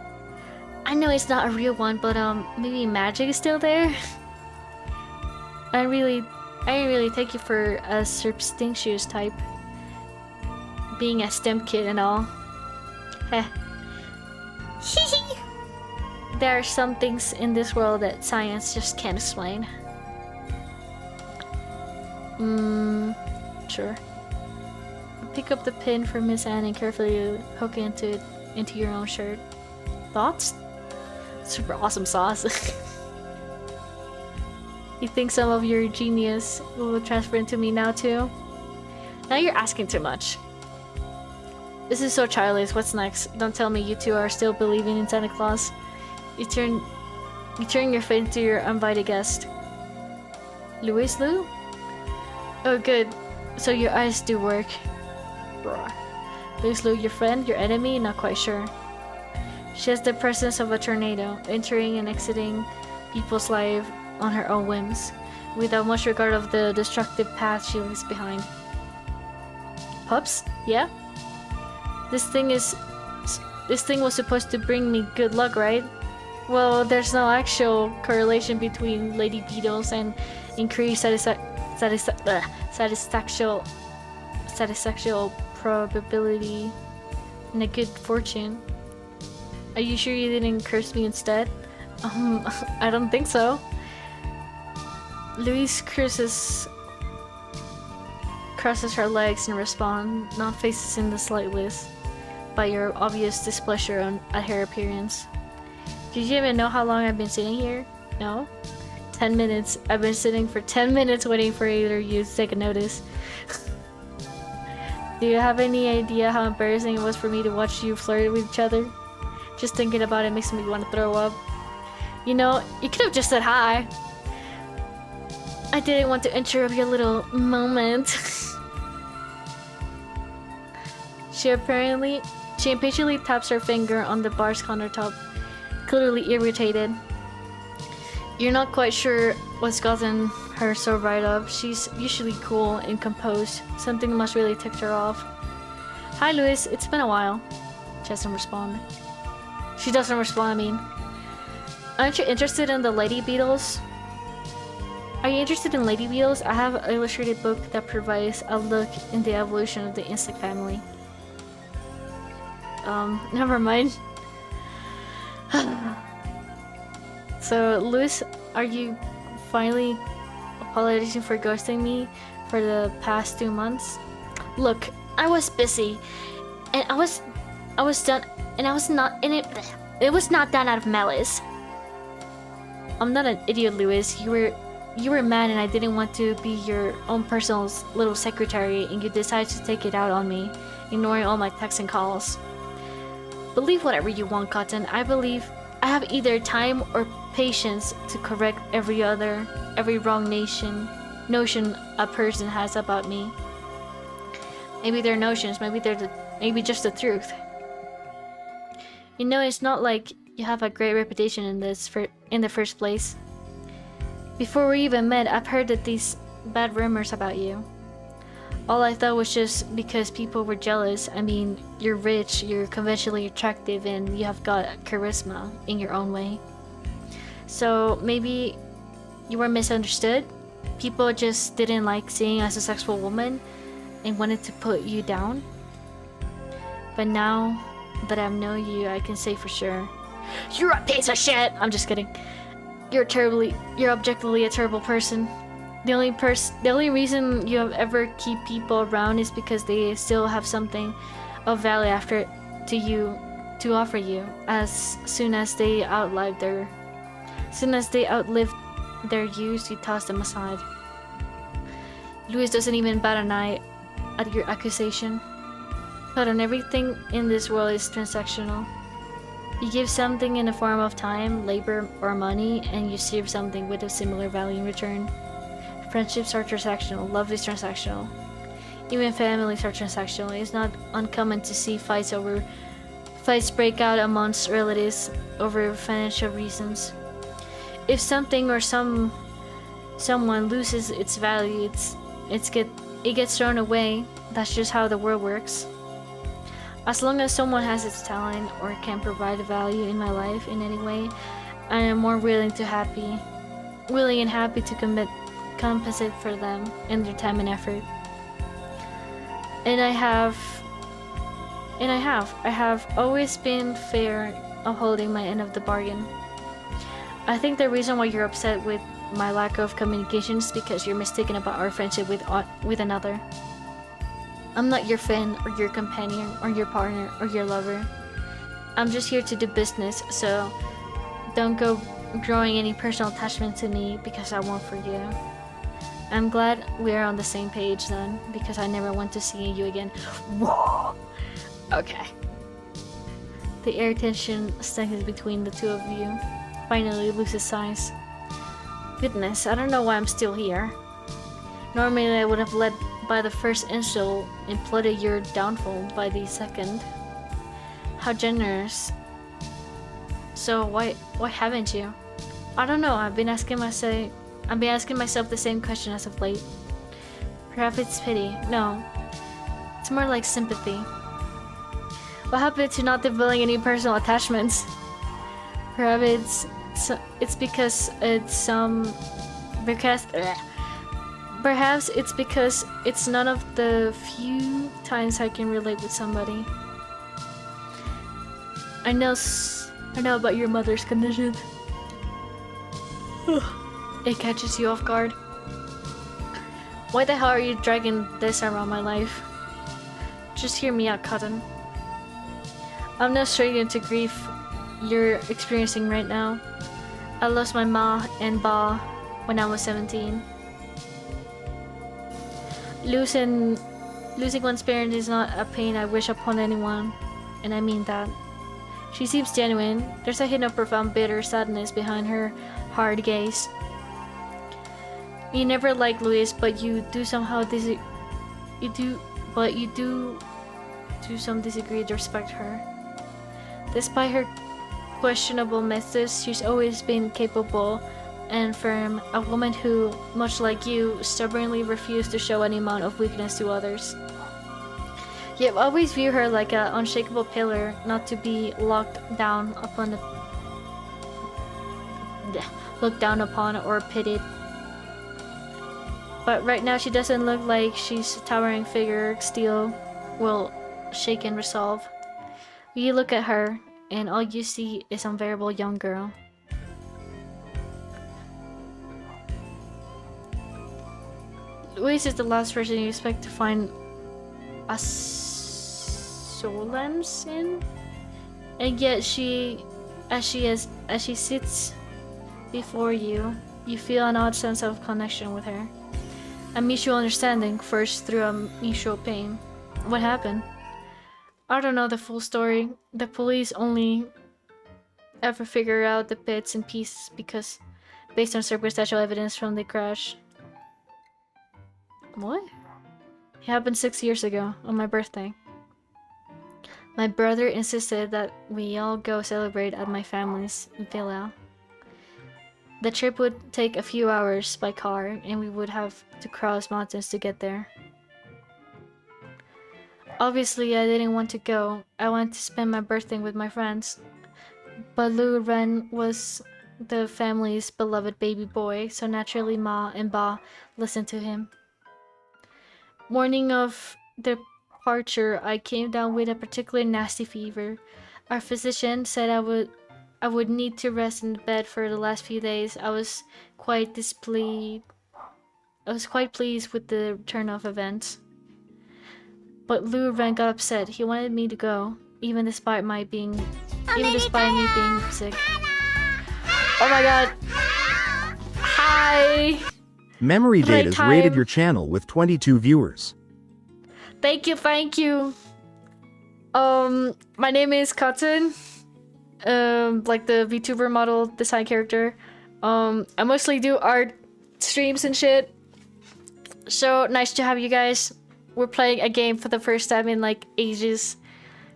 I know it's not a real one, but maybe magic is still there. I really take you for a superstitious type, being a STEM kid and all. Heh. There are some things in this world that science just can't explain. Sure. Pick up the pin from Miss Anne and carefully hook it into your own shirt. Thoughts? Super awesome sauce. You think some of your genius will transfer into me now too? Now you're asking too much. This is so childish. What's next? Don't tell me you two are still believing in Santa Claus. You turn your face to your invited guest. Louis Lou? Oh good. So your eyes do work. Bruh. Louis Lou, your friend? Your enemy? Not quite sure. She has the presence of a tornado, entering and exiting people's lives on her own whims, without much regard of the destructive path she leaves behind. Pups? Yeah? This thing was supposed to bring me good luck, right? Well, there's no actual correlation between lady beetles and increased satisfactual probability and a good fortune. Are you sure you didn't curse me instead? I don't think so. Louise crosses her legs in response, not faces in the slightest by your obvious displeasure at her appearance. Did you even know how long I've been sitting here? No? 10 minutes. I've been sitting for 10 minutes waiting for either of you to take a notice. Do you have any idea how embarrassing it was for me to watch you flirt with each other? Just thinking about it makes me want to throw up. You know, you could have just said hi. I didn't want to interrupt your little moment. She impatiently taps her finger on the bar's countertop, clearly irritated. You're not quite sure what's gotten her so right up. She's usually cool and composed. Something must really ticked her off. Hi, Louis. It's been a while. She doesn't respond. I mean. Aren't you interested in the lady beetles? Are you interested in lady beetles? I have an illustrated book that provides a look in the evolution of the insect family. Never mind. So, Louis, are you finally apologizing for ghosting me for the past 2 months? Look, I was busy, and I was done, and I was not, and it was not done out of malice. I'm not an idiot, Louis. You were mad, and I didn't want to be your own personal little secretary, and you decided to take it out on me, ignoring all my texts and calls. Believe whatever you want, Cotton. I believe I have either time or patience to correct every wrong notion a person has about me. Maybe they're notions, maybe just the truth. You know, it's not like you have a great reputation in the first place. Before we even met, I've heard that these bad rumors about you. All I thought was just because people were jealous. I mean, you're rich, you're conventionally attractive, and you have got charisma in your own way. So maybe you were misunderstood. People just didn't like seeing you as a sexual woman and wanted to put you down. But now that I know you, I can say for sure, you're a piece of shit! I'm just kidding. You're objectively a terrible person. The only reason you ever keep people around is because they still have something of value to offer you. As soon as they outlive their use, you toss them aside. Louis doesn't even bat an eye at your accusation. But on everything in this world is transactional. You give something in the form of time, labor, or money, and you receive something with a similar value in return. Friendships are transactional, love is transactional. Even families are transactional. It's not uncommon to see fights break out amongst relatives over financial reasons. If something or someone loses its value, it gets thrown away. That's just how the world works. As long as someone has its talent or can provide value in my life in any way, I am more willing and happy to compensate for them and their time and effort. And I have always been fair of holding my end of the bargain. I think the reason why you're upset with my lack of communication is because you're mistaken about our friendship with another. I'm not your friend or your companion or your partner or your lover. I'm just here to do business, so don't go growing any personal attachment to me because I won't for you. I'm glad we're on the same page then, because I never want to see you again. Whoa! Okay. The air tension settles between the two of you. Finally loses size. Goodness, I don't know why I'm still here. Normally I would have led by the first insult and plotted your downfall by the second. How generous So why haven't you? I don't know. I've been asking myself the same question as of late. Perhaps it's pity. No, it's more like sympathy. What happened to not developing any personal attachments? Perhaps it's because perhaps it's because it's none of the few times I can relate with somebody. I know about your mother's condition. It catches you off guard. Why the hell are you dragging this around my life? Just hear me out, Cotton. I'm no stranger to grief you're experiencing right now. I lost my ma and ba when I was 17. Losing one's parent is not a pain I wish upon anyone, and I mean that. She seems genuine. There's a hint of profound bitter sadness behind her hard gaze. You never liked Louise, but you do somehow disagree to respect her. Despite her questionable methods, she's always been capable and firm, a woman who, much like you, stubbornly refused to show any amount of weakness to others. You've always viewed her like an unshakable pillar, not to be looked down upon or pitied. But right now she doesn't look like she's a towering figure, steel will shake in resolve. You look at her, and all you see is an unbearable young girl. Louise is the last person you expect to find a solace in, and yet as she sits before you, you feel an odd sense of connection with her. A mutual understanding, first through a mutual pain. What happened? I don't know the full story. The police only ever figure out the bits and pieces because based on circumstantial evidence from the crash. What? It happened 6 years ago, on my birthday. My brother insisted that we all go celebrate at my family's villa. The trip would take a few hours by car, and we would have to cross mountains to get there. Obviously, I didn't want to go. I wanted to spend my birthday with my friends. But Lou Ren was the family's beloved baby boy, so naturally Ma and Ba listened to him. Morning of departure, I came down with a particularly nasty fever. Our physician said I would need to rest in bed for the last few days. I was quite pleased with the turn of events. But Lou Ren got upset. He wanted me to go, even despite me being sick. Oh my god. Hi. Memory Data's rated your channel with 22 viewers. Thank you. My name is Cotton. Like the VTuber model design character. I mostly do art streams and shit. So nice to have you guys. We're playing a game for the first time in like ages.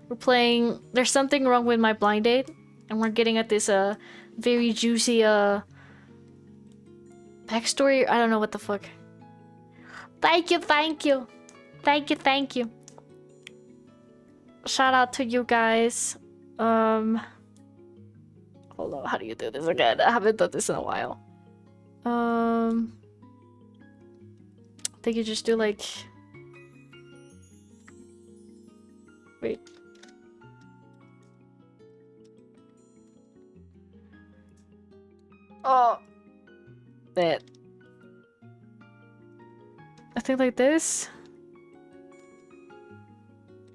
We're playing There's Something Wrong with My Blind Date, and we're getting at this very juicy backstory. I don't know what the fuck. Thank you. Shout out to you guys. Hold on, how do you do this again? I haven't done this in a while. I think you just do like... Wait. Oh. That. I think like this.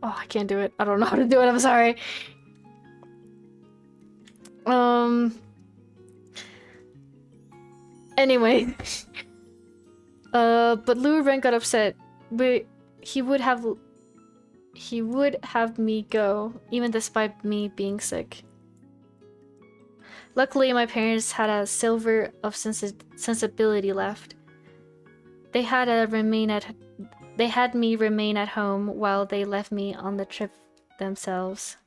Oh, I can't do it. I don't know how to do it. I'm sorry. Anyway. But Lou Ren got upset. He would have me go, even despite me being sick. Luckily, my parents had a silver of sensibility left. They had me remain at home while they left me on the trip themselves.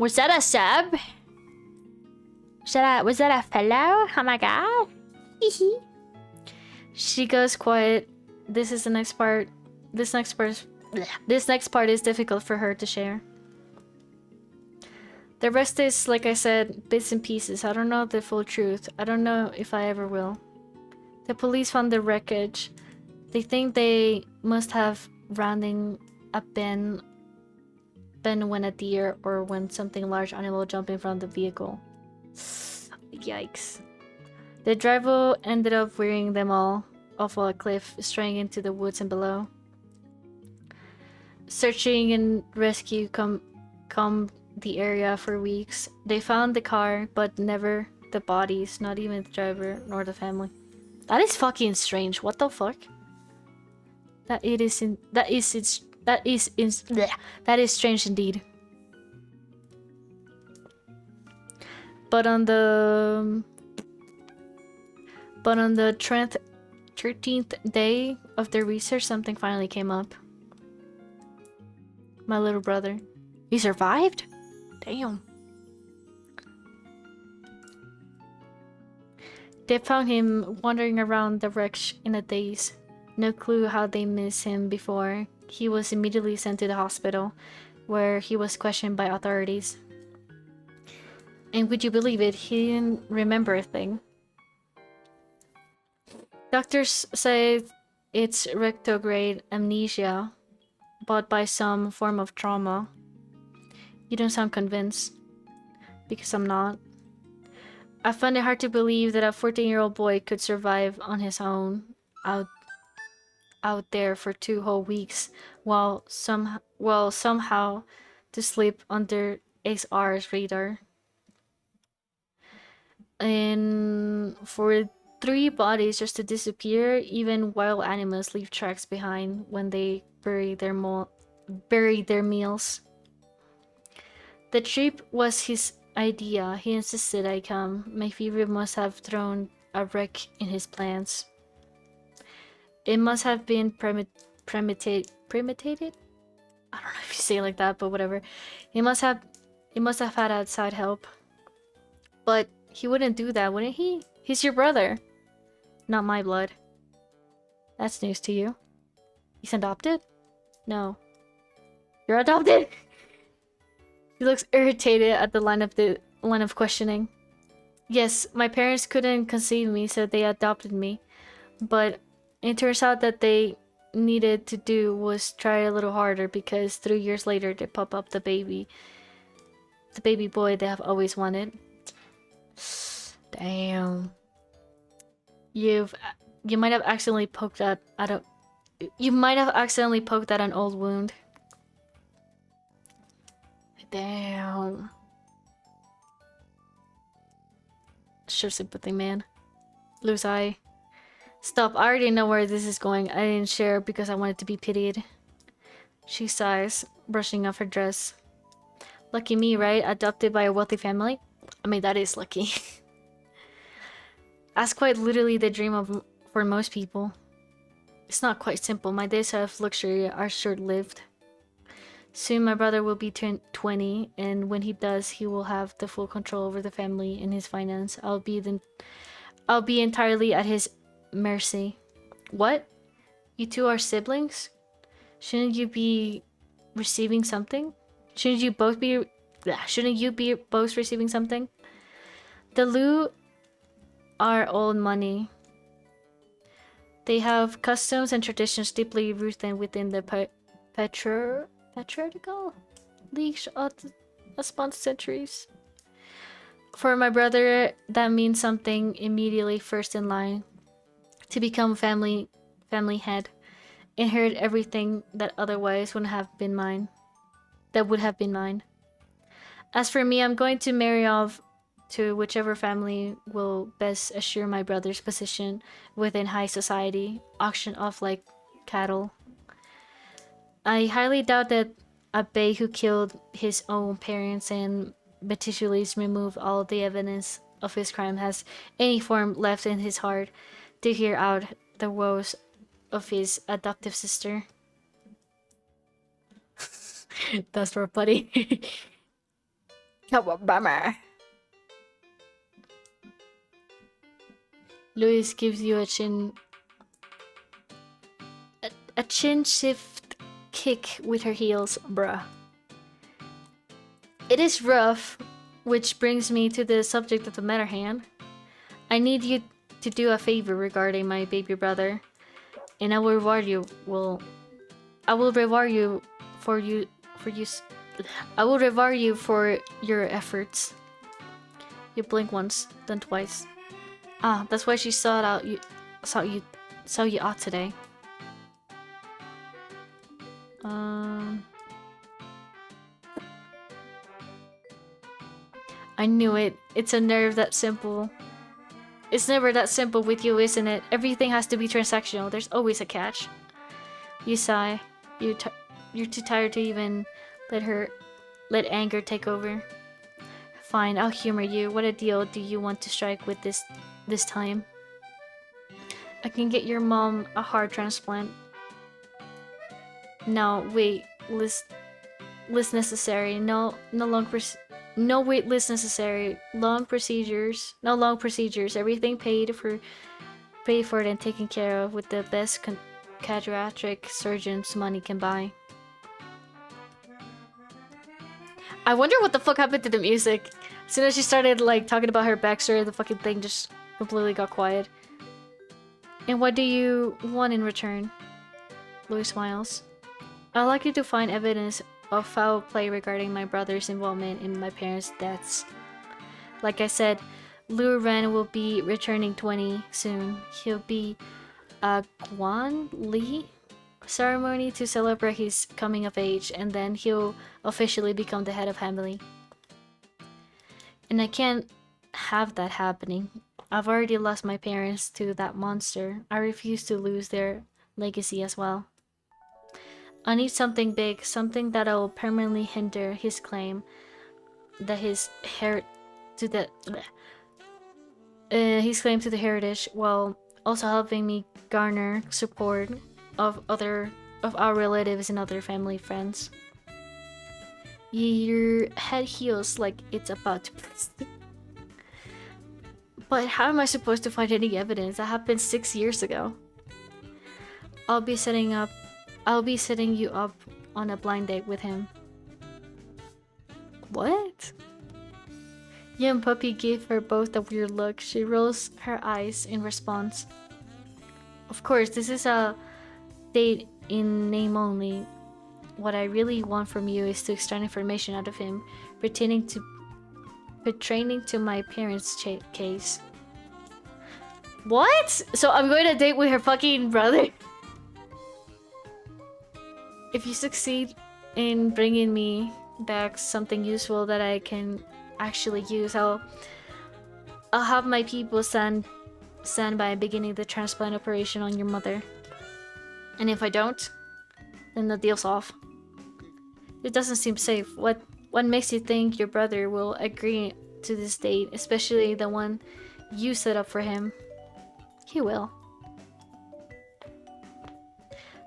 Was that a sub? Was that a fellow? Oh my god. She goes quiet. This is the next part. This next part is difficult for her to share. The rest is, like I said, bits and pieces. I don't know the full truth. I don't know if I ever will. The police found the wreckage. They think they must have rounding a bend when a deer or when something large animal jumped in front of the vehicle. Yikes. The driver ended up wearing them all off a cliff, straying into the woods and below. Searching and rescue come the area for weeks. They found the car, but never the bodies, not even the driver nor the family. That is fucking strange. What the fuck? That is strange indeed. But on the 13th day of their research, something finally came up. My little brother. He survived? Damn. They found him wandering around the wreck in a daze. No clue how they missed him before. He was immediately sent to the hospital, where he was questioned by authorities. And would you believe it, he didn't remember a thing. Doctors say it's retrograde amnesia, but by some form of trauma. You don't sound convinced. Because I'm not. I find it hard to believe that a 14-year-old boy could survive on his own out there for 2 whole weeks while somehow to sleep under XR's radar. And for 3 bodies just to disappear, even wild animals leave tracks behind when they bury their meals. The trip was his idea. He insisted I come. My fever must have thrown a wreck in his plans. It must have been premeditated? I don't know if you say it like that, but whatever. He must have had outside help. But he wouldn't do that, wouldn't he? He's your brother. Not my blood. That's news to you. He's adopted? No. You're adopted? He looks irritated at the line of questioning. Yes, my parents couldn't conceive me, so they adopted me. But it turns out that they needed to do was try a little harder, because 3 years later they pop up the baby boy they have always wanted. Damn. You might have accidentally poked at an old wound. Damn. Show sympathy, man. Lose eye. Stop, I already know where this is going. I didn't share because I wanted to be pitied. She sighs, brushing off her dress. Lucky me, right? Adopted by a wealthy family? I mean, that is lucky. That's quite literally the dream for most people. It's not quite simple. My days of luxury are short-lived. Soon my brother will be 20, and when he does, he will have the full control over the family and his finance. I'll be entirely at his mercy. What? You two are siblings? Shouldn't you be receiving something? Shouldn't you be both receiving something? The Lu are old money. They have customs and traditions deeply rooted within the patriarchal leash of upon centuries. For my brother, that means something immediately first in line. To become family head. Inherit everything that otherwise wouldn't have been mine. That would have been mine. As for me, I'm going to marry off to whichever family will best assure my brother's position within high society, auction off like cattle. I highly doubt that a Bey who killed his own parents and meticulously removed all the evidence of his crime has any form left in his heart to hear out the woes of his adoptive sister. That's for buddy. Oh, bummer. Louis gives you a chin shift kick with her heels, bruh. It is rough, which brings me to the subject of the matter hand. I need you to do a favor regarding my baby brother, and I will reward you. I will reward you for your efforts. You blink once, then twice. Ah, that's why she saw you out today. I knew it. It's a nerve that simple. It's never that simple with you, isn't it? Everything has to be transactional. There's always a catch. You sigh. You're too tired to even let anger take over. Fine, I'll humor you. What a deal do you want to strike with this time? I can get your mom a heart transplant. No, wait. List necessary. No wait list necessary. Long procedures. No long procedures. Everything paid for and taken care of with the best pediatric surgeons money can buy. I wonder what the fuck happened to the music. As soon as she started like talking about her backstory, the fucking thing just completely got quiet. And what do you want in return? Louis smiles. I'd like you to find evidence of foul play regarding my brother's involvement in my parents' deaths. Like I said, Lou Ren will be returning 20 soon. He'll be a Guan Li ceremony to celebrate his coming of age, and then he'll officially become the head of family. And I can't have that happening. I've already lost my parents to that monster. I refuse to lose their legacy as well. I need something big, something that will permanently hinder his claim that his claim to the heritage, while also helping me garner support of our relatives and other family friends. Your head heals like it's about to burst. But how am I supposed to find any evidence? That happened 6 years ago. I'll be setting you up on a blind date with him. What? Young puppy gave her both a weird look. She rolls her eyes in response. Of course, this is a date in name only. What I really want from you is to extract information out of him pertaining to my parents' case. What? So I'm going to date with her fucking brother? If you succeed in bringing me back something useful that I can actually use, I'll have my people stand by beginning the transplant operation on your mother. And if I don't, then the deal's off. It doesn't seem safe. What makes you think your brother will agree to this date, especially the one you set up for him? He will.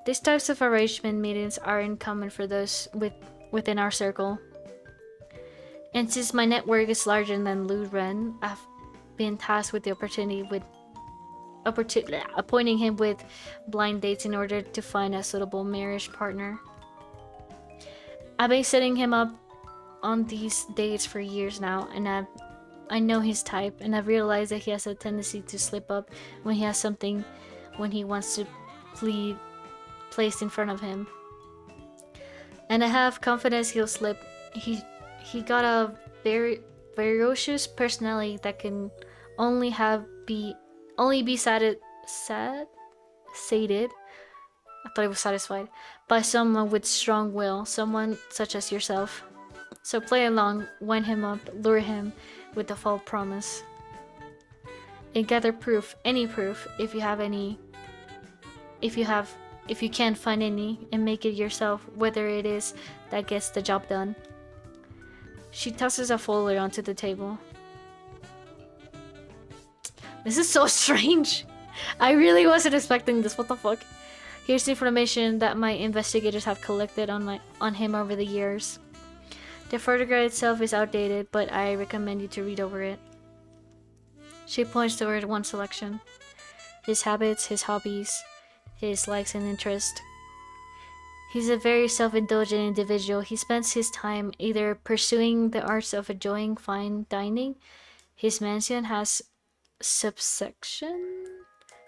These types of arrangement meetings are uncommon for those within our circle. And since my network is larger than Lu Ren, I've been tasked with the appointing him with blind dates in order to find a suitable marriage partner. I've been setting him up on these dates for years now, and I know his type, and I've realized that he has a tendency to slip up when he wants to plead placed in front of him. And I have confidence he'll slip. He got a very ferocious personality that can only be sated. I thought it was satisfied by someone with strong will, someone such as yourself. So play along, wind him up, lure him with the false promise, and gather proof, any proof, if you can't find any, and make it yourself, whether it is that gets the job done. She tosses a folder onto the table. This is so strange. I really wasn't expecting this. What the fuck? Here's the information that my investigators have collected on him over the years. The photograph itself is outdated, but I recommend you to read over it. She points toward one selection. His habits, his hobbies, his likes and interests. He's a very self-indulgent individual. He spends his time either pursuing the arts of enjoying fine dining. His mansion has subsection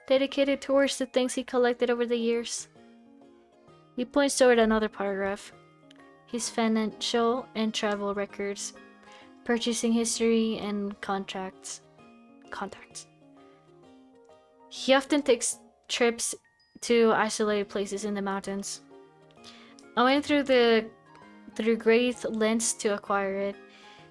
dedicated towards the things he collected over the years. He points toward another paragraph. His financial and travel records, purchasing history and contacts. He often takes trips to isolated places in the mountains. I went through great lengths to acquire it.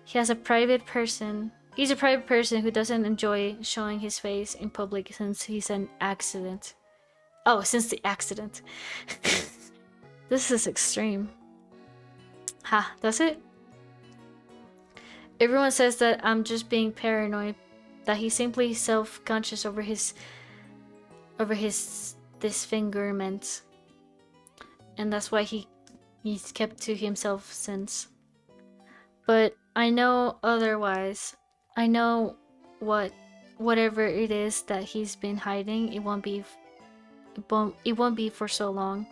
He's a private person who doesn't enjoy showing his face in public since he's an accident. Oh, since the accident. This is extreme. Ha, that's it? Everyone says that I'm just being paranoid, that he's simply self-conscious over his disfigurement. And that's why he's kept to himself since. But I know otherwise. I know whatever it is that he's been hiding, it won't be for so long.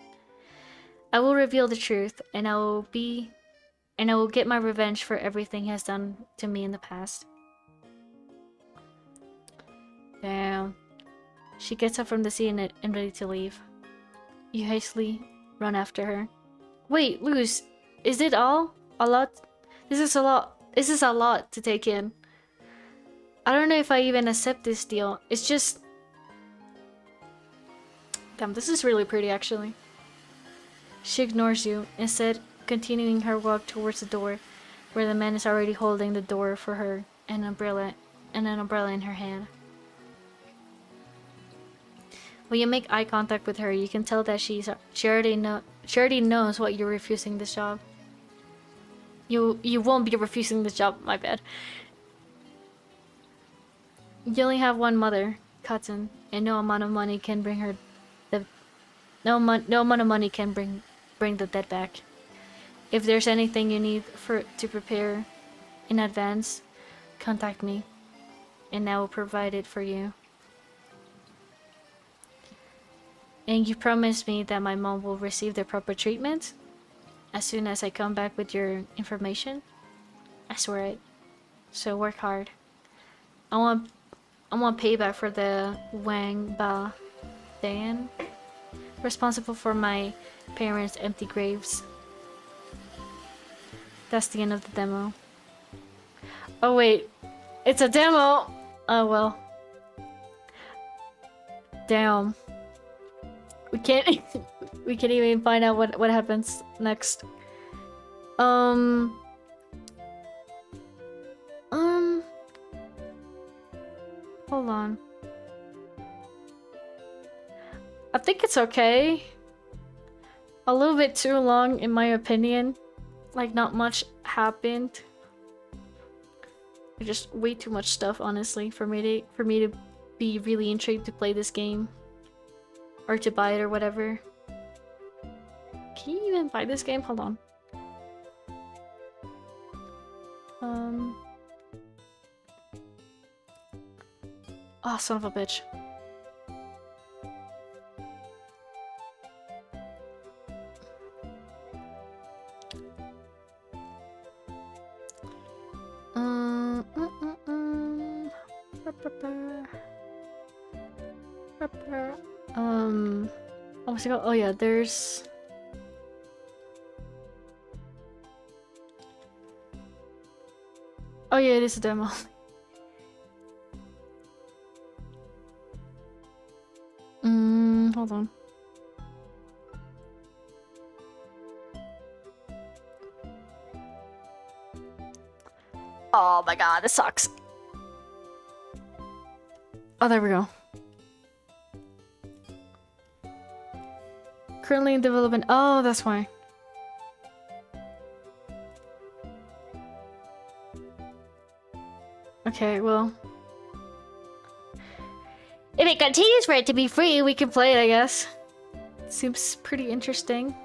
I will reveal the truth, and I will get my revenge for everything he has done to me in the past. Damn. She gets up from the seat and ready to leave. You hastily run after her. Wait, Luz, is it all? A lot? This is a lot. This is a lot to take in. I don't know if I even accept this deal. It's just... Damn, this is really pretty actually. She ignores you, instead continuing her walk towards the door, where the man is already holding the door for her and an umbrella in her hand. When you make eye contact with her, you can tell that she already knows what you're refusing this job. You won't be refusing this job, my bad. You only have one mother, Cotton, and no amount of money can bring her no amount of money can bring the dead back. If there's anything you need to prepare in advance, contact me, and I will provide it for you. And you promised me that my mom will receive the proper treatment as soon as I come back with your information. I swear it. So work hard. I want payback for the Wang Ba Dan, responsible for my parents' empty graves. That's the end of the demo. Oh wait, it's a demo! Oh well. Damn. We can't even find out what happens next. Hold on. I think it's okay. A little bit too long in my opinion. Like not much happened. Just way too much stuff honestly for me to be really intrigued to play this game. Or to buy it or whatever. Can you even buy this game? Hold on. Oh, son of a bitch. Oh yeah, there's... Oh yeah, it is a demo. Hold on. Oh my god, this sucks. Oh, there we go. Currently in development. Oh, that's why. Okay, well. If it continues for it to be free, we can play it, I guess. Seems pretty interesting.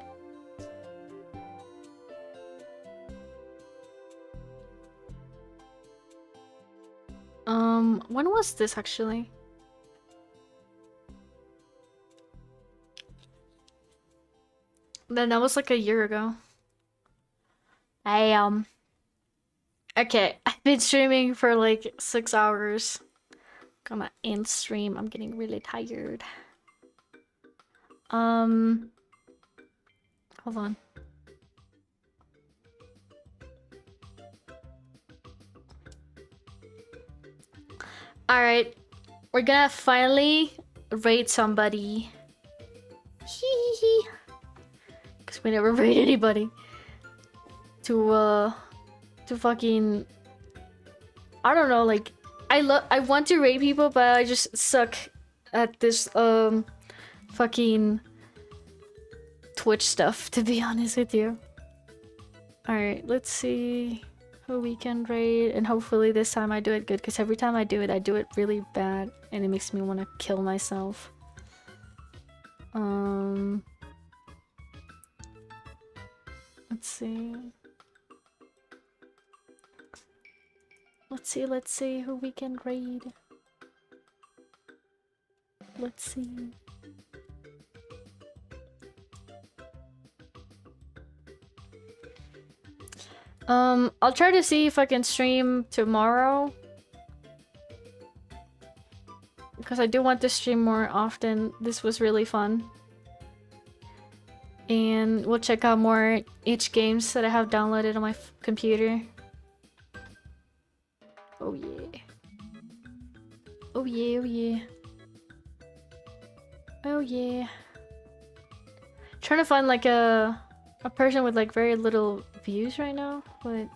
When was this actually? Then that was like a year ago. Okay, I've been streaming for like 6 hours. Gonna end stream. I'm getting really tired. Hold on. Alright, we're gonna finally raid somebody. Hee. Because we never raid anybody. To fucking... I don't know, like... I want to raid people, but I just suck at this, fucking... Twitch stuff, to be honest with you. Alright, let's see who we can raid, and hopefully this time I do it good, because every time I do it really bad, and it makes me want to kill myself. Let's see. Let's see who we can raid. Let's see. I'll try to see if I can stream tomorrow. Because I do want to stream more often. This was really fun. And we'll check out more itch games that I have downloaded on my computer. Oh yeah. Oh yeah, oh yeah. Oh yeah. Trying to find like a person with like very little views right now, but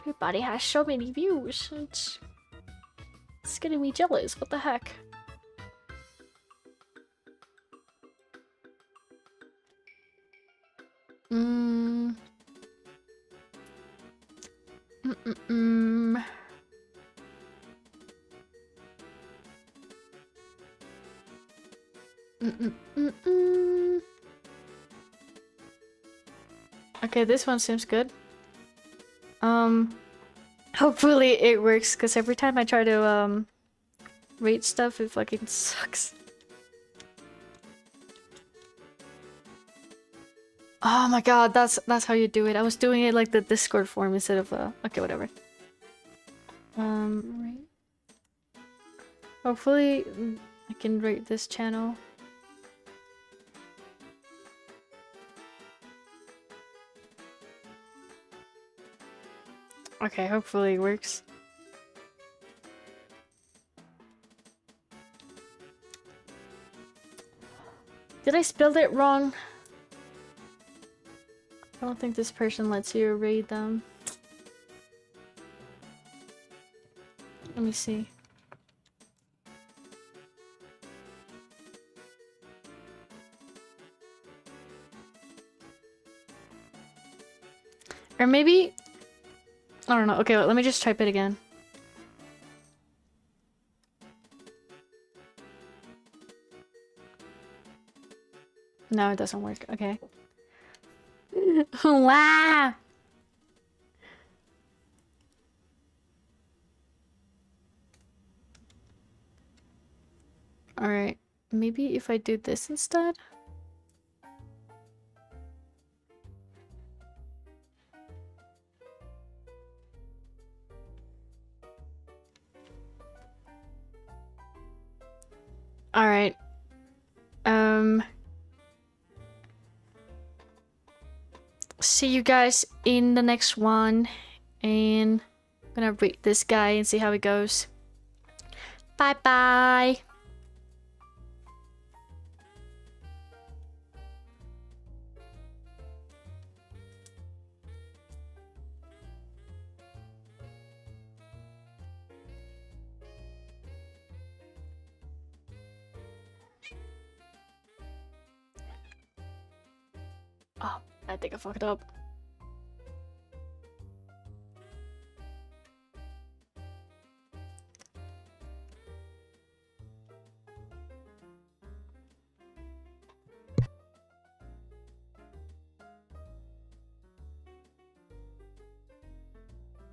everybody has so many views. It's getting me jealous. What the heck? Okay, this one seems good. Hopefully it works, because every time I try to rate stuff, it fucking sucks. Oh my god, that's how you do it. I was doing it like the Discord form instead of okay, whatever. Right. Hopefully I can rate this channel. Okay, hopefully it works. Did I spell it wrong? I don't think this person lets you read them. Let me see. Or maybe... I don't know. Okay, let me just type it again. No, it doesn't work. Okay. Wow! Alright. Maybe if I do this instead? Alright. See you guys in the next one. And I'm gonna rate this guy and see how it goes. Bye bye! Oh, I think I fucked up.